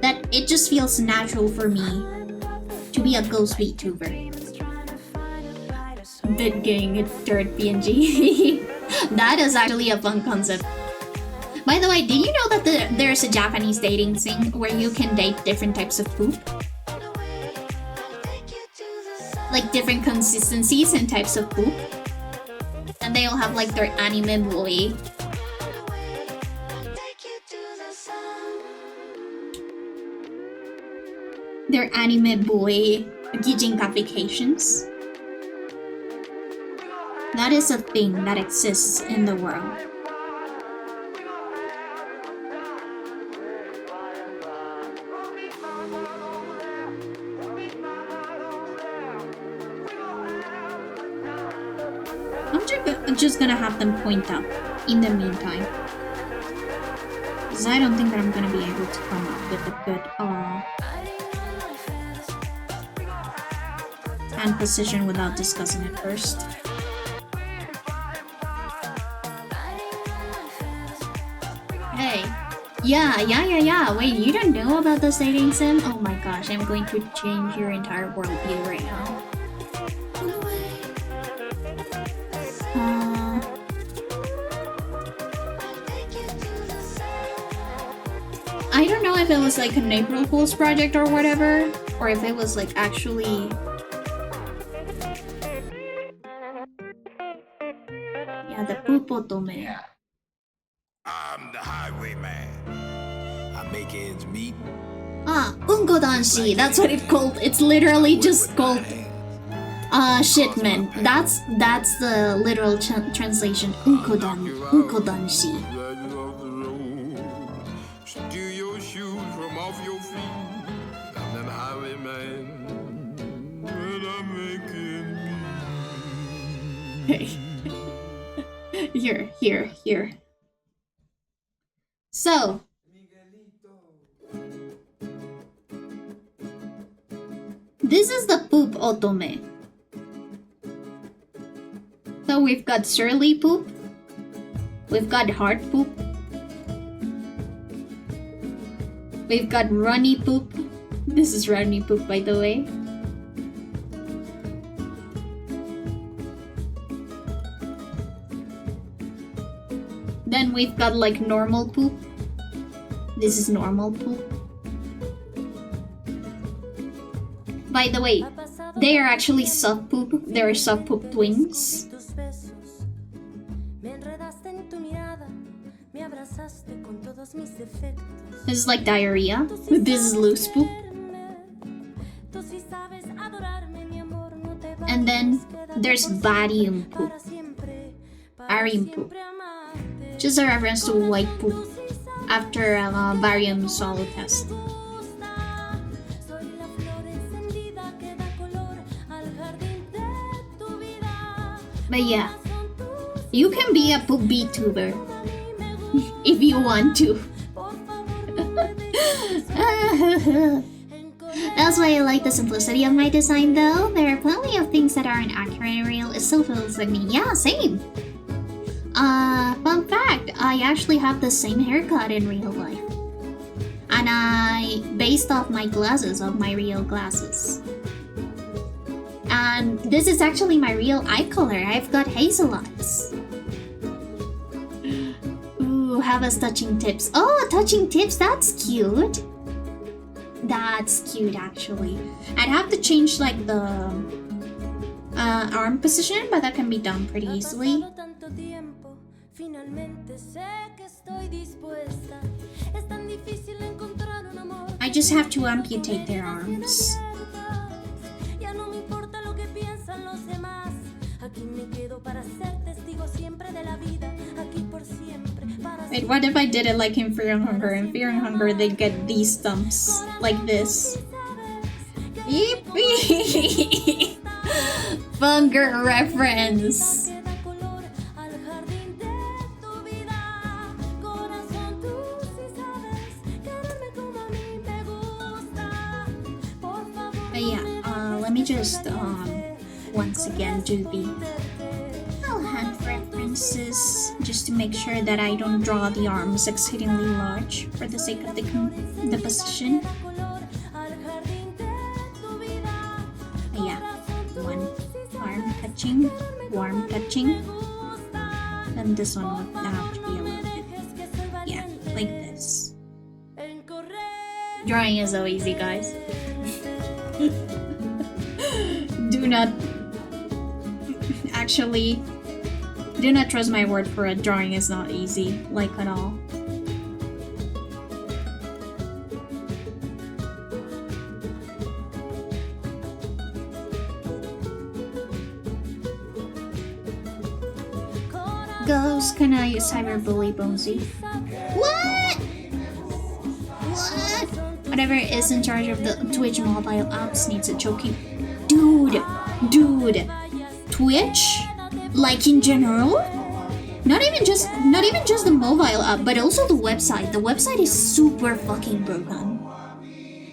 A: That it just feels natural for me to be a ghost VTuber. Bit getting a third PNG. That is actually a fun concept. By the way, did you know that there's a Japanese dating thing where you can date different types of poop? Like different consistencies and types of poop. And they all have like their anime boy. Their anime boy gijinkifications. That is a thing that exists in the world. I'm just gonna have them point out in the meantime. Because I don't think that I'm gonna be able to come up with a good hand position without discussing it first. Hey. Yeah. Wait, you don't know about the dating sim? Oh my gosh, I'm going to change your entire worldview right now. I don't know if it was like an April Fool's project or whatever, or if it was like actually... Yeah, the Pupotome.
G: Yeah. I'm the highwayman. I make ends meet.
A: Unkodanshi, that's what it's called. It's literally just called shipment. That's the literal translation. Unkodanshi. Hey. Here. So, this is the poop otome. So we've got surly poop, we've got hard poop, we've got runny poop. This is runny poop, by the way. Then we've got like normal poop. This is normal poop. By the way, they are actually soft poop. They're soft poop twins. This is like diarrhea. This is loose poop. And then there's barium poop. Barium poop. Just a reference to white poop after a barium swallow test. But yeah, you can be a poop VTuber if you want to. That's why I like the simplicity of my design though. There are plenty of things that aren't accurate and real. It still feels like me. Yeah, same. Fun fact, I actually have the same haircut in real life. And I based off my glasses, of my real glasses. And this is actually my real eye color. I've got hazel eyes. Ooh, have us touching tips. Oh, touching tips, that's cute. That's cute actually. I'd have to change like the arm position, but that can be done pretty easily. I just have to amputate their arms. Wait, what if I did it like in Fear and Hunger? In Fear and Hunger, they get these stumps like this. Yippee! Hunger reference. But yeah, let me just once again do the hand references just to make sure that I don't draw the arms exceedingly large for the sake of the position. But yeah, one arm touching, warm touching, and this one would have to be a little bit, yeah, like this. Drawing is so easy, guys. Do not actually do not trust my word for it. Drawing is not easy, like at all. Ghost, can I cyberbully Bonesy? What? What? Whatever is in charge of the Twitch mobile apps needs a choking. Dude, Twitch? Like in general? Not even just the mobile app, but also the website. The website is super fucking broken.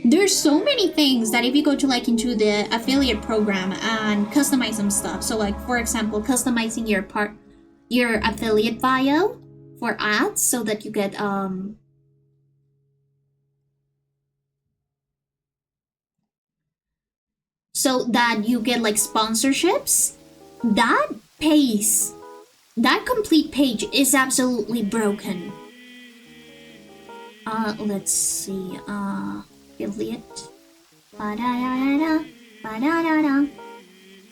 A: There's so many things that if you go to like into the affiliate program and customize some stuff. So like for example, customizing your affiliate bio for ads so that you get like sponsorships. That complete page is absolutely broken. Let's see, affiliate. Ba-da-da-da-da, ba-da-da-da,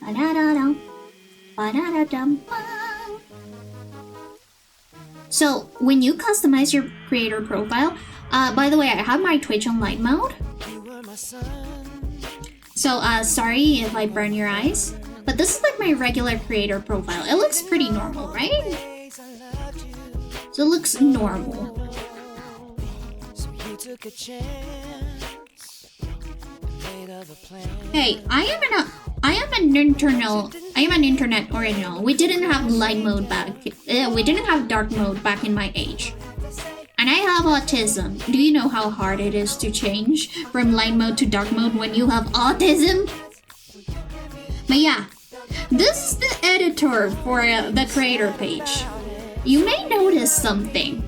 A: ba-da-da-da, ba-da-da-da-ba. So, when you customize your creator profile, by the way, I have my Twitch online mode. So, sorry if I burn your eyes. But this is like my regular creator profile. It looks pretty normal, right? So it looks normal. Hey, I I am an internet original. We didn't have light mode we didn't have dark mode back in my age. And I have autism. Do you know how hard it is to change from light mode to dark mode when you have autism? But yeah, this is the editor for the creator page. You may notice something.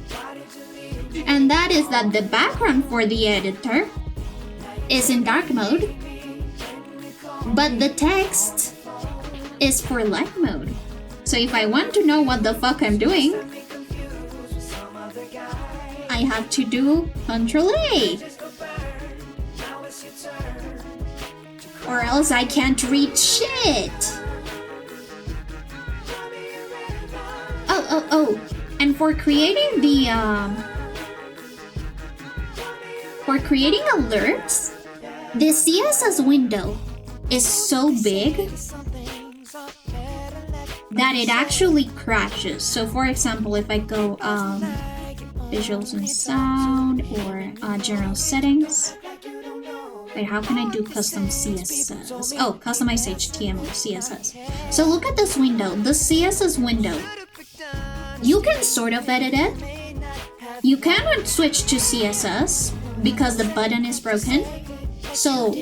A: And that is that the background for the editor is in dark mode, but the text is for light mode. So if I want to know what the fuck I'm doing, I have to do Ctrl-A. Or else I can't read shit. Oh. And for creating the alerts, the CSS window is so big that it actually crashes. So for example, if I go visuals and sound or general settings. Wait, how can I do custom CSS? Oh, customize HTML CSS. So look at this window, the CSS window. You can sort of edit it. You cannot switch to CSS because the button is broken. So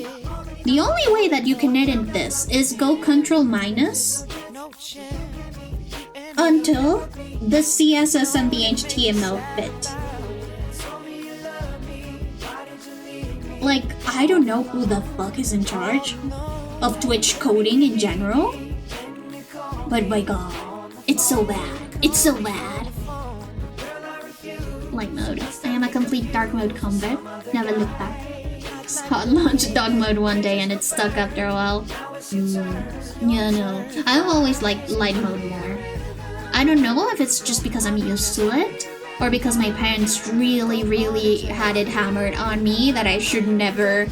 A: the only way that you can edit this is go Control- until the CSS and the HTML fit. Like, I don't know who the fuck is in charge of Twitch coding in general, but my god, it's so bad. It's so bad. Light mode. I am a complete dark mode convert. Never look back. Hot launched dark mode one day and it stuck after a while. Yeah, no. I've always liked light mode more. I don't know if it's just because I'm used to it, or because my parents really had it hammered on me that I should never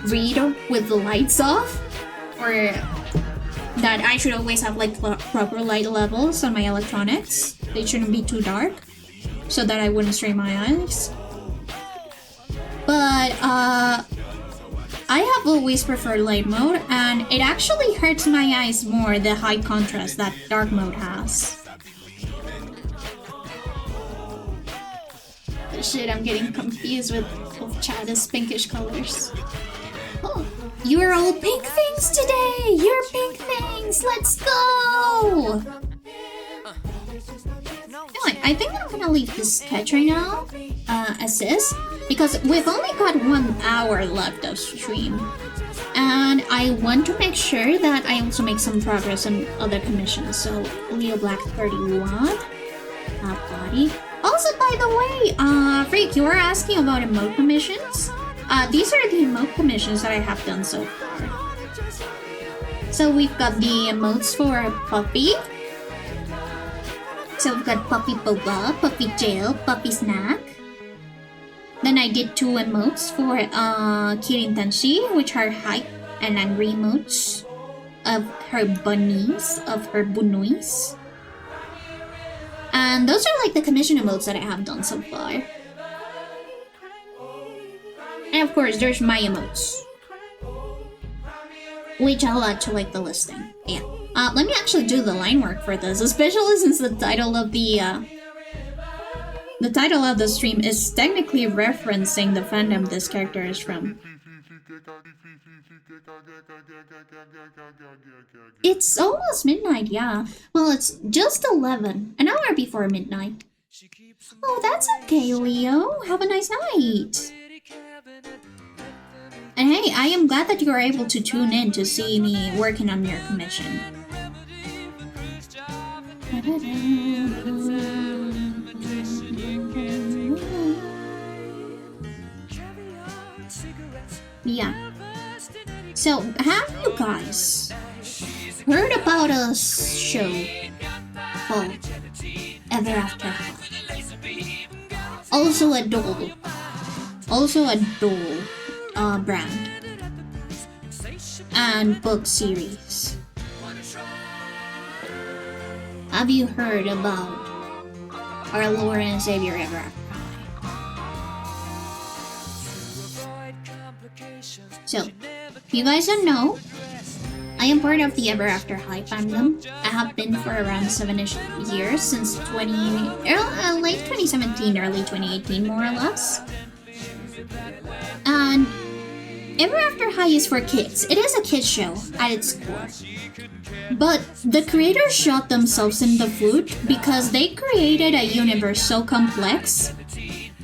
A: read with the lights off, or that I should always have like proper light levels on my electronics. They shouldn't be too dark, so that I wouldn't strain my eyes. But I have always preferred light mode, and it actually hurts my eyes more the high contrast that dark mode has. Shit, I'm getting confused with Chada's pinkish colors. Oh, you're all pink things today! You're pink things! Let's go! Anyway, I think I'm gonna leave this sketch right now as is, because we've only got 1 hour left of stream. And I want to make sure that I also make some progress on other commissions. So, Leo Black 31, body. Also, by the way, Freak, you were asking about emote commissions? These are the emote commissions that I have done so far. So we've got the emotes for Puppy. So we've got Puppy Boba, Puppy Jail, Puppy Snack. Then I did 2 emotes for Kirin Tenshi, which are hype and angry emotes of her bunnies, of her bunuis. And those are like the commission emotes that I have done so far. And of course, there's my emotes, which I'll add to like the listing. Yeah. Let me actually do the line work for this, especially since the title of the stream is technically referencing the fandom this character is from. It's almost midnight, yeah. Well, it's just 11, an hour before midnight. Oh, that's okay, Leo. Have a nice night. And hey, I am glad that you are able to tune in to see me working on your commission. Yeah. So, have you guys heard about a show called Ever After High? Also a doll brand and book series. Have you heard about our Lord and Savior Ever After High? So, if you guys don't know, I am part of the Ever After High fandom. I have been for around 7-ish years, since late 2017, early 2018, more or less. And Ever After High is for kids. It is a kids show at its core. But the creators shot themselves in the foot because they created a universe so complex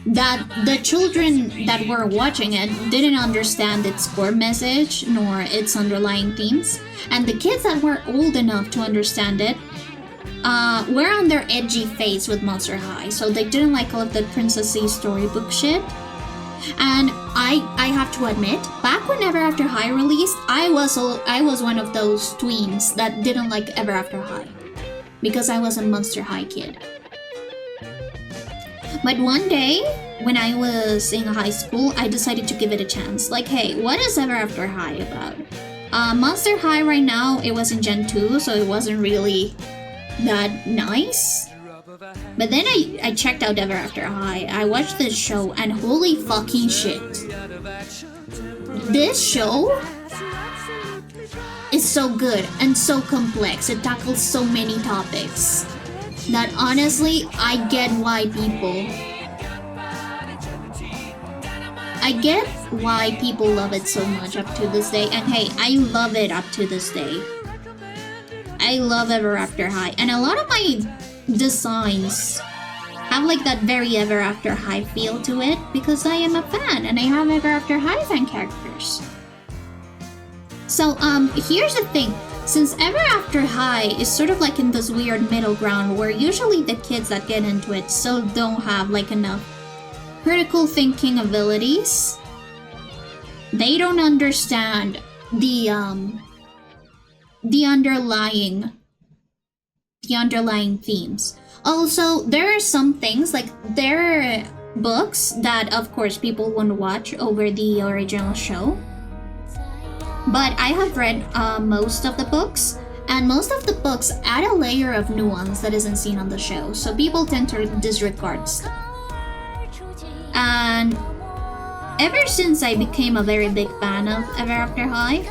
A: that the children that were watching it didn't understand its core message nor its underlying themes, and the kids that were old enough to understand it were on their edgy phase with Monster High, so they didn't like all of the princessy storybook shit. And I have to admit, back when Ever After High released, I was one of those tweens that didn't like Ever After High because I was a Monster High kid. But one day, when I was in high school, I decided to give it a chance. Like, hey, what is Ever After High about? Monster High right now, it was in Gen 2, so it wasn't really that nice. But then I checked out Ever After High. I watched this show, and holy fucking shit. This show is so good and so complex. It tackles so many topics that honestly, I get why people love it so much up to this day. And hey, I love it up to this day. I love Ever After High, and a lot of my designs have like that very Ever After High feel to it because I am a fan and I have Ever After High fan characters. So here's the thing. Since Ever After High is sort of like in this weird middle ground where usually the kids that get into it still don't have like enough critical thinking abilities, they don't understand the underlying themes. Also, there are some things, like there are books that of course people won't watch over the original show. But I have read most of the books, and most of the books add a layer of nuance that isn't seen on the show, so people tend to disregard stuff. And ever since I became a very big fan of Ever After High,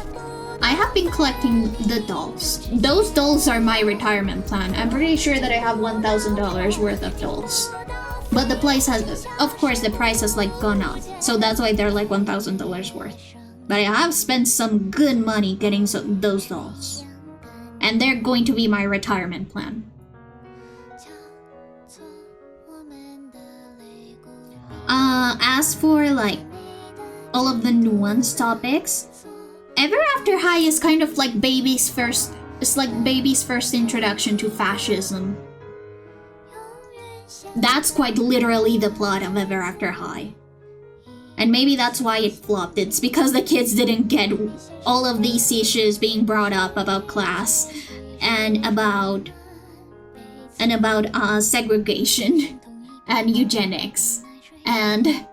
A: I have been collecting the dolls. Those dolls are my retirement plan. I'm pretty sure that I have $1,000 worth of dolls. But the price has, of course, the price has like gone up, so that's why they're like $1,000 worth. But I have spent some good money getting those dolls. And they're going to be my retirement plan. As for like all of the nuanced topics, Ever After High is kind of like baby's first introduction to fascism. That's quite literally the plot of Ever After High. And maybe that's why it flopped. It's because the kids didn't get all of these issues being brought up about class and about segregation and eugenics and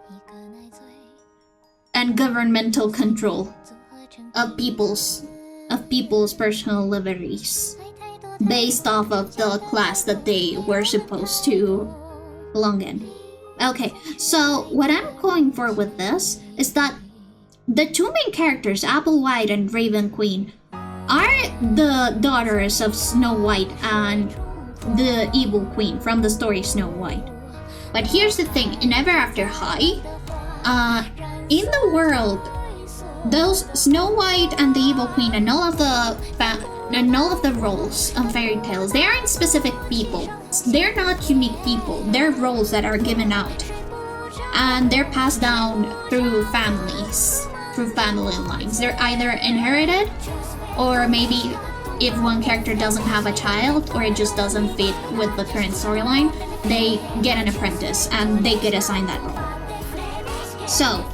A: governmental control of people's personal liberties based off of the class that they were supposed to belong in. Okay, so what I'm going for with this is that the two main characters, Applewhite and Raven Queen, are the daughters of Snow White and the evil queen from the story Snow White. But here's the thing, in Ever After High, in the world, those Snow White and the evil queen and all of the roles of fairy tales, they aren't specific people. They're not unique people. They're roles that are given out, and they're passed down through families, through family lines. They're either inherited, or maybe if one character doesn't have a child or it just doesn't fit with the current storyline, they get an apprentice and they get assigned that role. So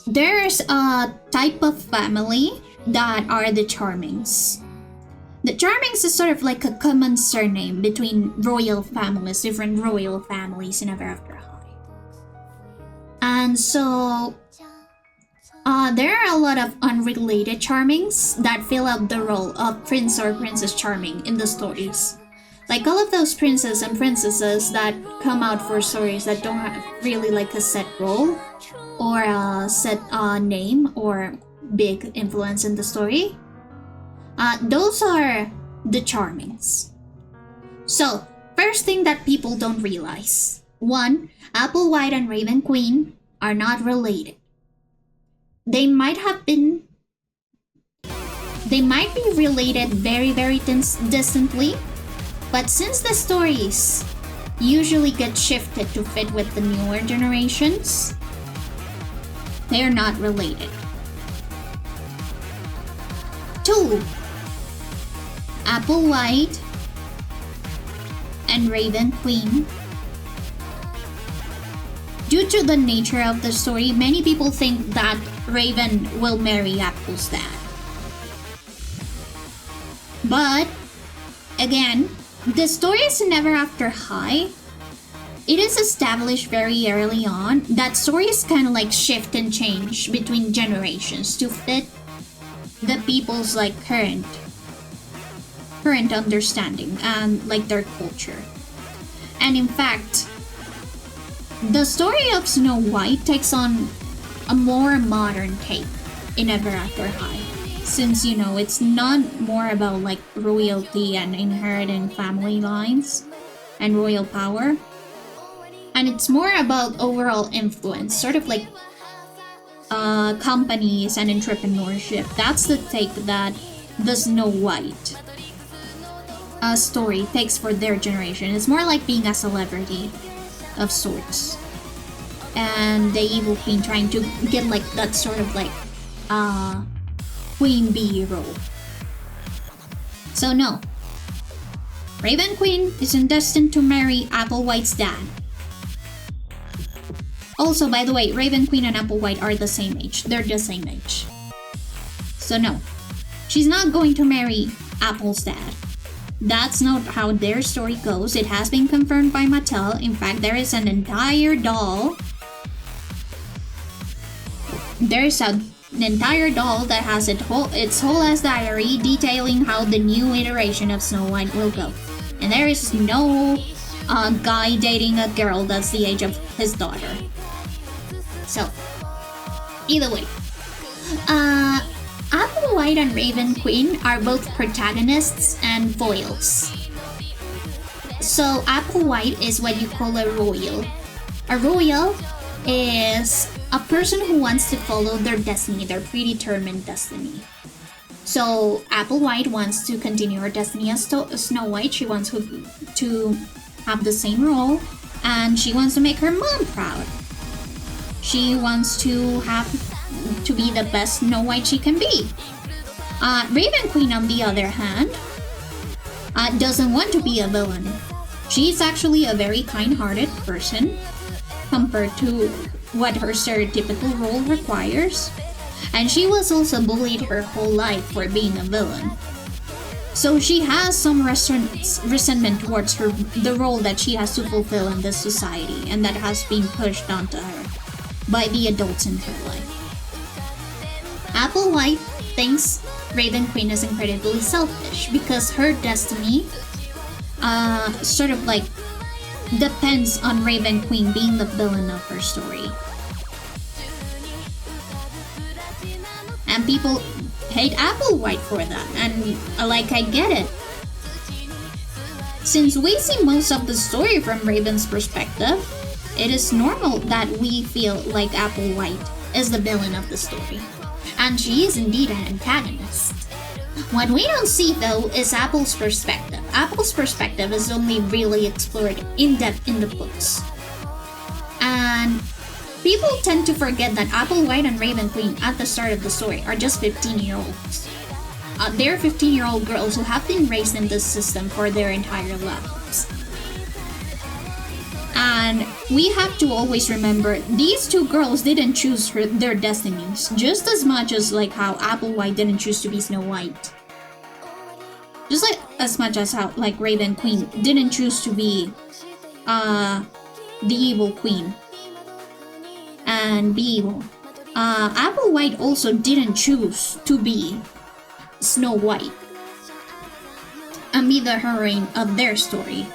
A: there's a type of family that are the Charmings. The Charmings is sort of like a common surname between royal families, different royal families in Ever After High. And so there are a lot of unrelated Charmings that fill out the role of Prince or Princess Charming in the stories. Like all of those princes and princesses that come out for stories that don't have really like a set role, or a set name or big influence in the story. Those are the Charmings. So, first thing that people don't realize. 1. Applewhite and Raven Queen are not related. They might be related very, very distantly, but since the stories usually get shifted to fit with the newer generations, they are not related. 2. Applewhite and Raven Queen. Due to the nature of the story, many people think that Raven will marry Apple's dad. But, again, the story is never after high. It is established very early on that stories kind of like shift and change between generations to fit the people's like current understanding and like their culture. And in fact, the story of Snow White takes on a more modern take in Ever After High, since you know it's not more about like royalty and inheriting family lines and royal power, and it's more about overall influence, sort of like companies and entrepreneurship. That's the take that the Snow White story takes for their generation. It's more like being a celebrity of sorts, and the evil queen trying to get like that sort of like queen bee role. So no, Raven Queen isn't destined to marry Applewhite's dad. Also, by the way, Raven Queen and Applewhite are the same age. They're the same age. So no, she's not going to marry Apple's dad. That's not how their story goes. It has been confirmed by Mattel. In fact, there is an entire doll. There's an entire doll that has its whole ass diary detailing how the new iteration of Snow White will go. And there is no guy dating a girl that's the age of his daughter. So, either way. Applewhite and Raven Queen are both protagonists and foils. So Applewhite is what you call a royal. A royal is a person who wants to follow their destiny, their predetermined destiny. So Applewhite wants to continue her destiny as Snow White. She wants to have the same role, and she wants to make her mom proud. She wants to be the best Snow White she can be. Raven Queen, on the other hand, doesn't want to be a villain. She's actually a very kind-hearted person compared to what her stereotypical role requires, and she was also bullied her whole life for being a villain. So she has some resentment towards the role that she has to fulfill in this society, and that has been pushed onto her by the adults in her life. Applewhite thinks Raven Queen is incredibly selfish because her destiny sort of like depends on Raven Queen being the villain of her story. And people hate Applewhite for that, and like, I get it. Since we see most of the story from Raven's perspective, it is normal that we feel like Applewhite is the villain of the story. And she is indeed an antagonist. What we don't see, though, is Apple's perspective. Apple's perspective is only really explored in depth in the books. And people tend to forget that Applewhite and Raven Queen at the start of the story are just 15-year-olds. They're 15-year-old girls who have been raised in this system for their entire lives. And we have to always remember, these two girls didn't choose their destinies, just as much as like how Applewhite didn't choose to be Snow White. Just like as much as how like Raven Queen didn't choose to be the evil queen and be evil. Applewhite also didn't choose to be Snow White and be the heroine of their story.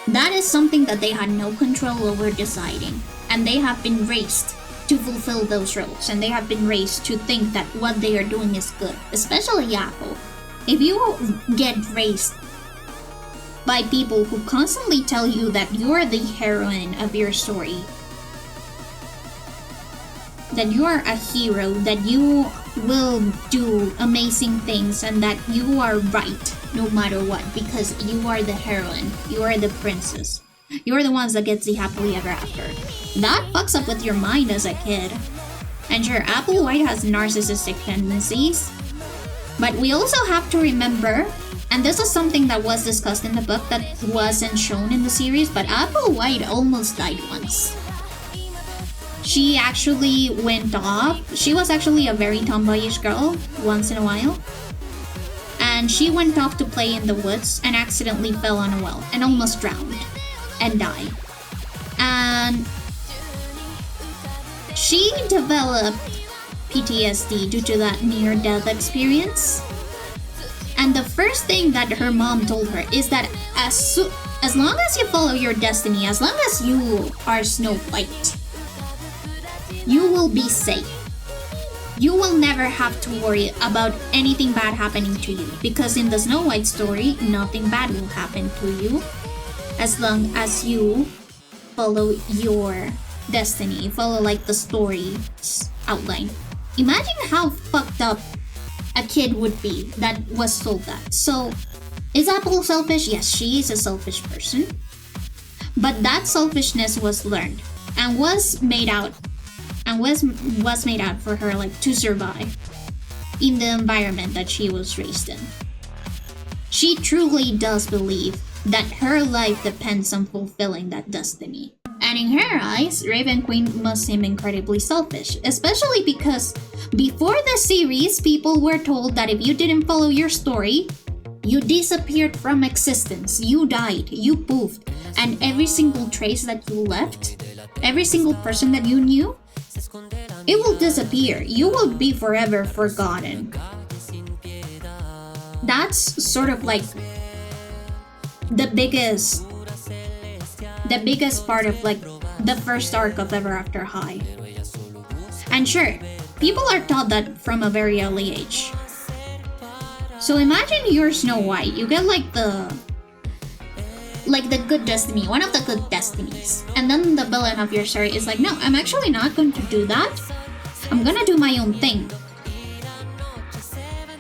A: That is something that they had no control over deciding, and they have been raised to fulfill those roles, and they have been raised to think that what they are doing is good, especially Apple. If you get raised by people who constantly tell you that you're the heroine of your story, that you are a hero, that you will do amazing things, and that you are right no matter what, because you are the heroine, you are the princess, you're the ones that gets the happily ever after. That fucks up with your mind as a kid. And sure, Applewhite has narcissistic tendencies, but we also have to remember, and this is something that was discussed in the book that wasn't shown in the series, but Applewhite almost died once. She actually went off. She was actually a very tomboyish girl once in a while. And she went off to play in the woods and accidentally fell on a well and almost drowned and died. And she developed PTSD due to that near-death experience. And the first thing that her mom told her is that as long as you follow your destiny, as long as you are Snow White, you will be safe. You will never have to worry about anything bad happening to you, because in the Snow White story, nothing bad will happen to you as long as you follow your destiny, follow like the story's outline. Imagine how fucked up a kid would be that was told that. So, is Apple selfish? Yes, she is a selfish person. But that selfishness was learned and was made out for her, like, to survive in the environment that she was raised in. She truly does believe that her life depends on fulfilling that destiny. And in her eyes, Raven Queen must seem incredibly selfish, especially because before the series, people were told that if you didn't follow your story, you disappeared from existence, you died, you poofed, and every single trace that you left, every single person that you knew, it will disappear. You will be forever forgotten. That's sort of like the biggest part of like the first arc of Ever After High. And sure, people are taught that from a very early age. So imagine you're Snow White, you get like the good destiny, one of the good destinies. And then the villain of your story is like, no, I'm actually not going to do that. I'm gonna do my own thing.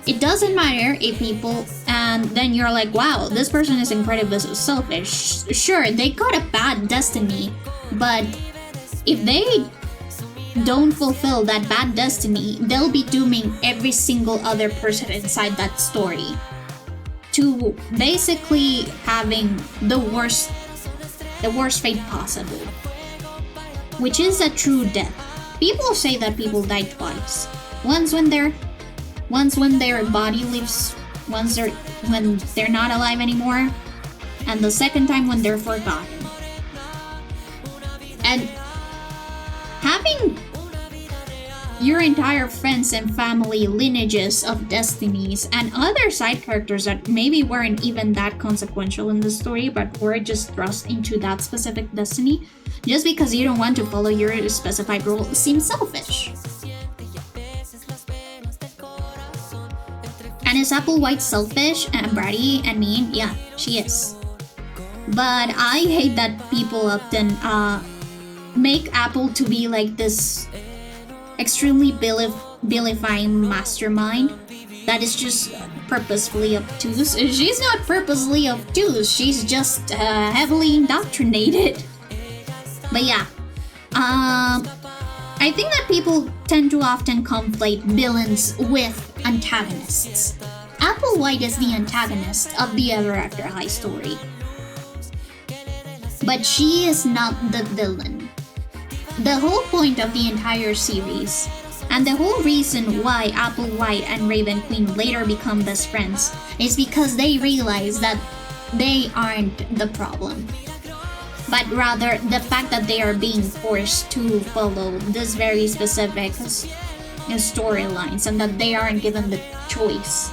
A: It doesn't matter if people, and then you're like, wow, this person is incredibly selfish. Sure, they got a bad destiny, but if they don't fulfill that bad destiny, they'll be dooming every single other person inside that story to basically having the worst fate possible, which is a true death. People say that people die twice. Once when their body leaves, when they're not alive anymore, and the second time when they're forgotten. And having your entire friends and family lineages of destinies and other side characters that maybe weren't even that consequential in the story but were just thrust into that specific destiny just because you don't want to follow your specified role seems selfish. And is Applewhite selfish and bratty and mean? Yeah, she is. But I hate that people often make Apple to be like this extremely vilifying mastermind that is just purposefully obtuse. She's not purposely obtuse, she's just heavily indoctrinated. But yeah, I think that people tend to often conflate villains with antagonists. Applewhite is the antagonist of the Ever After High story, but she is not the villain. The whole point of the entire series, and the whole reason why Applewhite and Raven Queen later become best friends, is because they realize that they aren't the problem, but rather the fact that they are being forced to follow this very specific storylines and that they aren't given the choice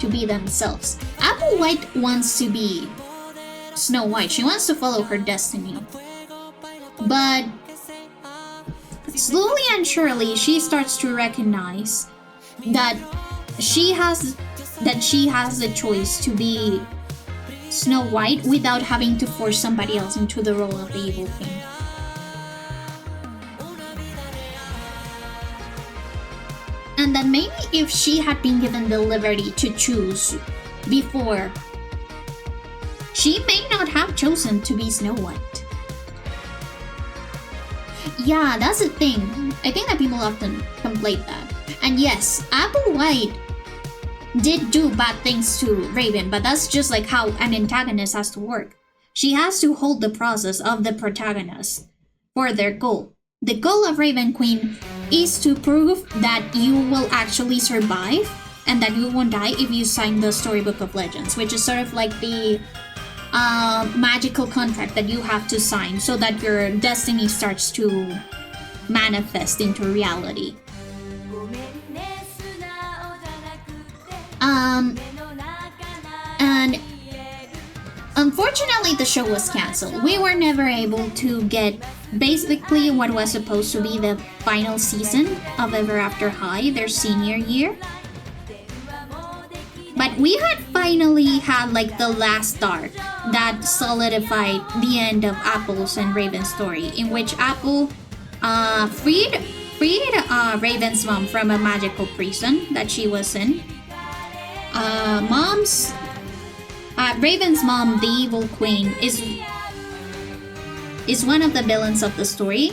A: to be themselves. Applewhite wants to be Snow White. She wants to follow her destiny. But slowly and surely she starts to recognize that she has the choice to be Snow White without having to force somebody else into the role of the evil queen. And that maybe if she had been given the liberty to choose before, she may not have chosen to be Snow White. Yeah, that's the thing. I think that people often complain that. And yes, Apple White did do bad things to Raven, but that's just like how an antagonist has to work. She has to hold the process of the protagonist for their goal. The goal of Raven Queen is to prove that you will actually survive and that you won't die if you sign the Storybook of Legends, which is sort of like the magical contract that you have to sign so that your destiny starts to manifest into reality. And unfortunately the show was cancelled. We were never able to get basically what was supposed to be the final season of Ever After High, their senior year. But we had finally had like the last arc that solidified the end of Apple's and Raven's story, in which Apple freed Raven's mom from a magical prison that she was in. Raven's mom, the evil queen, is one of the villains of the story.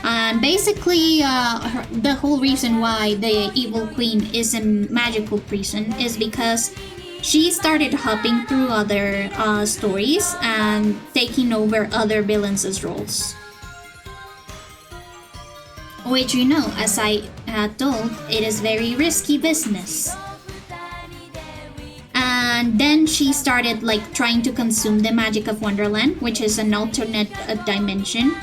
A: And basically, the whole reason why the evil queen is in magical prison is because she started hopping through other stories and taking over other villains' roles. Which, you know, as I had told, it is very risky business. And then she started like trying to consume the magic of Wonderland, which is an alternate dimension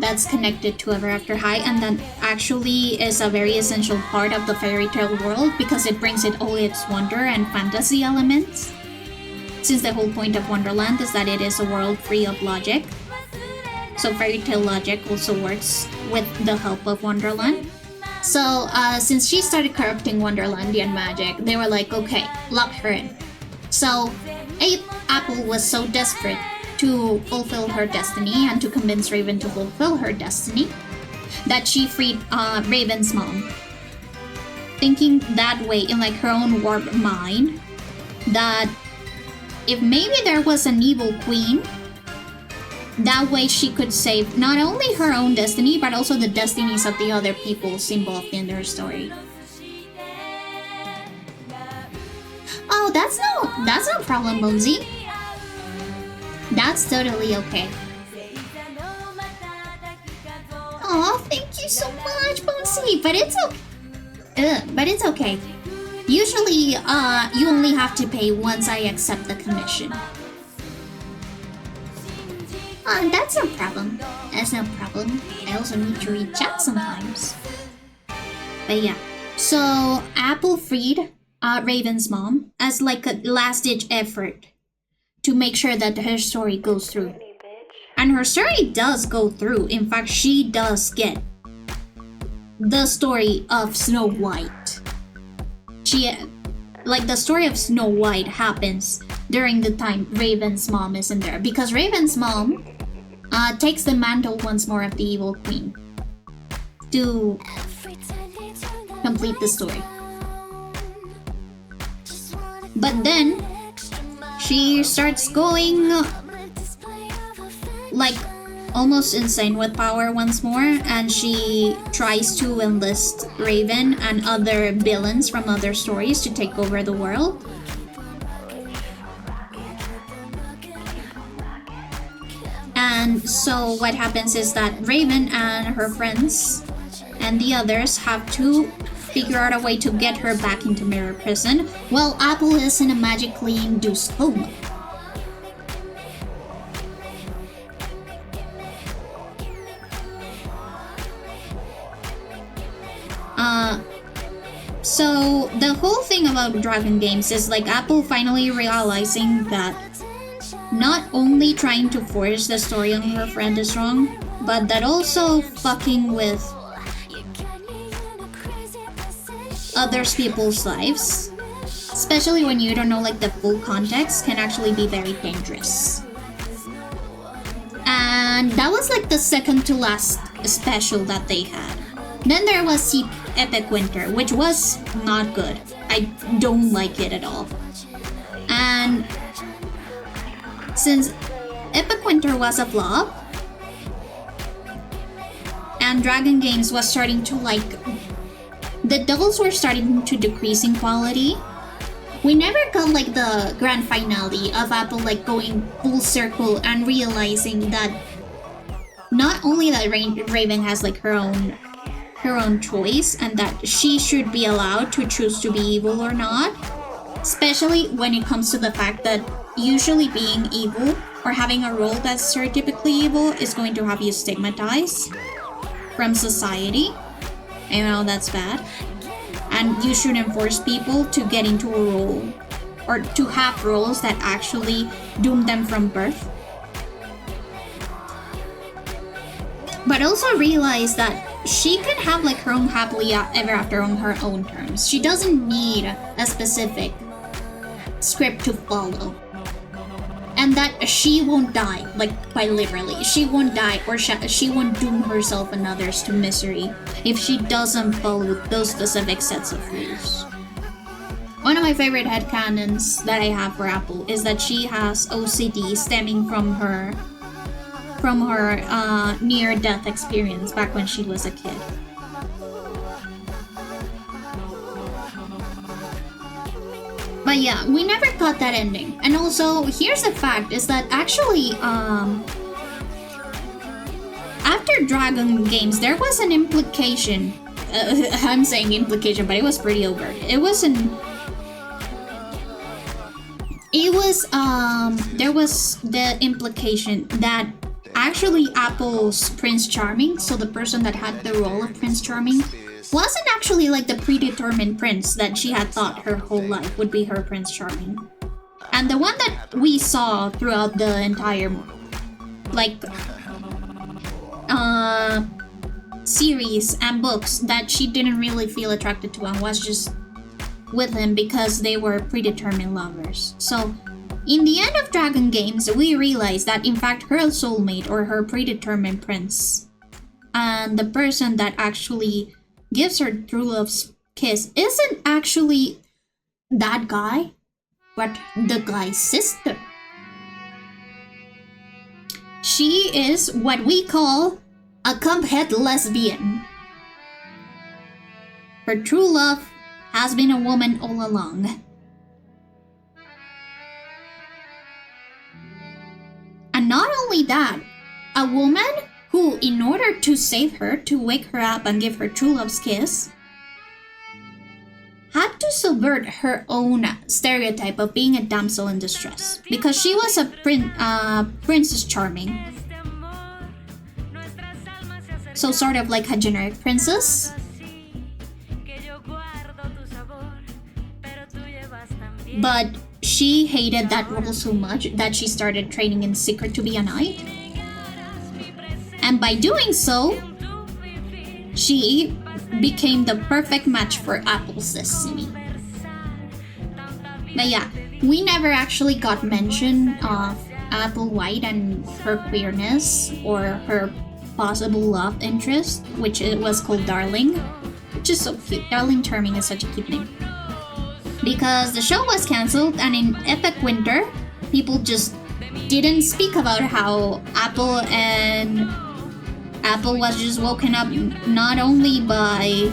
A: that's connected to Ever After High, and that actually is a very essential part of the fairy tale world because it brings it all its wonder and fantasy elements. Since the whole point of Wonderland is that it is a world free of logic, so fairy tale logic also works with the help of Wonderland. So since she started corrupting Wonderlandian magic, they were like, okay, lock her in. So Apple was so desperate to fulfill her destiny and to convince Raven to fulfill her destiny that she freed Raven's mom, thinking that way in like her own warped mind that if maybe there was an evil queen, that way she could save not only her own destiny but also the destinies of the other peoples involved in their story. Oh, that's no problem, Bonesy. That's totally okay. Oh, thank you so much, Bonesy. But it's okay. Usually, you only have to pay once I accept the commission. That's no problem. That's no problem. I also need to read chat sometimes. But yeah. So, Apple freed Raven's mom as like a last-ditch effort to make sure that her story goes through. And her story does go through. In fact, she does get the story of Snow White. The story of Snow White happens during the time Raven's mom isn't there. Because Raven's mom takes the mantle once more of the evil queen to complete the story. But then she starts going like almost insane with power once more, and she tries to enlist Raven and other villains from other stories to take over the world. And so what happens is that Raven and her friends and the others have to figure out a way to get her back into Mirror Prison while Apple is in a magically induced coma. So the whole thing about Dragon Games is like Apple finally realizing that not only trying to force the story on her friend is wrong, but that also fucking with others people's lives, especially when you don't know like the full context, can actually be very dangerous. And that was like the second to last special that they had. Then there was the Epic Winter, which was not good. I don't like it at all. And since Epic Winter was a flop, and Dragon Games was starting to like... the dolls were starting to decrease in quality. We never got like the grand finale of Apple like going full circle and realizing that not only that Raven has like her own choice and that she should be allowed to choose to be evil or not, especially when it comes to the fact that usually being evil or having a role that's stereotypically evil is going to have you stigmatized from society. I know that's bad. And you shouldn't force people to get into a role or to have roles that actually doom them from birth. But also realize that she can have like her own happily ever after on her own terms. She doesn't need a specific script to follow. And that she won't die, like quite literally. She won't die or she won't doom herself and others to misery if she doesn't follow those specific sets of rules. One of my favorite headcanons that I have for Apple is that she has OCD stemming from her near-death experience back when she was a kid. But yeah, we never got that ending. And also, here's the fact, is that actually, after Dragon Games, there was an implication. I'm saying implication, but it was pretty overt. There was the implication that actually Apple's Prince Charming, so the person that had the role of Prince Charming, wasn't actually like the predetermined prince that she had thought her whole life would be her Prince Charming. And the one that we saw throughout the entire like series and books that she didn't really feel attracted to and was just with him because they were predetermined lovers. So in the end of Dragon Games, we realized that in fact her soulmate or her predetermined prince and the person that actually gives her true love's kiss isn't actually that guy, but the guy's sister. She is what we call a cumphead lesbian. Her true love has been a woman all along. And not only that, a woman who, in order to save her, to wake her up and give her true love's kiss, had to subvert her own stereotype of being a damsel in distress. Because she was a Princess Charming. So sort of like a generic princess. But she hated that role so much that she started training in secret to be a knight. And by doing so, she became the perfect match for Apple's destiny. But yeah, we never actually got mention of Applewhite and her queerness or her possible love interest, which it was called Darling, which is so cute. Darling Charming is such a cute name. Because the show was cancelled, and in Epic Winter, people just didn't speak about how Apple was just woken up not only by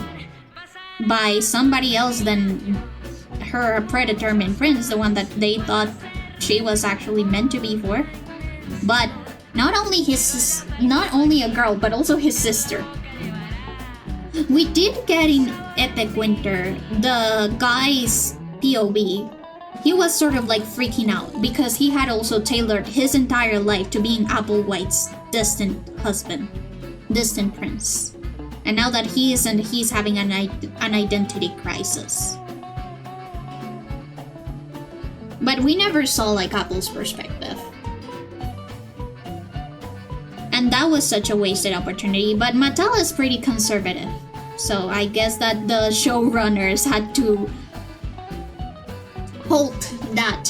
A: somebody else than her predetermined prince, the one that they thought she was actually meant to be for, but not only a girl, but also his sister. We did get in Epic Winter the guy's POV. He was sort of like freaking out because he had also tailored his entire life to being Applewhite's distant husband, distant prince. And now that he isn't, he's having an identity crisis. But we never saw like Apple's perspective. And that was such a wasted opportunity, but Mattel is pretty conservative. So I guess that the showrunners had to halt that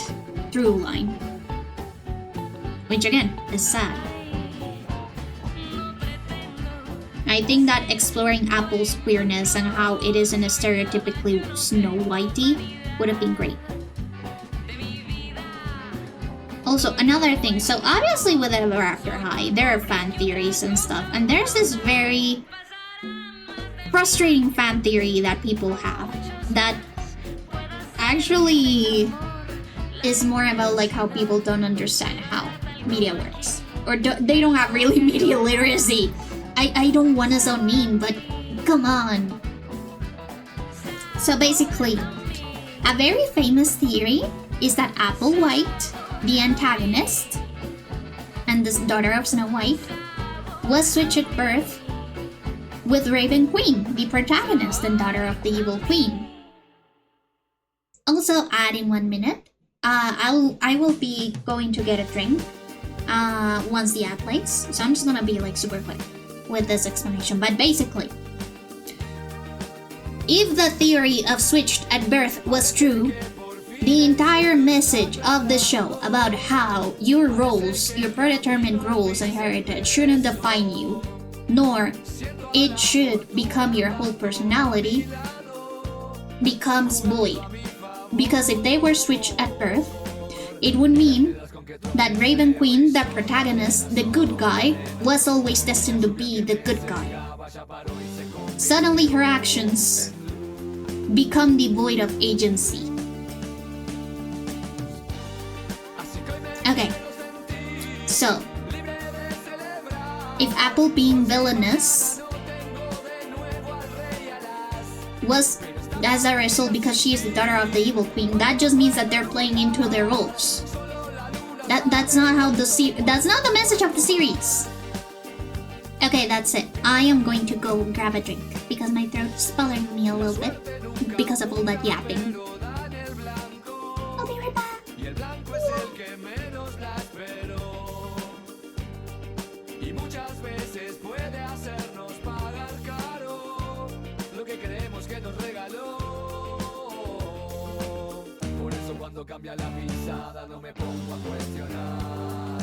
A: through line. Which again, is sad. I think that exploring Apple's queerness and how it isn't a stereotypically Snow Whitey would have been great. Also, another thing, so obviously with Ever After High, there are fan theories and stuff, and there's this very frustrating fan theory that people have that actually is more about like how people don't understand how media works, or they don't have really media literacy. I don't want to sound mean, but come on. So basically, a very famous theory is that Apple White, the antagonist, and the daughter of Snow White, was switched at birth with Raven Queen, the protagonist and daughter of the evil queen. Also, add in 1 minute, I will be going to get a drink once the ad plays, so I'm just gonna be like super quick with this explanation. But basically, if the theory of switched at birth was true, the entire message of the show about how your roles, your predetermined roles and heritage shouldn't define you, nor it should become your whole personality, becomes void. Because if they were switched at birth, it would mean that Raven Queen, the protagonist, the good guy, was always destined to be the good guy. Suddenly her actions become devoid of agency. Okay, so if Apple being villainous was as a result because she is the daughter of the evil queen, that just means that they're playing into their roles. That's not how that's not the message of the series. Okay, that's it. I am going to go grab a drink because my throat is bothering me a little bit because of all that yapping. I'll be right back.
B: Cuando cambia la pisada no me pongo a cuestionar,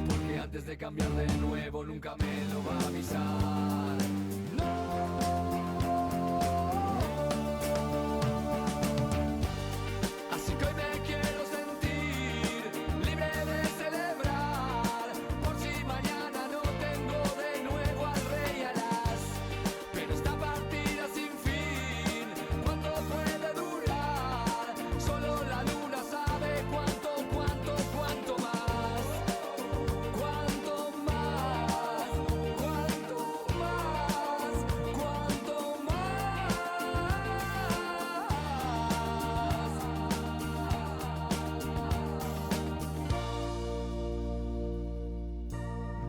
B: porque antes de cambiar de nuevo nunca me lo va a avisar. Así que hoy me quiero sentir libre de celebrar, por si mañana no tengo de nuevo al rey alas. Pero esta partida sin fin, ¿cuánto puede durar? Solo la luna sabe cuánto más. Cuánto más, cuánto más, cuánto más.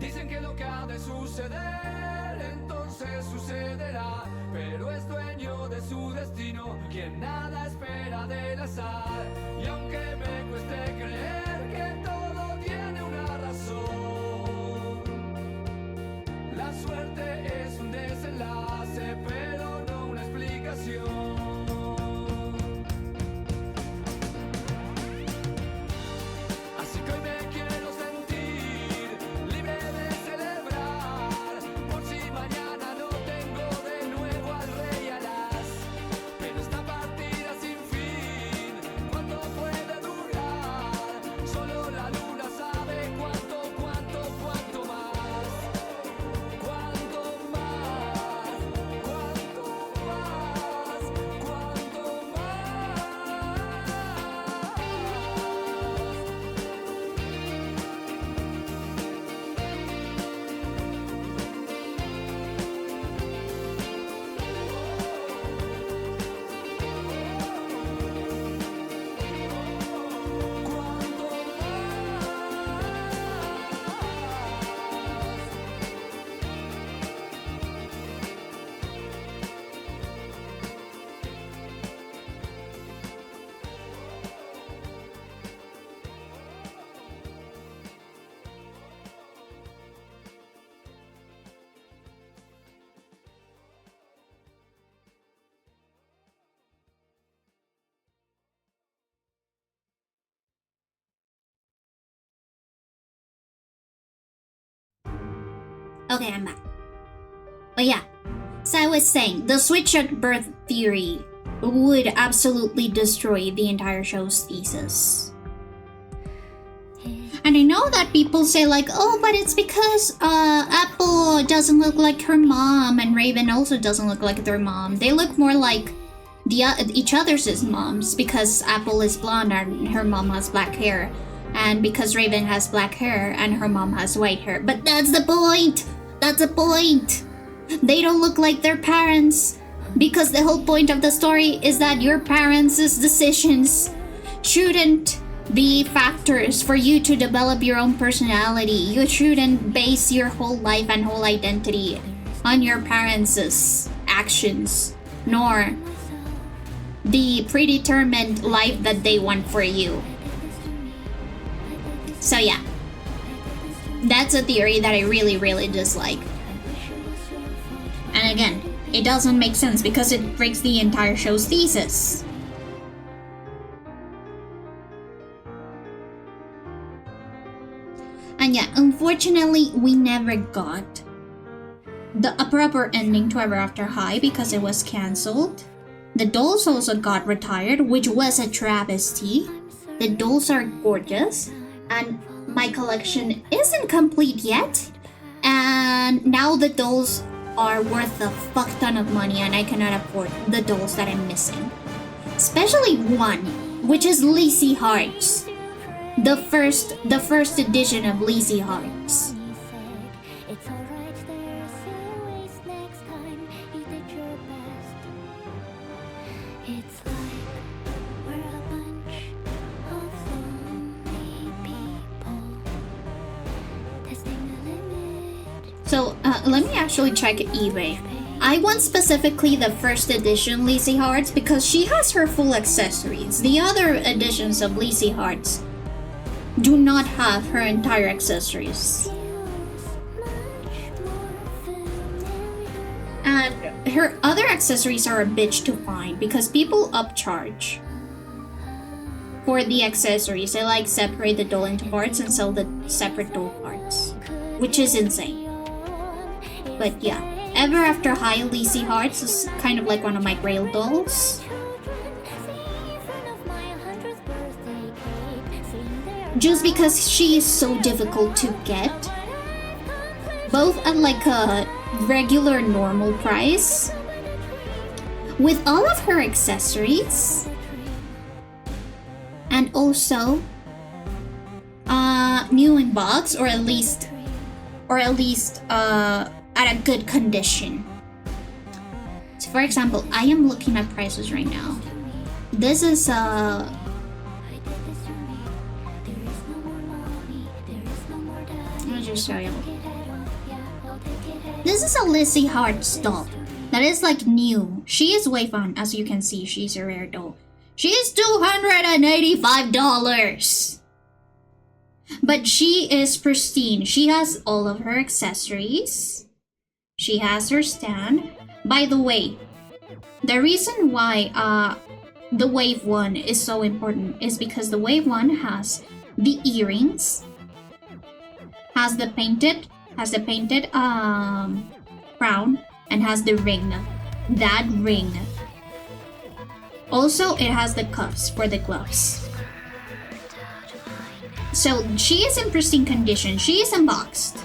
B: Dicen que lo que ha de suceder, entonces sucederá, pero es dueño de su destino, quien nada espera del azar. Y aunque me cueste creer que todo tiene una razón, la suerte es un desenlace, pero no una explicación. Así que hoy me quiero sentir libre de celebrar, por si mañana no tengo de nuevo al rey alas. Pero esta partida sin fin,
A: Okay, I'm back. But yeah, so I was saying, the switch at birth theory would absolutely destroy the entire show's thesis. And I know that people say like, oh, but it's because Apple doesn't look like her mom and Raven also doesn't look like their mom. They look more like each other's moms because Apple is blonde and her mom has black hair. And because Raven has black hair and her mom has white hair. But that's the point! That's the point! They don't look like their parents. Because the whole point of the story is that your parents' decisions shouldn't be factors for you to develop your own personality. You shouldn't base your whole life and whole identity on your parents' actions, nor the predetermined life that they want for you. So yeah, that's a theory that I really, really dislike. And again, it doesn't make sense because it breaks the entire show's thesis. And yeah, unfortunately, we never got a proper ending to Ever After High because it was cancelled. The dolls also got retired, which was a travesty. The dolls are gorgeous, and my collection isn't complete yet. And now the dolls are worth a fuck ton of money, and I cannot afford the dolls that I'm missing. Especially one, which is Lacey Hearts. The first edition of Lacey Hearts. So let me actually check eBay. I want specifically the first edition Lacey Hearts because she has her full accessories. The other editions of Lacey Hearts do not have her entire accessories. And her other accessories are a bitch to find because people upcharge for the accessories. They like separate the doll into parts and sell the separate doll parts, which is insane. But yeah, Ever After High Lacey Hearts is kind of like one of my grail dolls. Just because she is so difficult to get, both at like a regular normal price, with all of her accessories, and also new in box, or at least at a good condition. So for example, I am looking at prices right now. This is I'll just show you. This is a Lacey Hearts doll that is like new. She is way fun, as you can see. She's a rare doll. She is $285. But she is pristine. She has all of her accessories. She has her stand. By the way, the reason why the Wave 1 is so important is because the Wave 1 has the earrings, has the painted crown, and has the ring. That ring. Also, it has the cuffs for the gloves. So she is in pristine condition. She is unboxed.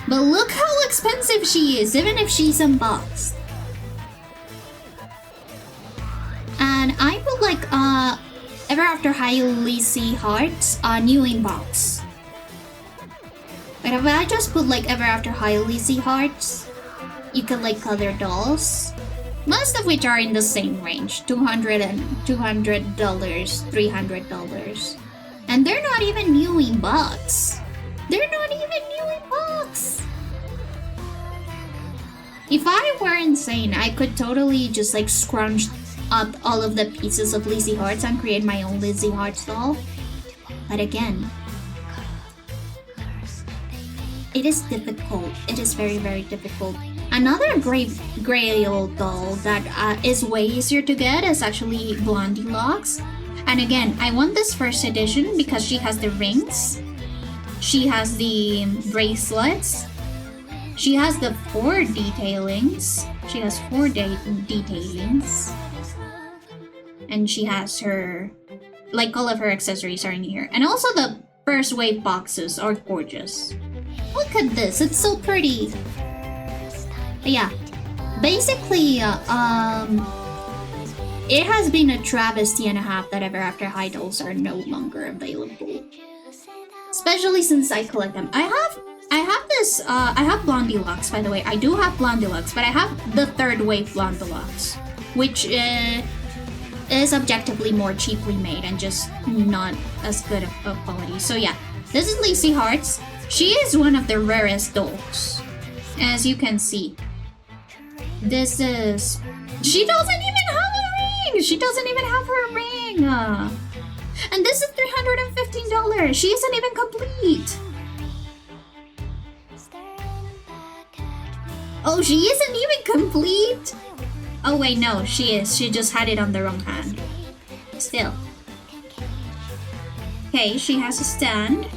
A: But look how expensive she is, even if she's unboxed. And I put like Ever After High Lacey Hearts new in box. But if I just put like Ever After High Lacey Hearts, you can like color dolls. Most of which are in the same range, $200, $300. And they're not even new in box. If I were insane, I could totally just like scrunch up all of the pieces of Lacey Hearts and create my own Lacey Hearts doll. But again, it is difficult. It is very, very difficult. Another grail doll that is way easier to get is actually Blondie Locks. And again, I want this first edition because she has the rings. She has the bracelets. She has the 4 detailings. She has 4 detailings. And she has her, like, all of her accessories are in here. And also the first wave boxes are gorgeous. Look at this, it's so pretty. But yeah, basically, it has been a travesty and a half that Ever After High dolls are no longer available. Especially since I collect them. I have Blondie Lux, by the way. I do have Blondie Lux, but I have the 3rd wave Blondie Lux, which is objectively more cheaply made and just not as good of quality. So yeah, this is Lacey Hearts. She is one of the rarest dolls, as you can see. This is... She doesn't even have a ring! She doesn't even have her ring! And this is $315! She isn't even complete! Oh, she isn't even complete? Oh wait, no, she is. She just had it on the wrong hand. Still. Okay, she has a stand.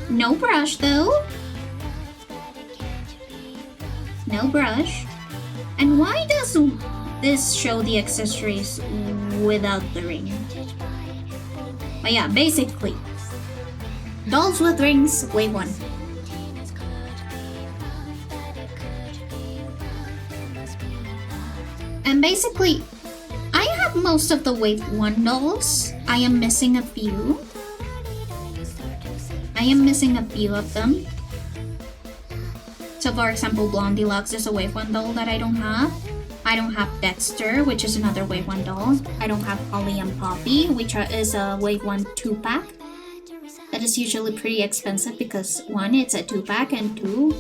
A: No brush though. No brush. And why does this show the accessories without the ring? But yeah, basically, dolls with rings, wave 1. And basically, I have most of the wave 1 dolls. I am missing a few. I am missing a few of them. So for example, Blondie Lux is a wave 1 doll that I don't have. I don't have Dexter, which is another wave 1 doll. I don't have Holly and Poppy, which is a wave 1 2-pack. That is usually pretty expensive because 1, it's a 2-pack, and 2,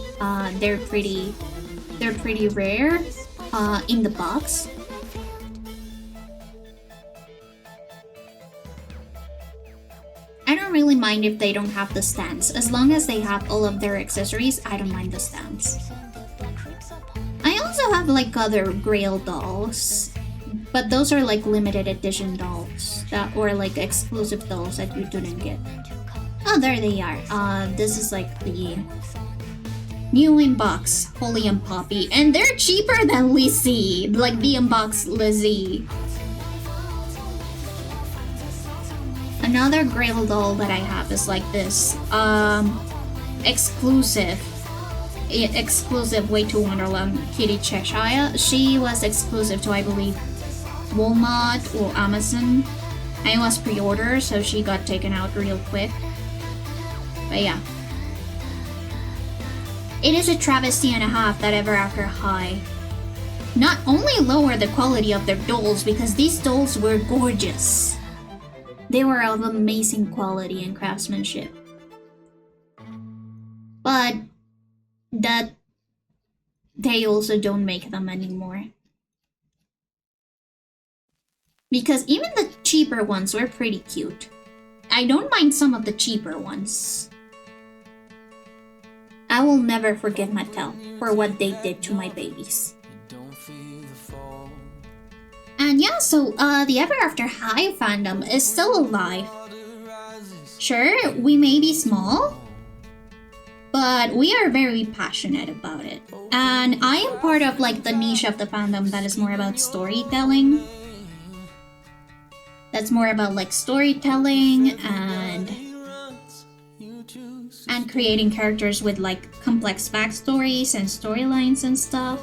A: they're pretty rare in the box. I don't really mind if they don't have the stands. As long as they have all of their accessories, I don't mind the stands. I also have like other Grail dolls, but those are like limited edition dolls that or like exclusive dolls that you didn't get. Oh, there they are. This is like the new in-box Holly and Poppy, and they're cheaper than Lizzie, like the in-box Lizzie. Another Grail doll that I have is like this exclusive Way to Wonderland Kitty Cheshire. She was exclusive to, I believe, Walmart or Amazon. I was pre-order, so she got taken out real quick. But yeah, it is a travesty and a half that Ever After High not only lowered the quality of their dolls, because these dolls were gorgeous. They were of amazing quality and craftsmanship, but that they also don't make them anymore. Because even the cheaper ones were pretty cute. I don't mind some of the cheaper ones. I will never forgive Mattel for what they did to my babies. And yeah, so the Ever After High fandom is still alive. Sure, we may be small, but we are very passionate about it. And I am part of like the niche of the fandom that is more about storytelling. That's more about like storytelling and creating characters with like complex backstories and storylines and stuff.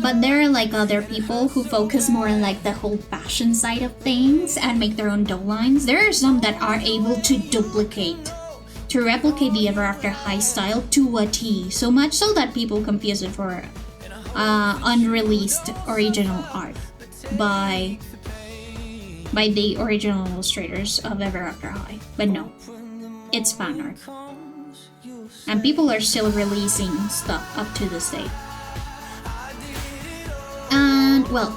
A: But there are like other people who focus more on like the whole fashion side of things and make their own doll lines. There are some that are able to replicate the Ever After High style to a T, so much so that people confuse it for unreleased original art by the original illustrators of Ever After High. But no, it's fan art. And people are still releasing stuff up to this day. And well,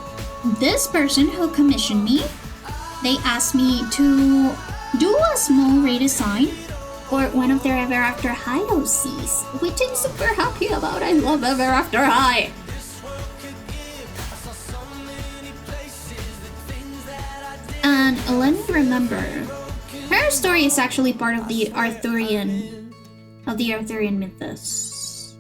A: this person who commissioned me, they asked me to do a small redesign for one of their Ever After High OCs, which I'm super happy about. I love Ever After High. And let me remember, her her story is actually part of the Arthurian mythos.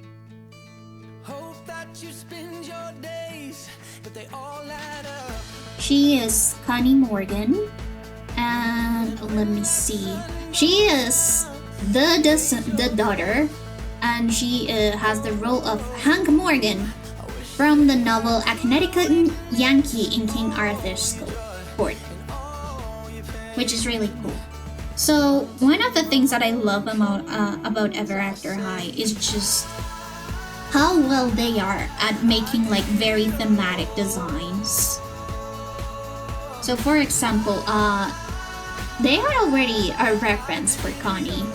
A: She is Connie Morgan, and let me see. She is the daughter, and she has the role of Hank Morgan from the novel A Connecticut Yankee in King Arthur's Court, which is really cool. So one of the things that I love about Ever After High is just how well they are at making like very thematic designs. So for example, they had already a reference for Connie.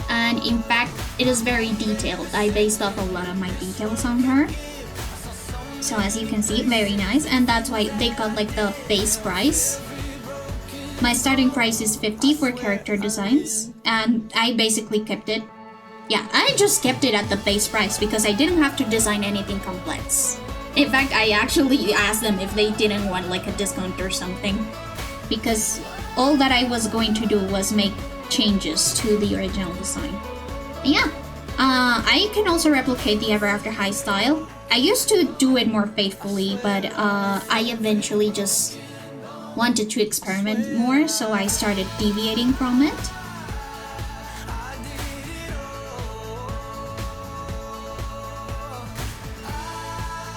A: And in fact, it is very detailed. I based off a lot of my details on her. So as you can see, very nice. And that's why they got like the base price. My starting price is $50 for character designs. And I basically kept it. Yeah, I just kept it at the base price because I didn't have to design anything complex. In fact, I actually asked them if they didn't want like a discount or something. Because all that I was going to do was make changes to the original design. Yeah, I can also replicate the Ever After High style. I used to do it more faithfully, but I eventually just wanted to experiment more, so I started deviating from it.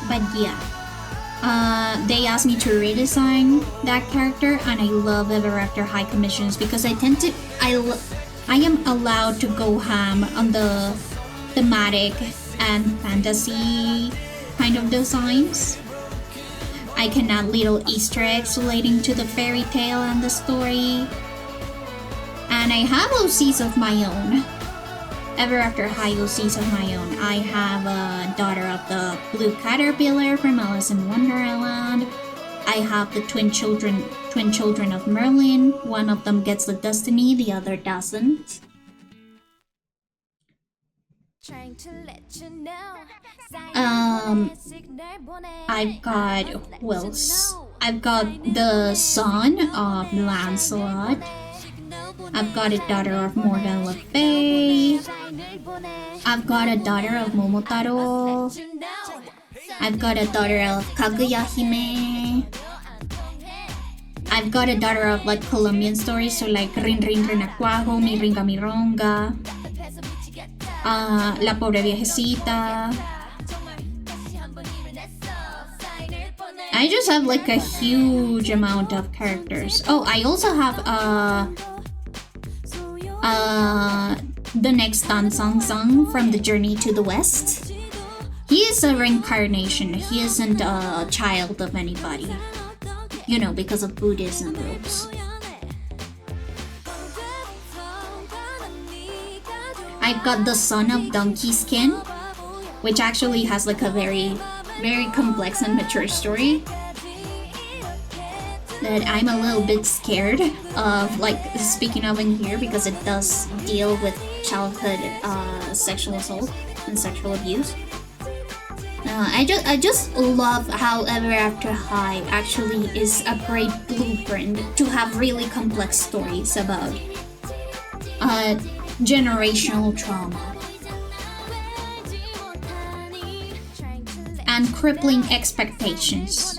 A: But yeah, they asked me to redesign that character, and I love Ever After High commissions because I am allowed to go ham on the thematic and fantasy kind of designs. I can add little Easter eggs relating to the fairy tale and the story. And I have OCs of my own. Ever After High OCs of my own. I have a daughter of the Blue Caterpillar from Alice in Wonderland. I have the twin children of Merlin. One of them gets the destiny, the other doesn't. I've got who else? I've got the son of Lancelot. I've got a daughter of Morgan Le Fay. I've got a daughter of Momotaro. I've got a daughter of Kaguya Hime. I've got a daughter of like Colombian stories, so like Rin Rin Renacuajo, Mi Ringa Mi Ronga, La Pobre Viejecita. I just have like a huge amount of characters. Oh, I also have the next Tan Song Song from the Journey to the West. He is a reincarnation. He isn't a child of anybody. You know, because of Buddhism rules. I've got the son of Donkey Skin, which actually has like a very complex and mature story that I'm a little bit scared of, like, speaking of in here, because it does deal with childhood sexual assault and sexual abuse. I just love how Ever After High actually is a great blueprint to have really complex stories about generational trauma and crippling expectations.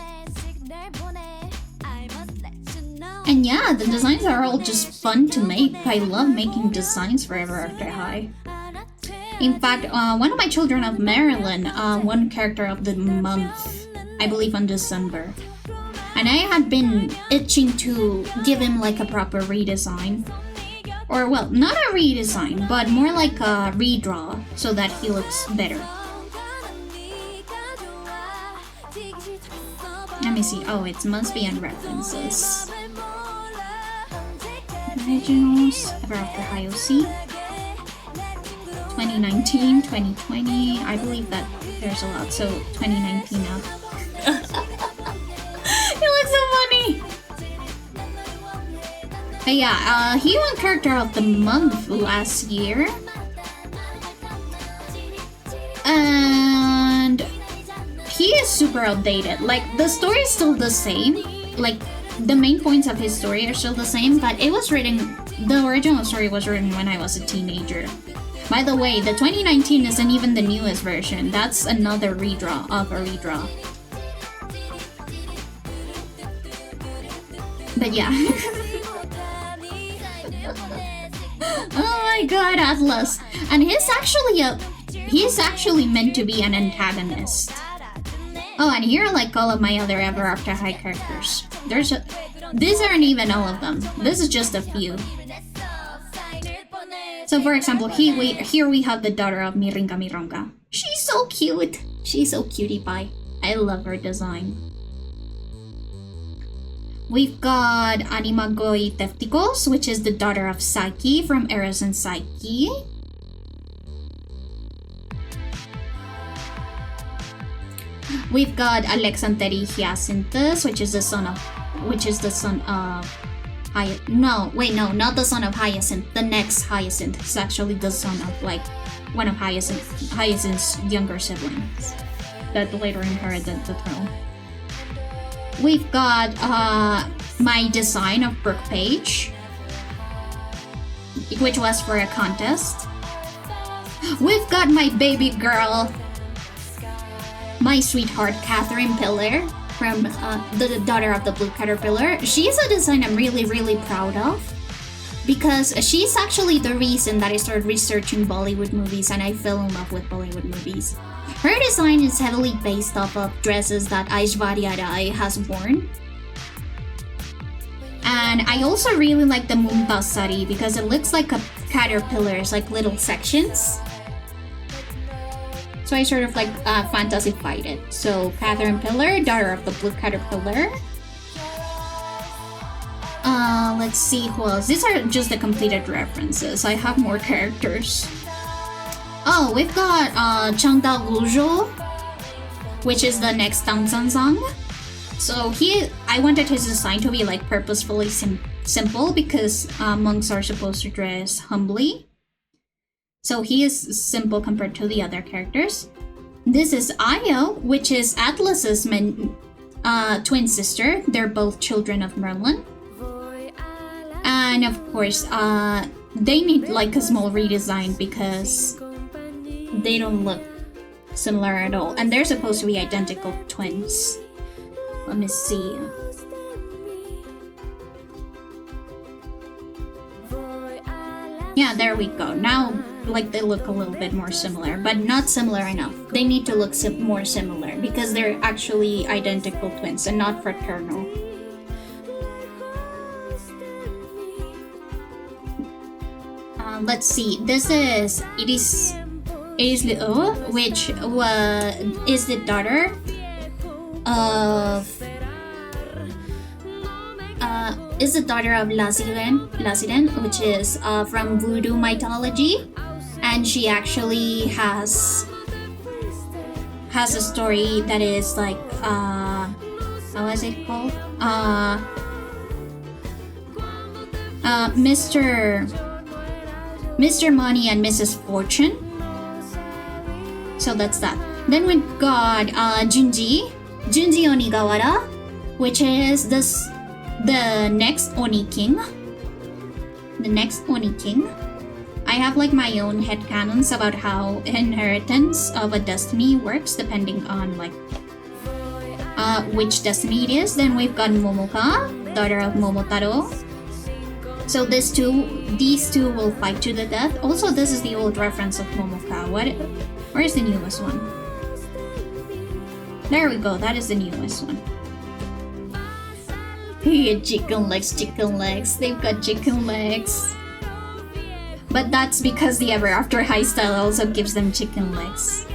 A: And yeah, the designs are all just fun to make. I love making designs for Ever After High. In fact, one of my children of Maryland won character of the month, I believe on December. And I had been itching to give him like a proper redesign. Or well, not a redesign, but more like a redraw so that he looks better. Let me see. Oh, it must be on references. Originals, Ever After High OC. 2019, 2020. I believe that there's a lot, so 2019 now. He looks so funny! But yeah, he won character of the month last year. And he is super outdated. Like, the story is still the same. Like, the main points of his story are still the same, but it was written, the original story was written when I was a teenager. By the way, the 2019 isn't even the newest version. That's another redraw of a redraw. But yeah. Oh my god, Atlas. And he's actually meant to be an antagonist. Oh, and here are like all of my other Ever After High characters. These aren't even all of them. This is just a few. So for example, here we have the daughter of Miringa Mironga. She's so cute. She's so cutie pie. I love her design. We've got Animagoi Teftikos, which is the daughter of Psyche from Eros and Psyche. We've got Alexanteri Hyacinthus, which is the son of not the son of Hyacinth. The next Hyacinth is actually the son of like one of Hyacinth's younger siblings that later inherited the throne. We've got my design of Brooke Page, which was for a contest. We've got my baby girl, my sweetheart Catherine Pillar, from the daughter of the Blue Caterpillar. She's a design I'm really, really proud of, because she's actually the reason that I started researching Bollywood movies and I fell in love with Bollywood movies. Her design is heavily based off of dresses that Aishwarya Rai has worn. And I also really like the Mumtaz Sari because it looks like a caterpillars, like little sections. So I sort of like fantasified it. So Catherine Pillar, daughter of the Blue Caterpillar. Let's see who else. These are just the completed references. I have more characters. Oh, we've got Changda Gujo, which is the next Tang Sanzang. So I wanted his design to be like purposefully simple because monks are supposed to dress humbly. So he is simple compared to the other characters. This is Io, which is Atlas's twin sister. They're both children of Merlin. And of course, they need like a small redesign because they don't look similar at all. And they're supposed to be identical twins. Let me see. Yeah, there we go. Now, like, they look a little bit more similar, but not similar enough. They need to look more similar because they're actually identical twins and not fraternal. Let's see. This is Liu, which is the daughter of Lasiren, which is from Voodoo mythology, and she actually has a story that is like how is it called? Mr. Money and Mrs. Fortune. So that's that. Then we got Junji Onigawara, which is the next Oni King. I have like my own headcanons about how inheritance of a destiny works depending on like which destiny it is. Then we've got Momoka, daughter of Momotaro. So these two will fight to the death. Also, this is the old reference of Momoka. Where is the newest one? There we go, that is the newest one. Chicken legs. They've got chicken legs. But that's because the Ever After High style also gives them chicken legs.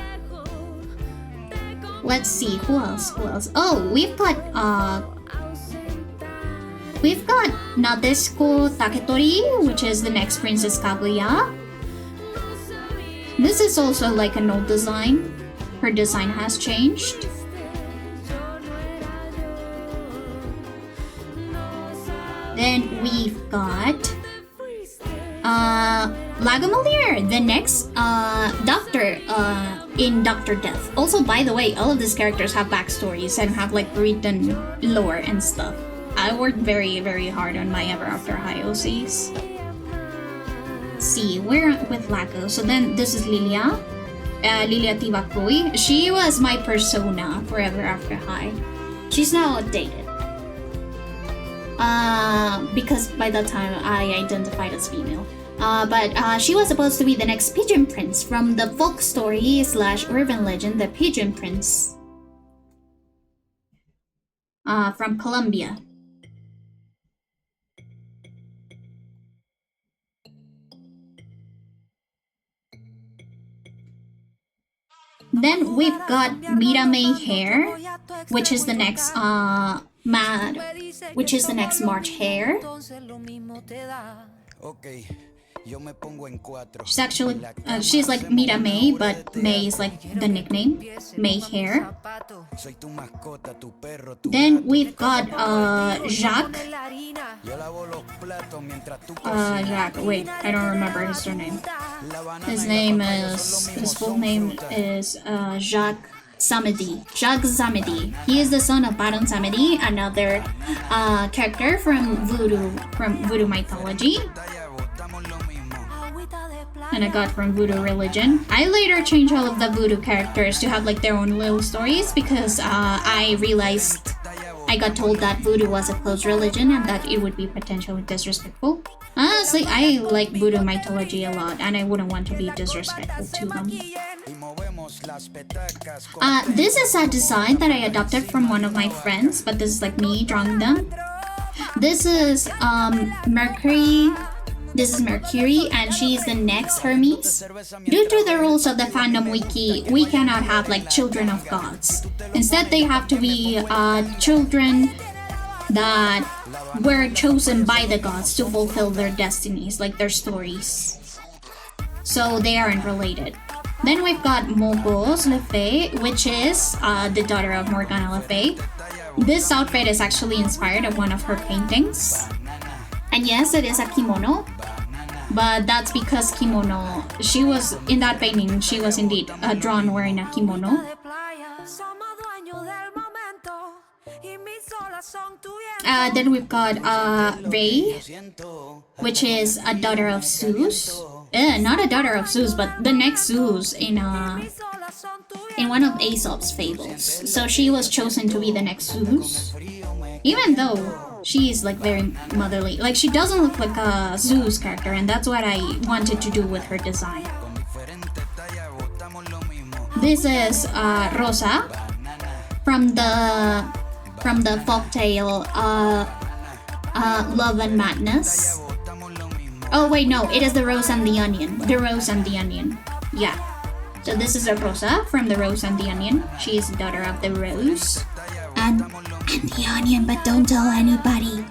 A: Let's see, who else? Oh, we've got Nadeshiko Taketori, which is the next Princess Kaguya. This is also like an old design. Her design has changed. Then we've got Lagomalier, the next doctor in Dr. Death. Also, by the way, all of these characters have backstories and have like written lore and stuff. I worked very, very hard on my Ever After High OCs. See, we're with Lago. So then this is Lilia. Lilia Tibakoy. She was my persona for Ever After High. She's now outdated. Because by that time I identified as female. But she was supposed to be the next Pigeon Prince from the folk story / urban legend, the Pigeon Prince. From Colombia. Then we've got Mirame Hair, which is the next which is the next March Hair. She's actually she's like Mira May, but May is like the nickname, May Hair. Then we've got Jacques. Jacques. Wait, I don't remember his surname. His full name is Jacques Samedi. Jacques Samedi. He is the son of Baron Samedi, another character from Voodoo mythology. And I got from Voodoo religion. I later changed all of the Voodoo characters to have like their own little stories because I realized I got told that Voodoo was a closed religion and that it would be potentially disrespectful. Honestly, I like Voodoo mythology a lot and I wouldn't want to be disrespectful to them. This is a design that I adopted from one of my friends, but this is like me drawing them. This is Mercury. This is Mercury, and she is the next Hermes. Due to the rules of the fandom wiki, we cannot have like children of gods. Instead, they have to be children that were chosen by the gods to fulfill their destinies, like their stories. So they aren't related. Then we've got Mogos Le Fay, which is the daughter of Morgana Le Fay. This outfit is actually inspired of one of her paintings. And yes, it is a kimono, but that's because kimono, she was, in that painting, she was indeed drawn wearing a kimono. Then we've got Rei, which is a daughter of Zeus. Not a daughter of Zeus, but the next Zeus in one of Aesop's fables. So she was chosen to be the next Zeus, even though she is like very motherly. Like she doesn't look like a Zeus character, and that's what I wanted to do with her design. This is Rosa from the folktale Love and Madness. Oh wait, no, it is the Rose and the Onion. The Rose and the Onion. Yeah. So this is a Rosa from the Rose and the Onion. She is the daughter of the Rose and the Onion, but don't tell anybody.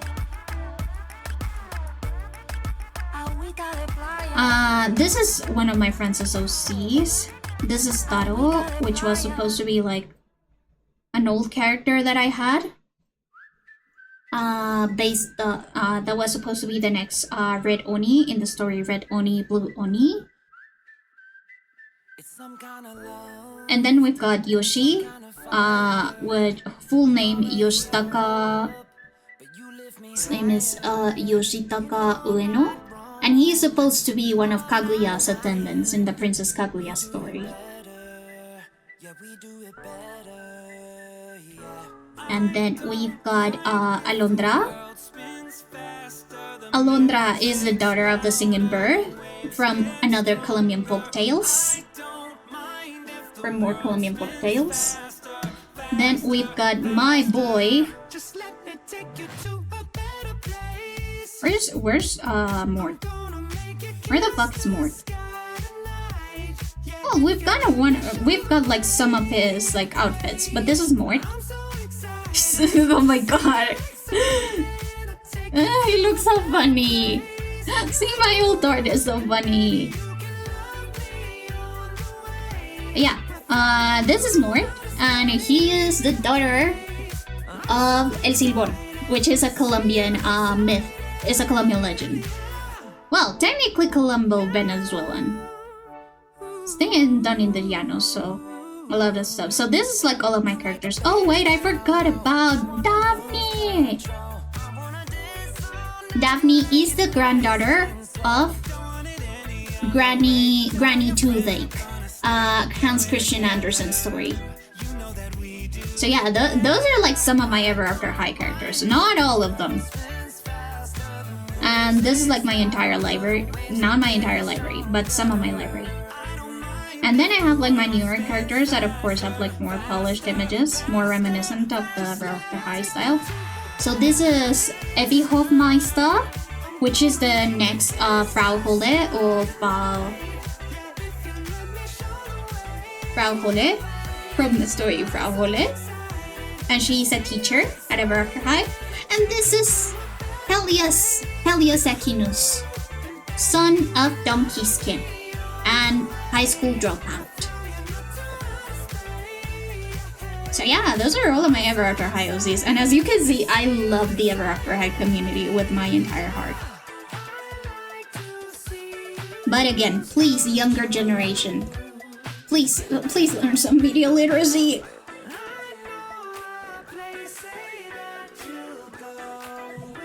A: This is one of my friends' OCs. This is Taro, which was supposed to be like an old character that I had. That was supposed to be the next Red Oni in the story Red Oni, Blue Oni. And then we've got Yoshi, with full name Yoshitaka. His name is Yoshitaka Ueno, and he is supposed to be one of Kaguya's attendants in the Princess Kaguya story. And then we've got Alondra. Alondra is the daughter of the singing bird from another Colombian folktales. From more Colombian folktales. Then we've got my boy. Where's Mort? Where the fuck is Mort? Oh, we've got like some of his like outfits, but this is Mort. Oh my god. He looks so funny. See, my old art is so funny. Yeah, this is Mort, and he is the daughter of El Silbón, which is a Colombian myth. It's a Colombian legend. Well, technically Colombo-Venezuelan. This thing is done in the Llanos, so I love that stuff. So this is like all of my characters. Oh wait, I forgot about Daphne! Daphne is the granddaughter of Granny Toothache, Hans Christian Andersen story. So yeah, those are like some of my Ever After High characters. Not all of them. And this is like my entire library. Not my entire library, but some of my library. And then I have like my newer characters that of course have like more polished images, more reminiscent of the Ever After High style. So this is Evie Hofmeister, which is the next Frau Holle or Frau Holle from the story Frau Holle. And she's a teacher at Ever After High. And this is Helios Equinus, son of Donkey Skin and high school dropout. So yeah, those are all of my Ever After High OCs. And as you can see, I love the Ever After High community with my entire heart. But again, please, younger generation, please learn some media literacy.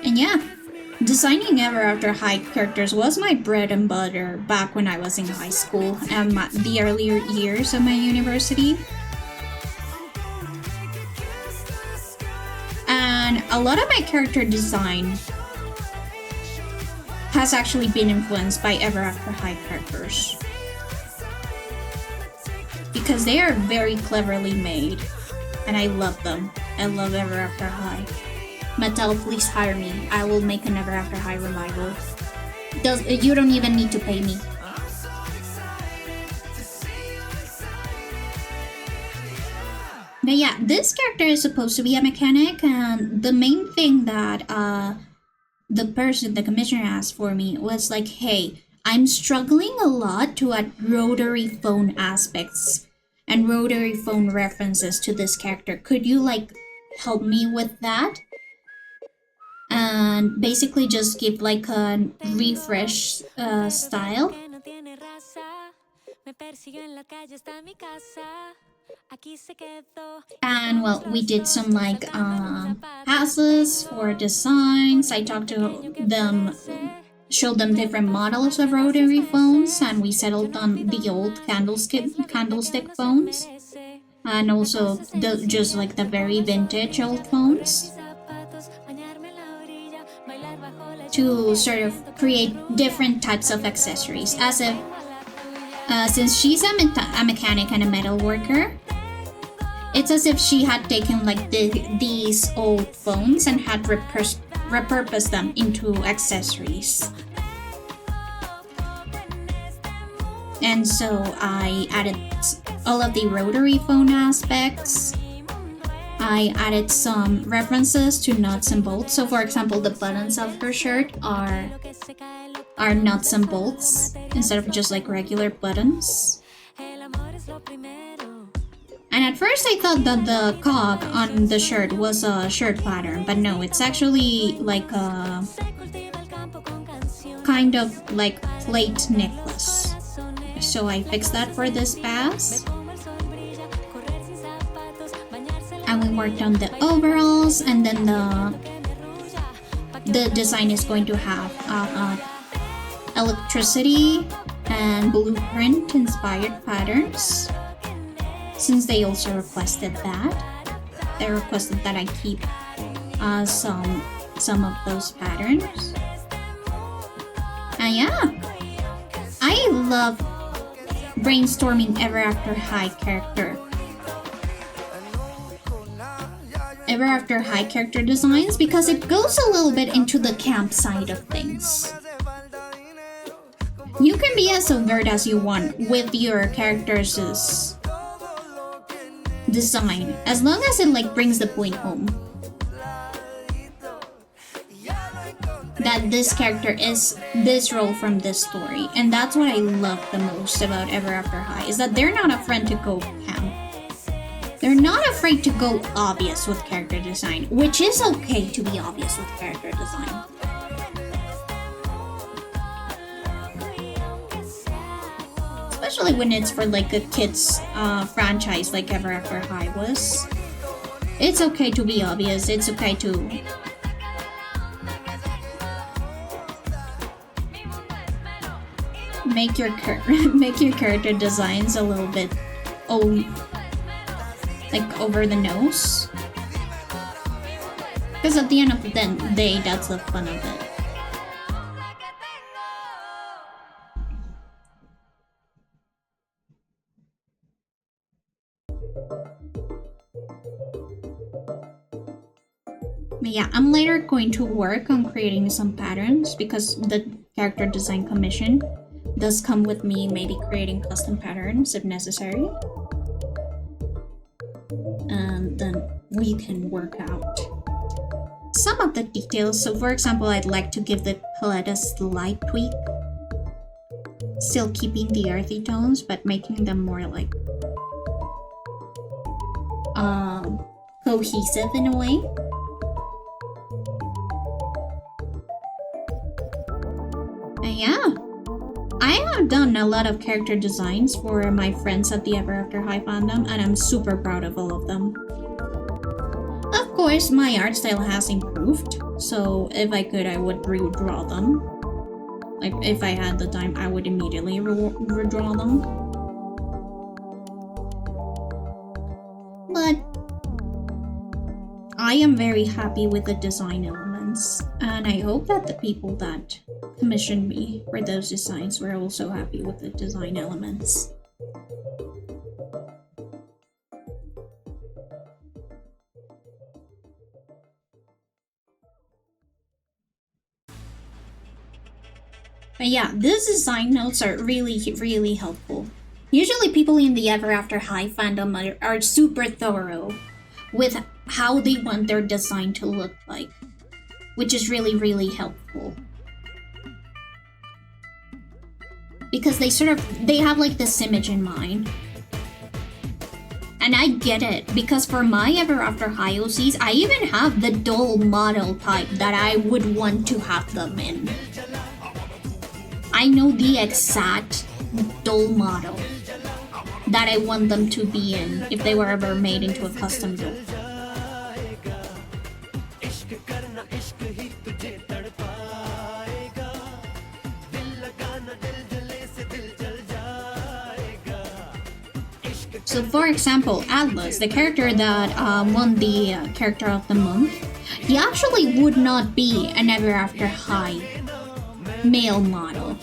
A: And yeah, designing Ever After High characters was my bread and butter back when I was in high school and the earlier years of my university. And a lot of my character design has actually been influenced by Ever After High characters. Because they are very cleverly made, and I love them. I love Ever After High. Mattel, please hire me. I will make an Ever After High revival. You don't even need to pay me. But yeah, this character is supposed to be a mechanic, and the main thing that the commissioner asked for me was like, hey, I'm struggling a lot to add rotary phone aspects and rotary phone references to this character. Could you like help me with that? And basically just give like a refresh style. And well, we did some like passes for designs. I talked to them, showed them different models of rotary phones, and we settled on the old candlestick phones, and also just like the very vintage old phones, to sort of create different types of accessories. As if since she's a mechanic and a metal worker, it's as if she had taken like these old phones and had repurposed them into accessories. And so I added all of the rotary phone aspects. I added some references to nuts and bolts. So for example, the buttons of her shirt are nuts and bolts instead of just like regular buttons. And at first I thought that the cog on the shirt was a shirt pattern, but no, it's actually like a kind of like plate necklace. So I fixed that for this pass. And we worked on the overalls, and then the design is going to have electricity and blueprint inspired patterns, since they also requested that. They requested that I keep some of those patterns. And yeah, I love brainstorming Ever After High character designs, because it goes a little bit into the camp side of things. You can be as overt as you want with your character's design, as long as it like brings the point home that this character is this role from this story. And that's what I love the most about Ever After High, is that they're not afraid to go camp. They're not afraid to go obvious with character design, which is okay to be obvious with character design. Especially when it's for like a kid's franchise like Ever After High was. It's okay to be obvious, it's okay to make your make your character designs a little bit like over the nose. Because at the end of the day, that's the fun of it. But yeah, I'm later going to work on creating some patterns because the character design commission does come with me maybe creating custom patterns if necessary. And then we can work out some of the details. So for example, I'd like to give the palette a slight tweak. Still keeping the earthy tones, but making them more like cohesive in a way. And yeah, I have done a lot of character designs for my friends at the Ever After High fandom, and I'm super proud of all of them. Of course, my art style has improved, so if I could, I would redraw them. Like, if I had the time, I would immediately redraw them. But I am very happy with the design elements, and I hope that the people that commissioned me for those designs were also happy with the design elements. But yeah, these design notes are really helpful. Usually people in the Ever After High fandom are super thorough with how they want their design to look like, which is really helpful. Because they have like this image in mind. And I get it, because for my Ever After High OCs, I even have the doll model type that I would want to have them in. I know the exact doll model that I want them to be in if they were ever made into a custom doll. So for example, Atlas, the character that won the Character of the Month, he actually would not be an Ever After High male model.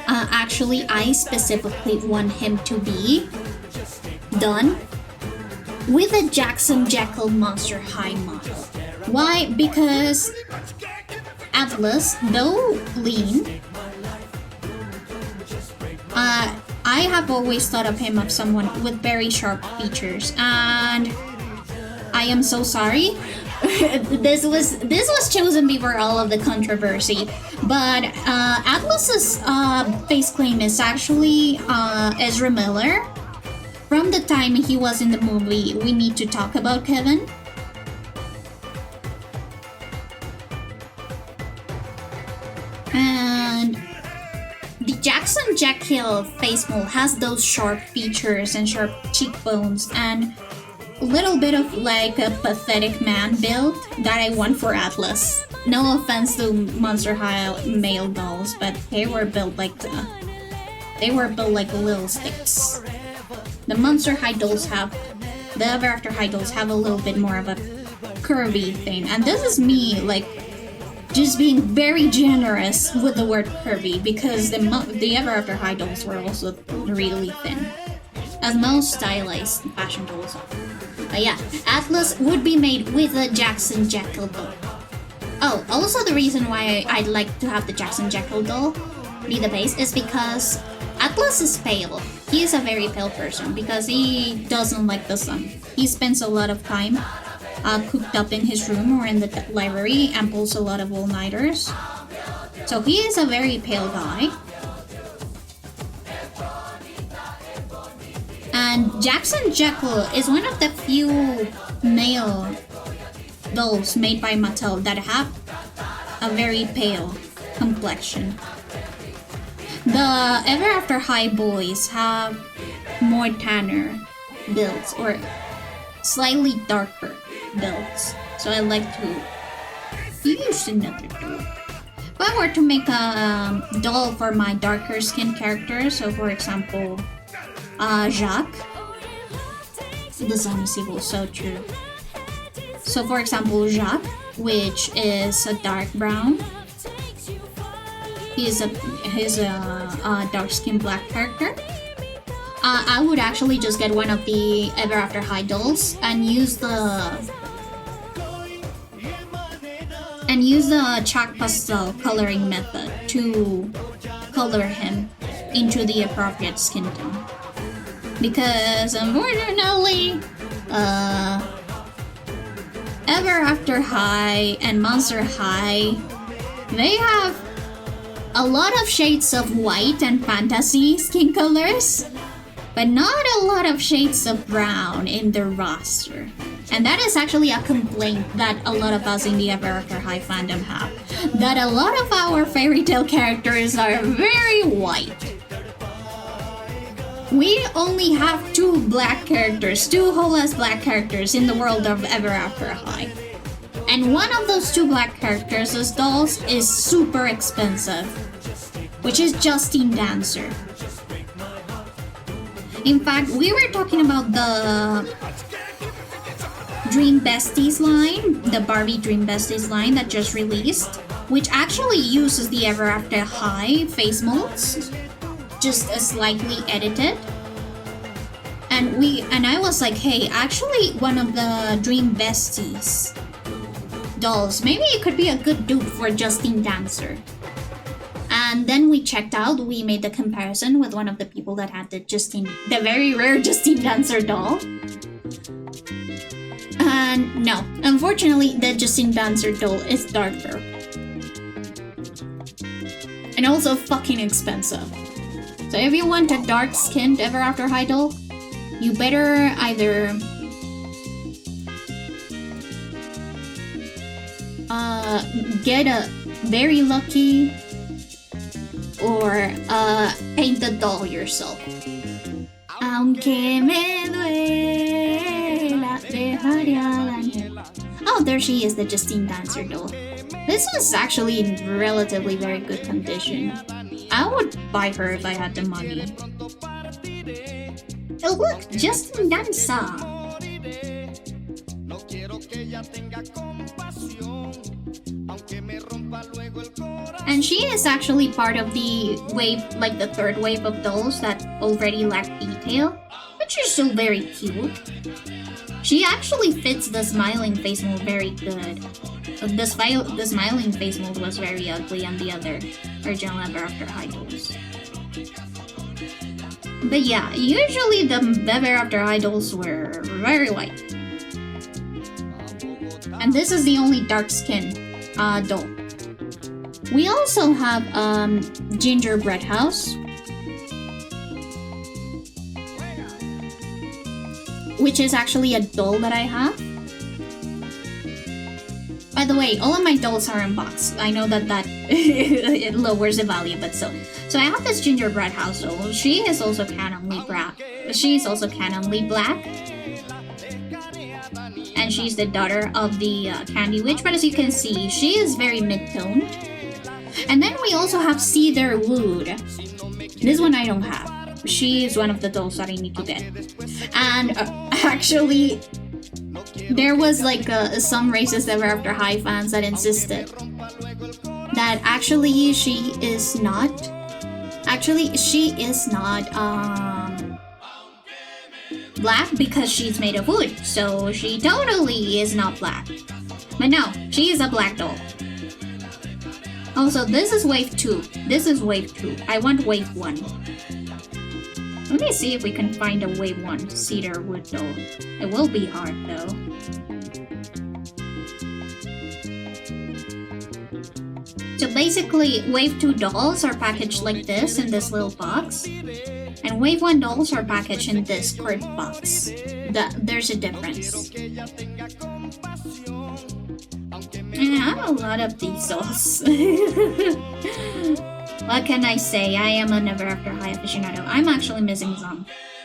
A: Actually, I specifically want him to be done with a Jackson Jekyll Monster High model. Why? Because Atlas, though lean, I have always thought of him as someone with very sharp features, and I am so sorry. This was chosen before all of the controversy, but Atlas's face claim is actually Ezra Miller from the time he was in the movie We Need to Talk About Kevin. And the Jackson Jekyll face mold has those sharp features and sharp cheekbones and a little bit of like a pathetic man build that I want for Atlas. No offense to Monster High male dolls, but they were built like little sticks. The Monster High dolls the Ever After High dolls have a little bit more of a curvy thing, and this is me like just being very generous with the word curvy because the Ever After High dolls were also really thin, as most stylized fashion dolls are. But yeah, Atlas would be made with a Jackson Jekyll doll. Oh, also the reason why I'd like to have the Jackson Jekyll doll be the base is because Atlas is pale. He is a very pale person because he doesn't like the sun. He spends a lot of time cooped up in his room or in the library and pulls a lot of all-nighters. So he is a very pale guy. And Jackson Jekyll is one of the few male dolls made by Mattel that have a very pale complexion. The Ever After High boys have more tanner builds or slightly darker builds. So I like to use another doll. I were to make a doll for my darker skin character, so for example, Jacques. The sun is evil, so true. So for example, Jacques, which is a dark brown. He's a dark skin black character. I would actually just get one of the Ever After High dolls and use the chalk pastel coloring method to color him into the appropriate skin tone. Because unfortunately, Ever After High and Monster High, they have a lot of shades of white and fantasy skin colors, but not a lot of shades of brown in their roster. And that is actually a complaint that a lot of us in the Ever After High fandom have. That a lot of our fairy tale characters are very white. We only have two whole-ass black characters in the world of Ever After High. And one of those two black characters as dolls is super expensive, which is Justine Dancer. In fact, we were talking about the Dream Besties line, the Barbie Dream Besties line that just released, which actually uses the Ever After High face molds, just slightly edited. And I was like, hey, actually one of the Dream Besties dolls, maybe it could be a good dupe for Justine Dancer. And then we checked out, we made the comparison with one of the people that had the very rare Justine Dancer doll. And no, unfortunately, the Justine Dancer doll is darker. And also fucking expensive. So if you want a dark-skinned Ever After High doll, you better either get a Very Lucky or paint the doll yourself. Aunque me duela, dejaré al ángel. Oh, there she is, the Justine Dancer doll. This was actually in relatively very good condition. I would buy her if I had the money. Oh look, Justine Dancer! And she is actually part of the wave, like the third wave of dolls that already lack detail, which is still very cute. She actually fits the smiling face mold very good. The smiling face mold was very ugly on the other original Ever After High dolls. But yeah, usually the Ever After High dolls were very white. And this is the only dark skin doll. We also have Gingerbread House, which is actually a doll that I have. By the way, all of my dolls are unboxed. I know that it lowers the value, but so I have this Gingerbread House doll. She is also canonly black. She's also canonly black. And she's the daughter of the Candy Witch, but as you can see, she is very mid-toned. And then we also have Cedar Wood. This one I don't have. She is one of the dolls that I need to get. And actually, there was like some racist Ever After High fans that insisted that actually she is not black because she's made of wood, so she totally is not black. But no, she is a black doll. Also, this is wave 2. This is wave 2. I want wave 1. Let me see if we can find a wave 1 cedar wood doll. It will be hard though. So basically, wave 2 dolls are packaged like this in this little box. And wave 1 dolls are packaged in this card box. There's a difference. And I have a lot of these dolls. What can I say? I am a Never After High aficionado. I'm actually missing some.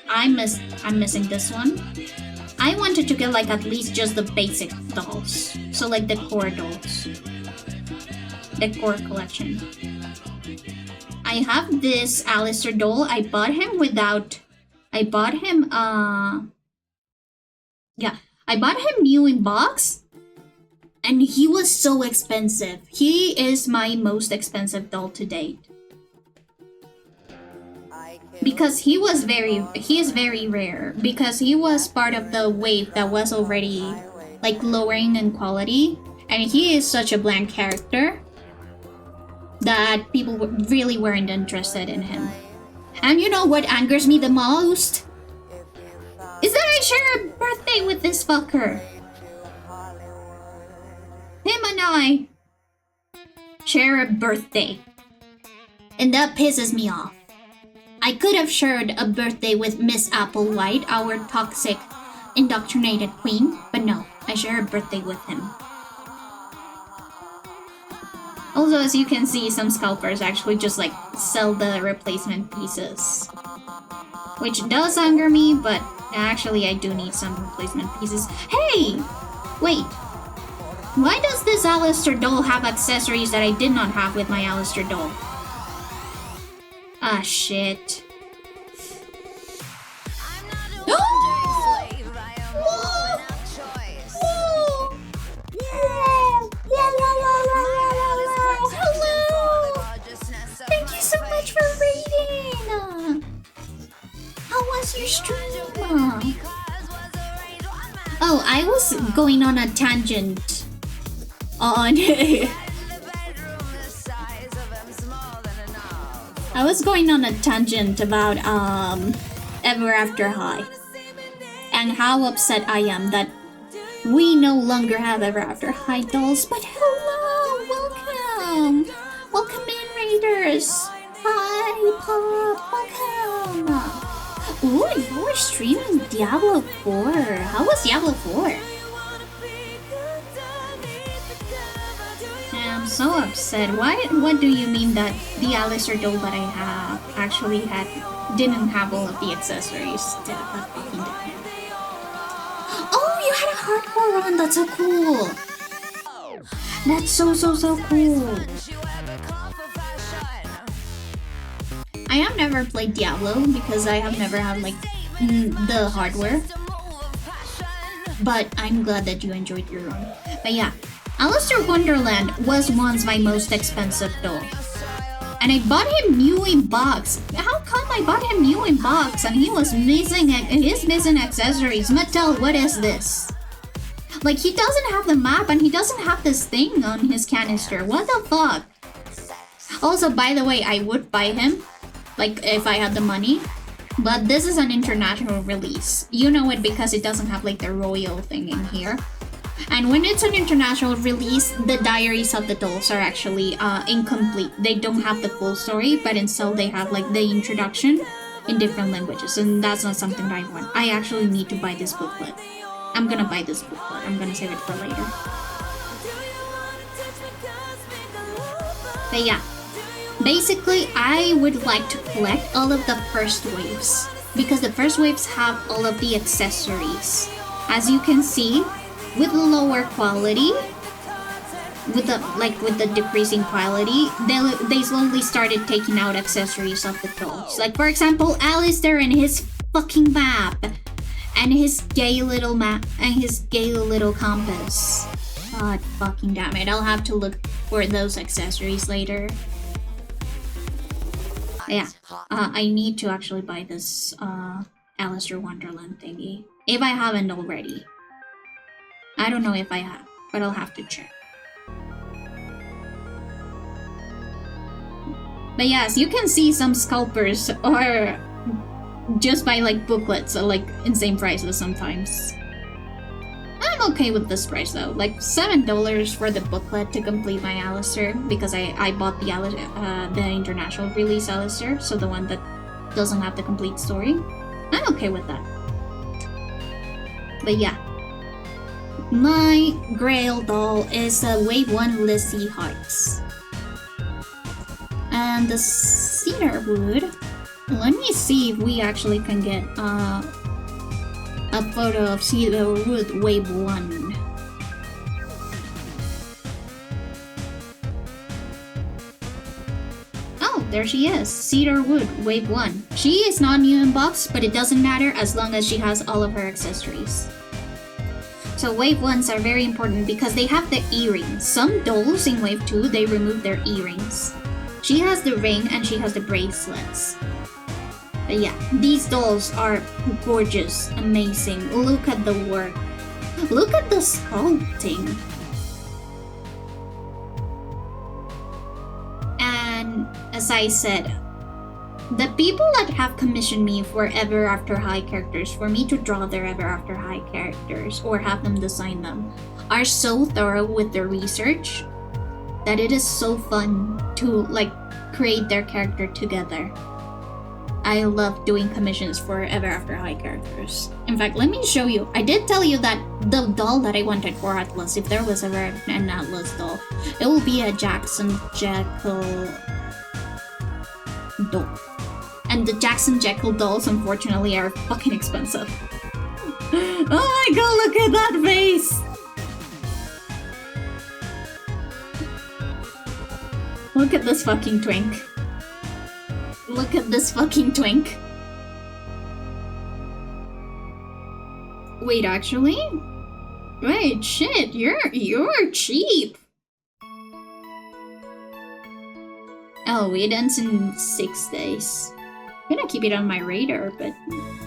A: I'm missing this one. I wanted to get like at least just the basic dolls. So like the core dolls. decor collection. I have this Alistair doll. I bought him new in box, and he was so expensive. He is my most expensive doll to date. Because he is very rare, because he was part of the wave that was already like lowering in quality, and he is such a bland character that people really weren't interested in him. And you know what angers me the most? Is that I share a birthday with this fucker. Him and I share a birthday, and that pisses me off. I could have shared a birthday with Miss Applewhite, our toxic, indoctrinated queen, but no, I share a birthday with him. Also, as you can see, some scalpers actually just like sell the replacement pieces, which does anger me, but actually I do need some replacement pieces. Hey! Wait. Why does this Alistair doll have accessories that I did not have with my Alistair doll? Ah, shit. Thank you so much for raiding! How was your stream? Oh, I was going on a tangent on... I was going on a tangent about Ever After High and how upset I am that we no longer have Ever After High dolls. But hello, welcome, welcome in, Raiders. Hi, Pop, welcome. Ooh, you were streaming Diablo 4. How was Diablo 4? I'm so upset. What do you mean that the Alistair doll that I have actually didn't have all of the accessories? Oh, you had a hardcore run. That's so cool. That's so cool. I have never played Diablo because I have never had like the hardware. But I'm glad that you enjoyed your run. But yeah. Alistair Wonderland was once my most expensive doll. And I bought him new in box. How come I bought him new in box and he was missing accessories? Mattel, what is this? Like, he doesn't have the map and he doesn't have this thing on his canister. What the fuck? Also, by the way, I would buy him, like, if I had the money. But this is an international release. You know it because it doesn't have, like, the royal thing in here. And when it's an international release, the diaries of the dolls are actually incomplete. They don't have the full story, but instead they have like the introduction in different languages, and that's not something that I want. I actually need to buy this booklet. I'm gonna buy this booklet. I'm gonna save it for later. But yeah, basically I would like to collect all of the first waves, because the first waves have all of the accessories. As you can see, with lower quality, with the decreasing quality, they slowly started taking out accessories of the dolls. Like, for example, Alistair and his fucking map, and his gay little map, and his gay little compass. God fucking damn it! I'll have to look for those accessories later. Yeah, I need to actually buy this Alistair Wonderland thingy if I haven't already. I don't know if I have, but I'll have to check. But yes, you can see some scalpers are just buy like booklets at like insane prices sometimes. I'm okay with this price though, like $7 for the booklet to complete my Alistair, because I bought the international release Alistair, so the one that doesn't have the complete story. I'm okay with that. But yeah. My Grail doll is a Wave 1 Lizzie Hearts. And the cedar wood. Let me see if we actually can get a photo of cedar wood Wave 1. there she is. Cedar Wood, Wave 1. She is not new in box, but it doesn't matter as long as she has all of her accessories. So Wave 1s are very important because they have the earrings. Some dolls in Wave 2, they remove their earrings. She has the ring and she has the bracelets. But yeah, these dolls are gorgeous, amazing. Look at the work. Look at the sculpting. And as I said, the people that have commissioned me for Ever After High characters, for me to draw their Ever After High characters or have them design them, are so thorough with their research that it is so fun to like create their character together. I love doing commissions for Ever After High characters. In fact, let me show you. I did tell you that the doll that I wanted for Atlas, if there was ever an Atlas doll, it will be a Jackson Jekyll doll. And the Jackson Jekyll dolls, unfortunately, are fucking expensive. Oh my god, look at that face! Look at this fucking twink. Look at this fucking twink. Wait, actually? Wait, shit, you're cheap. Oh, it ends in 6 days. I'm gonna keep it on my radar, but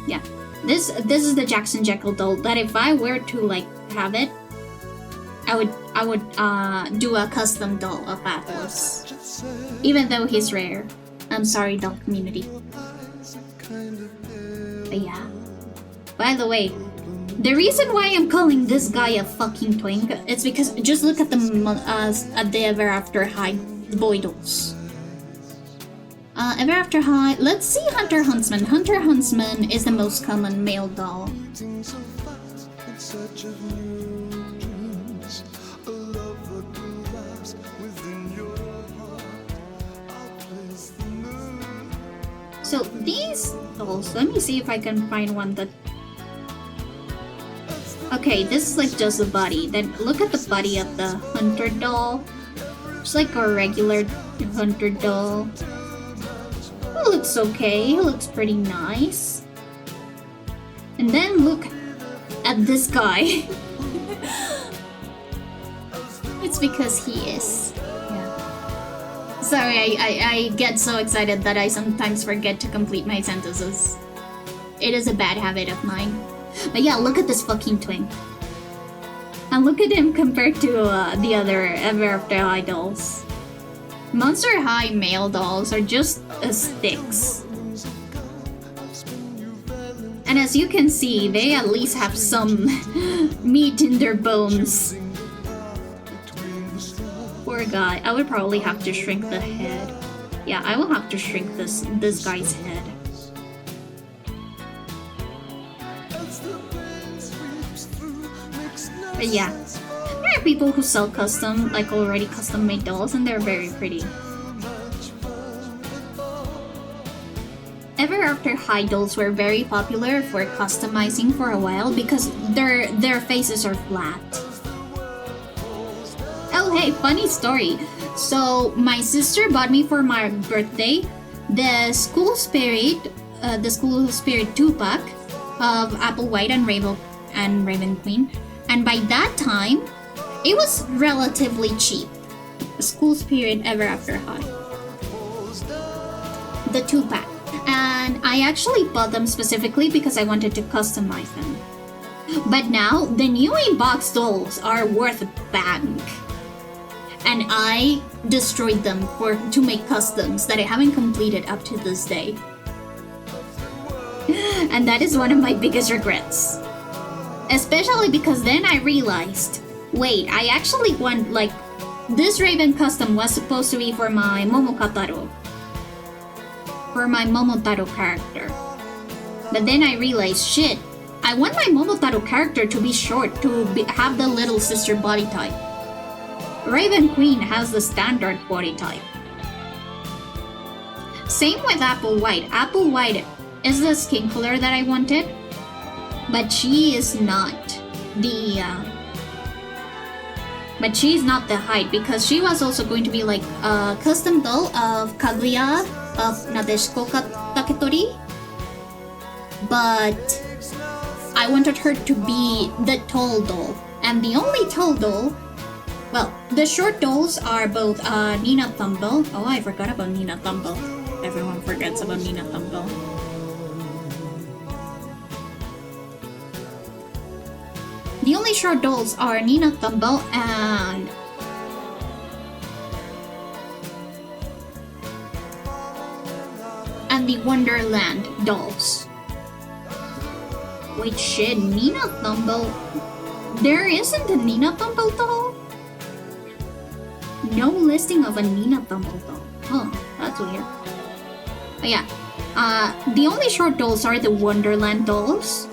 A: yeah. This is the Jackson Jekyll doll that if I were to like have it, I would do a custom doll of Atlas. Even though he's rare. I'm sorry, doll community. But yeah. By the way, the reason why I'm calling this guy a fucking twink is because just look at the Ever After High boy dolls. Ever After High. Let's see Hunter Huntsman. Hunter Huntsman is the most common male doll. So these dolls, let me see if I can find one that... Okay, this is like just the body. Then look at the body of the Hunter doll. It's like a regular Hunter doll. It looks okay, it looks pretty nice. And then look at this guy. It's because he is. Yeah. Sorry, I get so excited that I sometimes forget to complete my sentences. It is a bad habit of mine. But yeah, look at this fucking twink. And look at him compared to the other Ever After High dolls. Monster High male dolls are just sticks. And as you can see, they at least have some meat in their bones. Poor guy. I would probably have to shrink the head. Yeah, I will have to shrink this guy's head. But yeah. There are people who sell custom, like already custom made dolls, and they're very pretty. Ever After High dolls were very popular for customizing for a while because their faces are flat. Oh hey, funny story. So my sister bought me for my birthday the School Spirit 2-pack of Apple White and Raven Queen, and by that time it was relatively cheap. School Spirit Ever After High. The 2-pack. And I actually bought them specifically because I wanted to customize them. But now, the new in-box dolls are worth a bank. And I destroyed them to make customs that I haven't completed up to this day. And that is one of my biggest regrets. Especially because then I realized, wait, I actually want, like, this Raven custom was supposed to be for my Momotaro. For my Momotaro character. But then I realized, shit, I want my Momotaro character to be short, to have the little sister body type. Raven Queen has the standard body type. Same with Apple White. Apple White is the skin color that I wanted, but she is not the But she's not the height because she was also going to be like a custom doll of Kaguya of Nadeshiko Taketori. But I wanted her to be the tall doll. And the only tall doll, well, the short dolls are both Nina Tumble. Oh, I forgot about Nina Tumble. Everyone forgets about Nina Tumble. The only short dolls are Nina Tumble and the Wonderland dolls. Wait, shit, Nina Tumble? There isn't a Nina Tumble doll? No listing of a Nina Tumble doll. Oh, that's weird. But yeah, the only short dolls are the Wonderland dolls,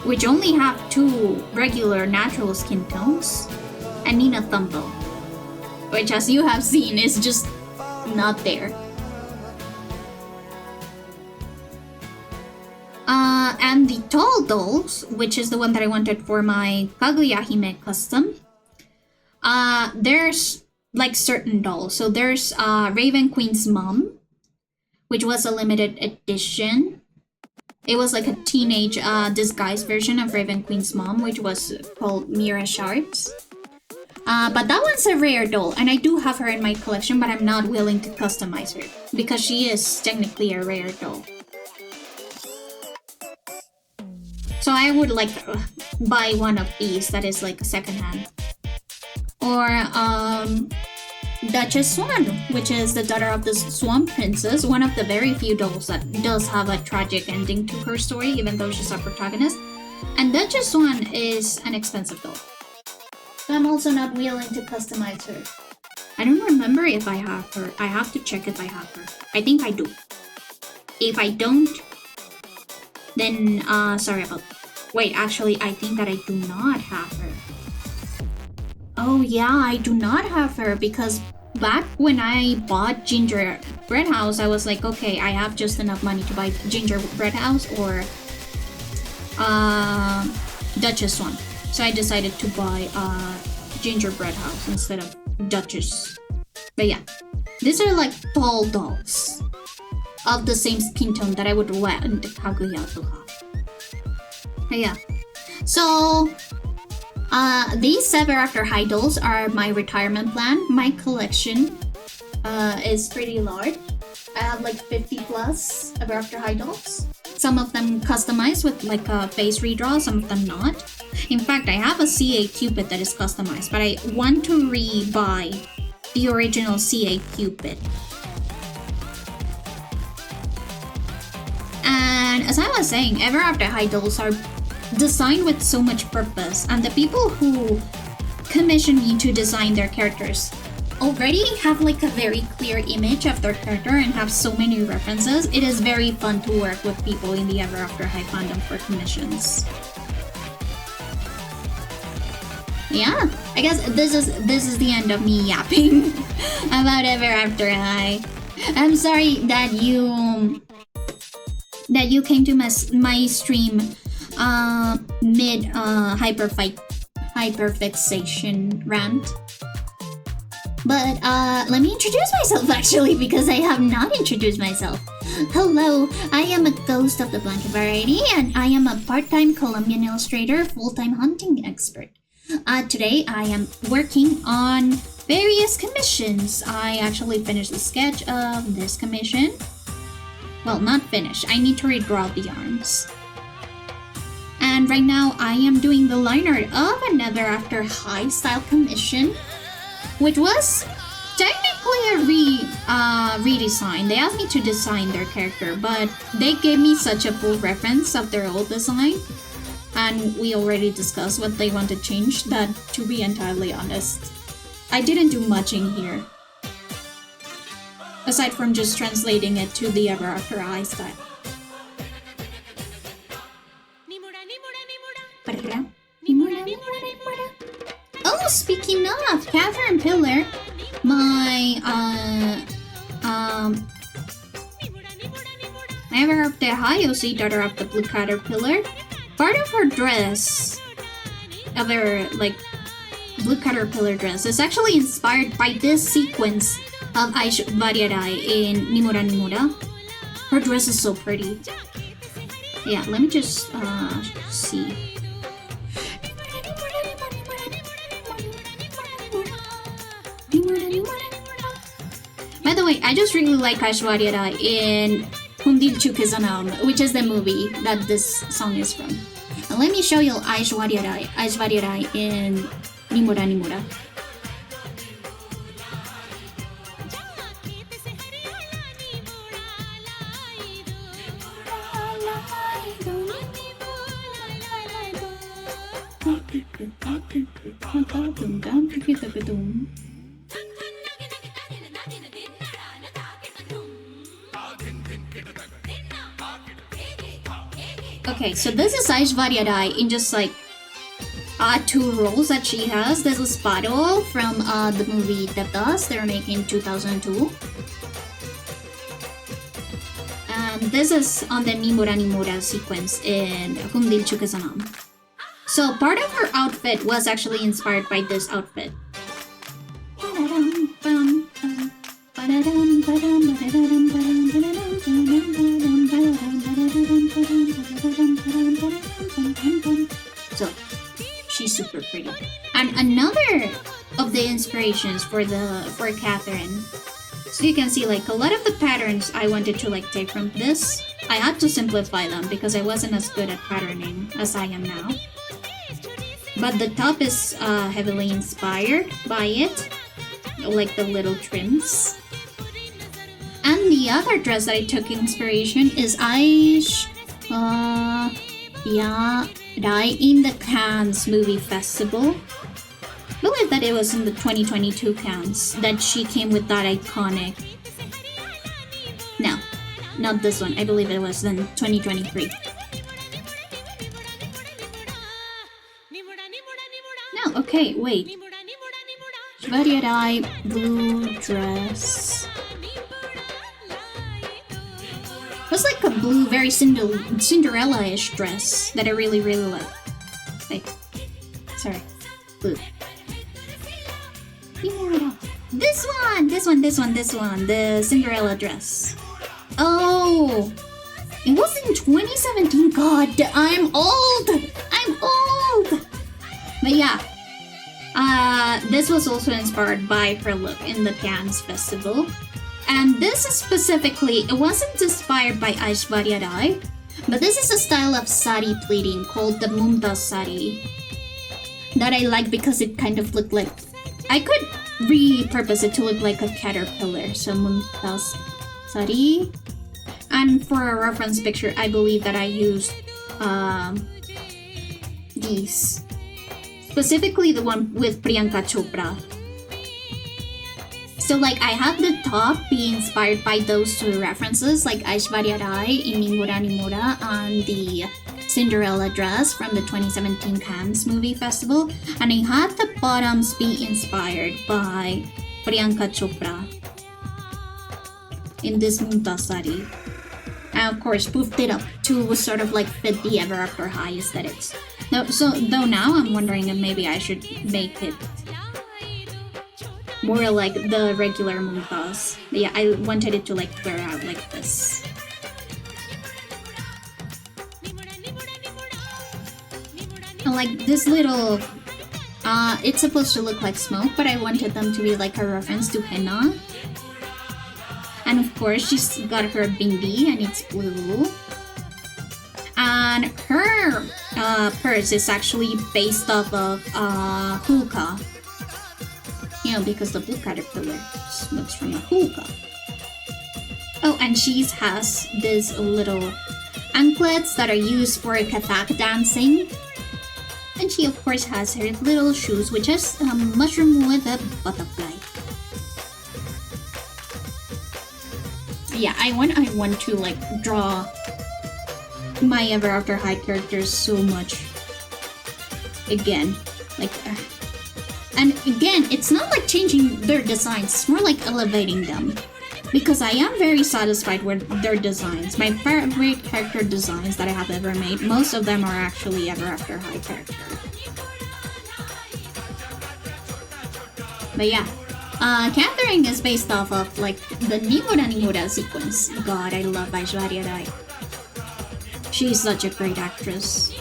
A: which only have 2 regular natural skin tones, and Nina Tumble, which as you have seen is just not there. And the tall dolls, which is the one that I wanted for my Kaguya Hime custom, there's like certain dolls. So there's Raven Queen's mom, which was a limited edition. It was like a teenage disguised version of Raven Queen's mom, which was called Mira Sharps. But that one's a rare doll, and I do have her in my collection, but I'm not willing to customize her because she is technically a rare doll. So I would like buy one of these that is like a secondhand. Or Duchess Swan, which is the daughter of the Swan Princess, one of the very few dolls that does have a tragic ending to her story, even though she's a protagonist. And Duchess Swan is an expensive doll. So I'm also not willing to customize her. I don't remember if I have her. I have to check if I have her. I think I do. If I don't, then sorry about that. Wait, actually, I think that I do not have her. Oh yeah, I do not have her because back when I bought Gingerbread House, I was like, okay, I have just enough money to buy Gingerbread House or Duchess Swan. So I decided to buy Gingerbread House instead of Duchess. But yeah, these are like tall dolls of the same skin tone that I would want Kaguya to have. But yeah, so these Ever After High dolls are my retirement plan. My collection is pretty large. I have like 50 plus Ever After High dolls. Some of them customized with like a face redraw, some of them not. In fact, I have a CA Cupid that is customized, but I want to re-buy the original CA Cupid. And as I was saying, Ever After High dolls are designed with so much purpose, and the people who commission me to design their characters already have like a very clear image of their character and have so many references. It is very fun to work with people in the Ever After High fandom for commissions. Yeah, I guess this is the end of me yapping about Ever After High. I'm sorry that you came to my stream mid hyperfixation rant. But let me introduce myself actually, because I have not introduced myself. Hello, I am a ghost of the blanket variety, and I am a part-time Colombian illustrator, full-time hunting expert. Today I am working on various commissions. I actually finished the sketch of this commission. Well, not finished. I need to redraw the arms. And right now I am doing the line art of another After High style commission, which was technically a redesign. They asked me to design their character, but they gave me such a full reference of their old design, and we already discussed what they want to change, that to be entirely honest, I didn't do much in here. Aside from just translating it to the Ever After High style. Oh, speaking of, Catherine Pillar, my Ever After High OC, daughter of the Blue Caterpillar, part of her dress, blue caterpillar dress is actually inspired by this sequence of Aishwarya Rai in Nimura Nimura. Her dress is so pretty. Yeah, let me just see. By the way, I just really like Aishwarya Rai in Hum Dil Chuke Sanam, which is the movie that this song is from. And let me show you Aishwarya Rai in Nimura Nimura. Okay, so this is Aishwarya Rai in just like two roles that she has. This is Paro from the movie Devdas they're making in 2002. And this is on the Nimura Nimura sequence in Hum Dil Chuke Sanam. So part of her outfit was actually inspired by this outfit. So she's super pretty. And another of the inspirations for Catherine. So you can see like a lot of the patterns I wanted to like take from this. I had to simplify them because I wasn't as good at patterning as I am now. But the top is heavily inspired by it, like the little trims. And the other dress that I took inspiration is Aishwarya Rai in the Cannes Movie Festival. I believe that it was in the 2022 Cannes that she came with that iconic. No, not this one. I believe it was in 2023. No, okay, wait. Aishwarya Rai blue dress. It was like a blue, very Cinderella-ish dress that I really, really like. Wait, sorry, blue. This one, the Cinderella dress. Oh, it was in 2017. God, I'm old. But yeah, this was also inspired by her look in the Cannes Festival. And this is specifically, it wasn't inspired by Aishwarya Rai, but this is a style of sari pleating called the Mumtaz sari that I like because it kind of looked like, I could repurpose it to look like a caterpillar, so Mumtaz sari. And for a reference picture, I believe that I used these. Specifically the one with Priyanka Chopra. So like I had the top be inspired by those two references, like Aishwarya Rai in Nimura Nimura and the Cinderella dress from the 2017 Cannes Movie Festival, and I had the bottoms be inspired by Priyanka Chopra in this Mumtaz sari. And of course poofed it up to sort of like fit the Ever After High aesthetics. Though now I'm wondering if maybe I should make it more like the regular Mumtaz. But yeah, I wanted it to like wear out like this. And like this little, it's supposed to look like smoke, but I wanted them to be like a reference to henna. And of course, she's got her bindi and it's blue. And her purse is actually based off of hookah. You know, because the blue caterpillar looks from a hookah. Oh, and she has these little anklets that are used for Kathak dancing. And she of course has her little shoes, which is a mushroom with a butterfly. Yeah, I want to like draw my Ever After High characters so much again, like and again, it's not like changing their designs, it's more like elevating them, because I am very satisfied with their designs. My favorite character designs that I have ever made, most of them are actually Ever After High characters. But yeah, Catherine is based off of like the Nimura Nimura sequence. God, I love Aishwarya Rai. She's such a great actress.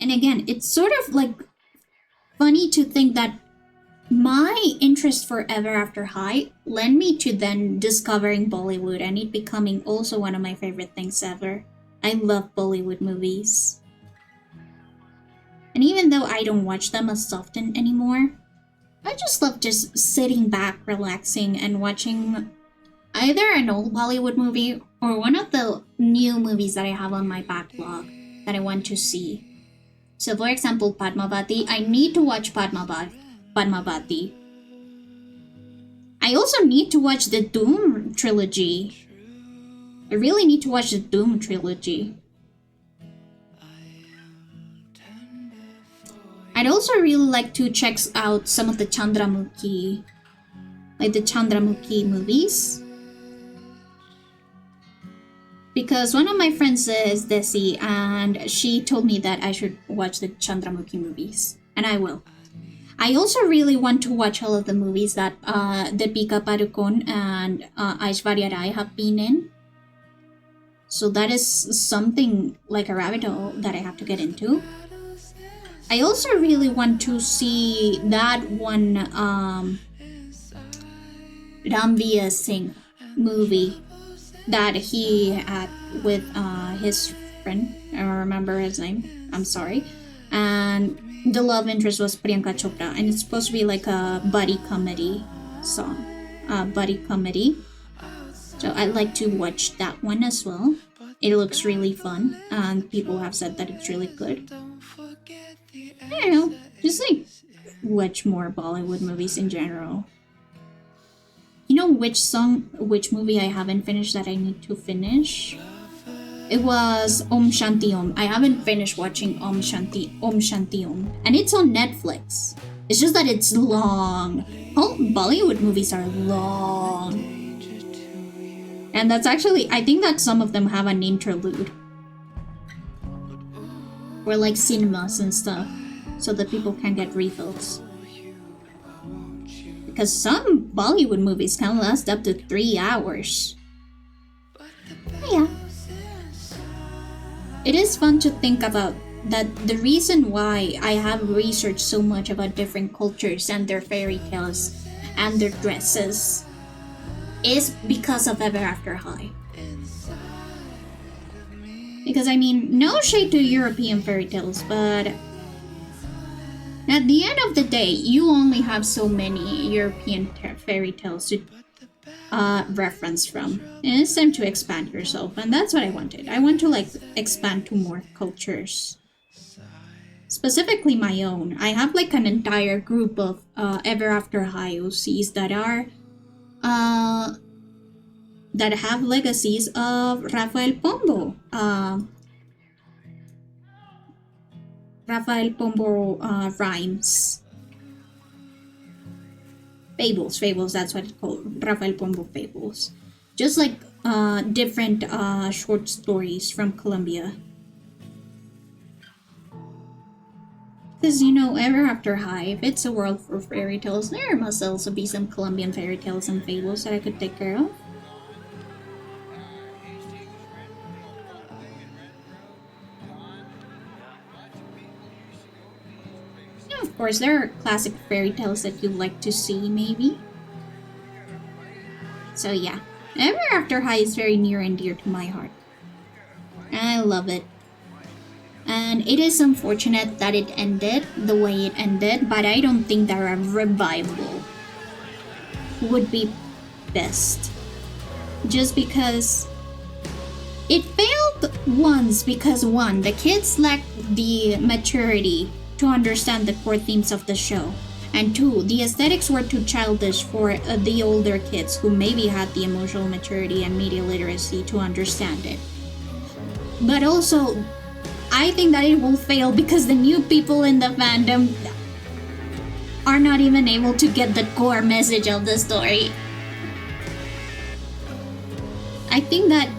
A: And again, it's sort of like funny to think that my interest for Ever After High led me to then discovering Bollywood and it becoming also one of my favorite things ever. I love Bollywood movies. And even though I don't watch them as often anymore, I just love just sitting back, relaxing, and watching either an old Bollywood movie or one of the new movies that I have on my backlog that I want to see. So for example, Padmavati, I need to watch Padmavati. I also need to watch the Doom trilogy. I really need to watch the Doom trilogy. I'd also really like to check out some of the Chandramukhi, like the Chandramukhi movies. Because one of my friends is Desi and she told me that I should watch the Chandramukhi movies. And I will. I also really want to watch all of the movies that Deepika Padukone and Aishwarya Rai have been in. So that is something like a rabbit hole that I have to get into. I also really want to see that one Ranveer Singh movie that he had with his friend. I don't remember his name. I'm sorry. And the love interest was Priyanka Chopra, and it's supposed to be like a buddy comedy song, buddy comedy. So I'd like to watch that one as well. It looks really fun, and people have said that it's really good. I don't know, just like watch more Bollywood movies in general. You know which movie I haven't finished that I need to finish? It was Om Shanti Om. I haven't finished watching Om Shanti Om. And it's on Netflix. It's just that it's long. All Bollywood movies are long. And that's actually, I think that some of them have an interlude. Or like cinemas and stuff. So that people can get refills. Because some Bollywood movies can last up to 3 hours. But yeah. It is fun to think about that the reason why I have researched so much about different cultures and their fairy tales and their dresses is because of Ever After High. Because I mean, no shade to European fairy tales, but at the end of the day, you only have so many European fairy tales to reference from. And it's time to expand yourself, and that's what I wanted. I want to like expand to more cultures. Specifically my own. I have like an entire group of Ever After High OCs that are that have legacies of Rafael Pombo. Rafael Pombo rhymes. Fables, that's what it's called. Rafael Pombo fables. Just like different short stories from Colombia. Because, you know, Ever After High, if it's a world for fairy tales, there must also be some Colombian fairy tales and fables that I could take care of. Of course, there are classic fairy tales that you'd like to see, maybe. So yeah, Ever After High is very near and dear to my heart. And I love it. And it is unfortunate that it ended the way it ended, but I don't think that a revival would be best. Just because it failed once because one, the kids lacked the maturity to understand the core themes of the show, and two, the aesthetics were too childish for the older kids who maybe had the emotional maturity and media literacy to understand it. But also, I think that it will fail because the new people in the fandom are not even able to get the core message of the story. I think that,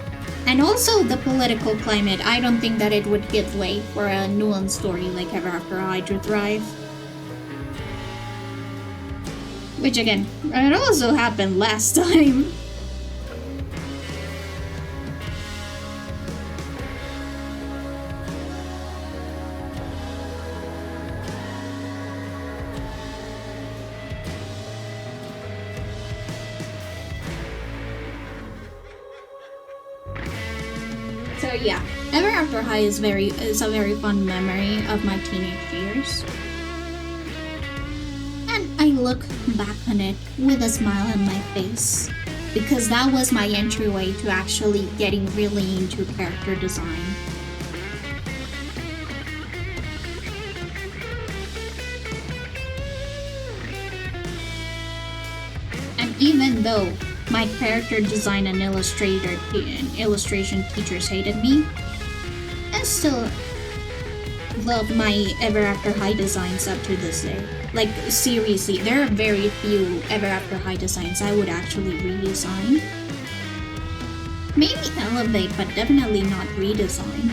A: and also the political climate, I don't think that it would give way for a nuanced story like Ever After High to thrive. Which again, it also happened last time. So yeah, Ever After High is a very fun memory of my teenage years. And I look back on it with a smile on my face, because that was my entryway to actually getting really into character design. And even though my character design and illustration teachers hated me, I still love my Ever After High designs up to this day. Like, seriously, there are very few Ever After High designs I would actually redesign. Maybe elevate, but definitely not redesign.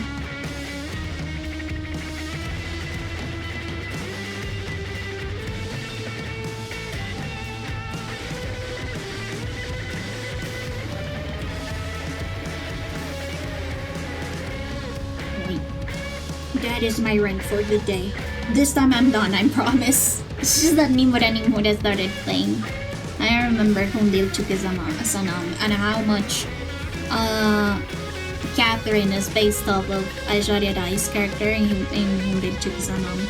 A: That is my rant for the day. This time I'm done, I promise. It's just that Nimura Nimura started playing. I remember Hundil Chukizama Asanam and how much Catherine is based off of Aishwarya Rai's character in Hundil Chukizanam.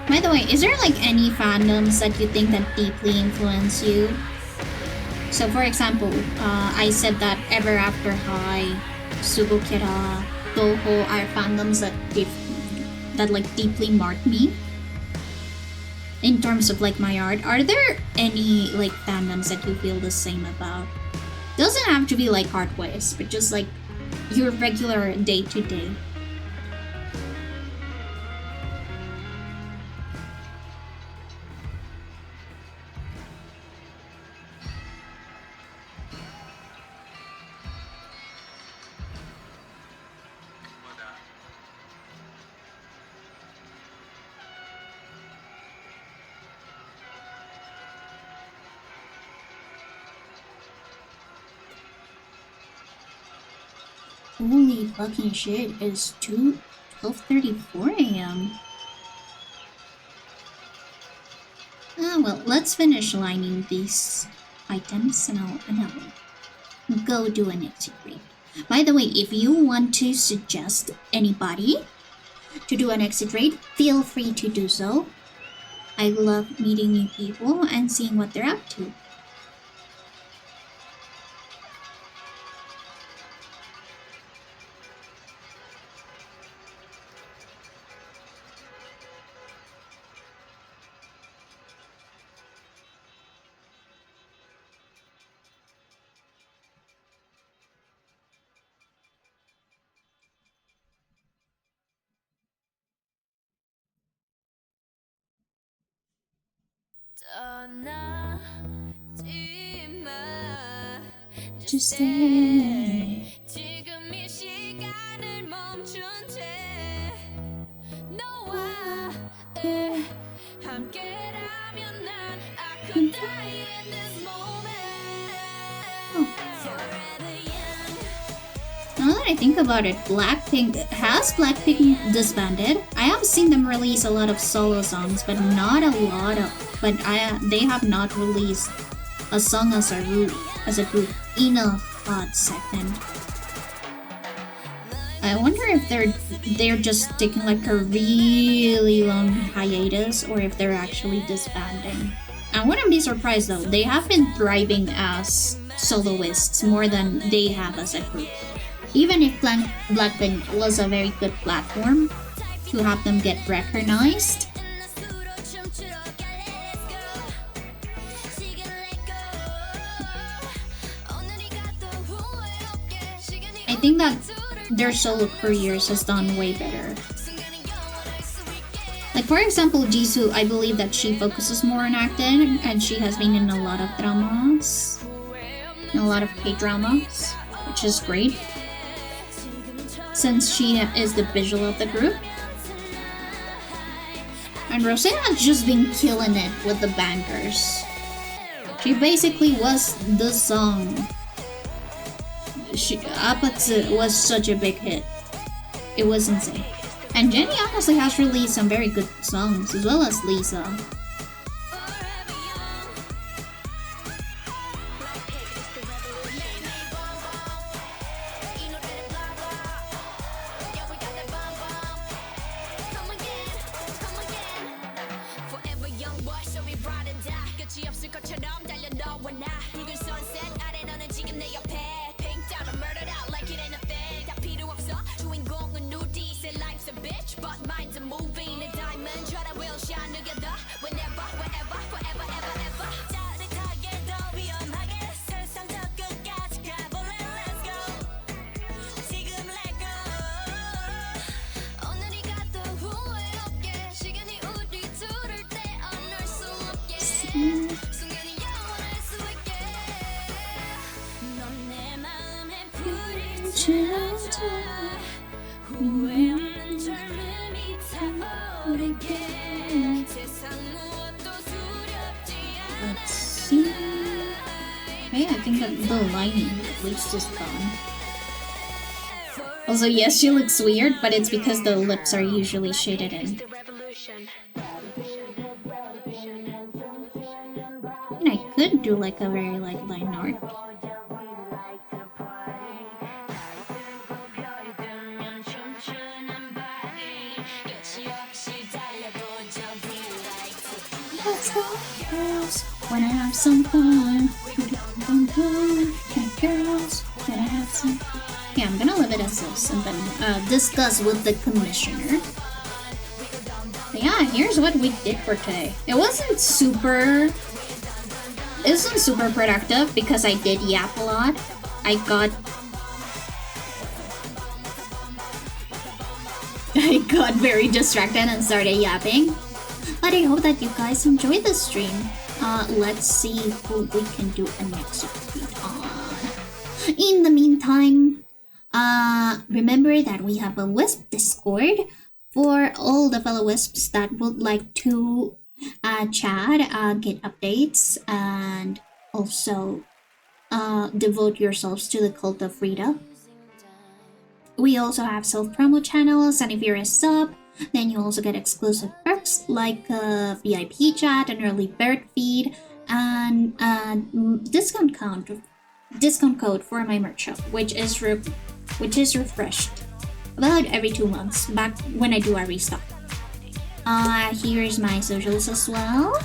A: By the way, is there like any fandoms that you think that deeply influence you? So for example, I said that Ever After High, Subukira, Toho are fandoms that like deeply mark me in terms of like my art. Are there any like fandoms that you feel the same about? Doesn't have to be like art-wise, but just like your regular day-to-day. Holy fucking shit, it's 12:34 a.m. Well, let's finish lining these items and I'll go do an execrate. By the way, if you want to suggest anybody to do an execrate, feel free to do so. I love meeting new people and seeing what they're up to. Just stay. Now that I think about it, has Blackpink disbanded? I have seen them release a lot of solo songs, but not a lot of. They have not released a song as a group in a hot second. I wonder if they're just taking like a really long hiatus, or if they're actually disbanding. I wouldn't be surprised though. They have been thriving as soloists more than they have as a group. Even if Blackpink was a very good platform to have them get recognized, I think that their solo careers has done way better. Like for example, Jisoo, I believe that she focuses more on acting, and she has been in a lot of dramas, in a lot of K-dramas, which is great, since she is the visual of the group. And Rosé has just been killing it with the bangers. She basically was the song. Apatsu was such a big hit. It was insane. And Jennie honestly has released some very good songs, as well as Lisa. Let's see. Hey, I think that the lining at least is gone. Also, yes, she looks weird, but it's because the lips are usually shaded in. And I could do like a very like line art. Let's go, girls, when I have some fun. Girls, when I have some fun. Yeah, I'm gonna leave it as this and then discuss with the commissioner. But yeah, here's what we did for today. It wasn't super productive because I did yap a lot. I got very distracted and started yapping. But I hope that you guys enjoyed this stream. Let's see who we can do a next update on. In the meantime, remember that we have a Wisp Discord for all the fellow Wisps that would like to chat, get updates, and also devote yourselves to the cult of Rita. We also have self-promo channels, and if you're a sub, then you also get exclusive perks like a VIP chat, an early bird feed, and discount code for my merch shop, which is refreshed about every 2 months, back when I do a restock. Here's my socials as well.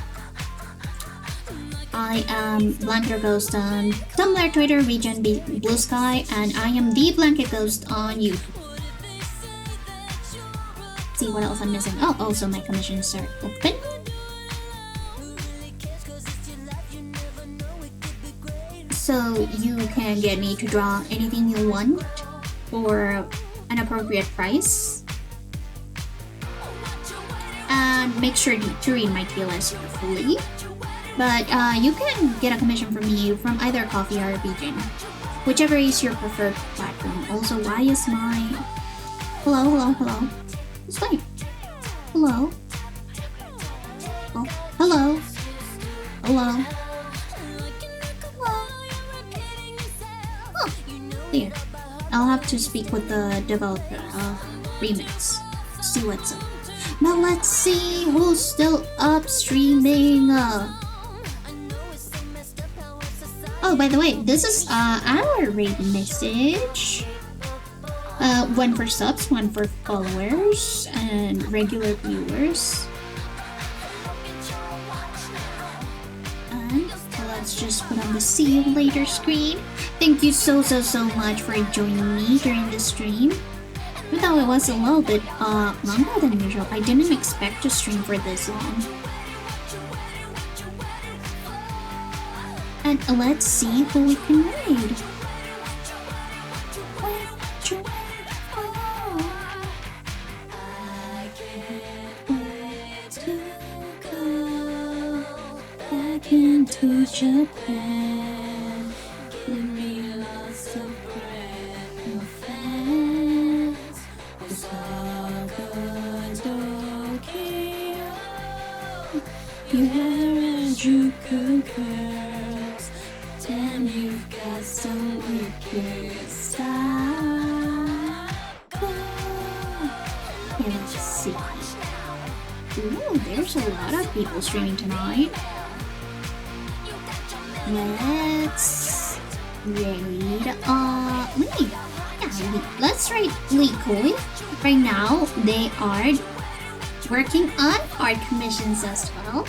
A: I am Blanket Ghost on Tumblr, Twitter, Region, Blue Sky, and I am the Blanket Ghost on YouTube. See what else I'm missing. Oh, also my commissions are open. So you can get me to draw anything you want for an appropriate price. And make sure to read my TLS carefully. But you can get a commission from me from either Coffee or Beijing, whichever is your preferred platform. Also, why is my... Hello? It's fine. Hello? Oh, hello? Hello? Oh, there. I'll have to speak with the developer of Remix to see what's up. Now let's see who's still up streaming. Oh, by the way, this is our raid message. One for subs, one for followers, and regular viewers. And let's just put on the see you later screen. Thank you so much for joining me during the stream. Even though it was a little bit longer than usual, I didn't expect to stream for this long. And let's see who we can raid. to Japan. Give me lots of great fans. Osaka, Tokyo. You have Juku curls. Then you've got some wicked style. Let's see. Ooh, there's a lot of people streaming tonight. Let's raid. Let's raid Likoi. Right now, they are working on art commissions as well.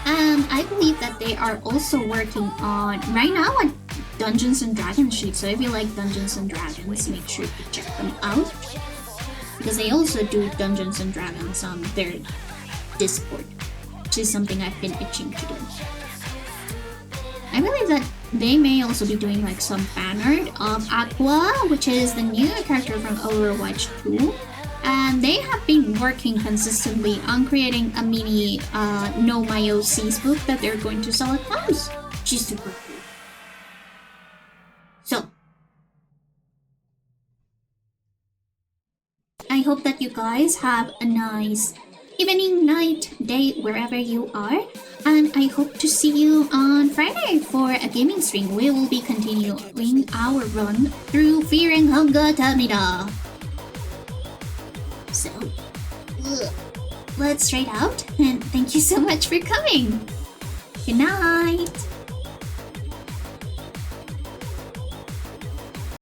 A: And I believe that they are also working on right now on Dungeons and Dragons sheet. So if you like Dungeons and Dragons, make sure to check them out, because they also do Dungeons and Dragons on their Discord, which is something I've been itching to do. I believe that they may also be doing like some fan art of Aqua, which is the new character from Overwatch 2. And they have been working consistently on creating a mini No My OCs book that they're going to sell at Clowns, which is super cool. So, I hope that you guys have a nice evening, night, day, wherever you are. And I hope to see you on Friday for a gaming stream. We will be continuing our run through Fearing Honga Tamida. So, let's straight out, and thank you so much for coming. Good night.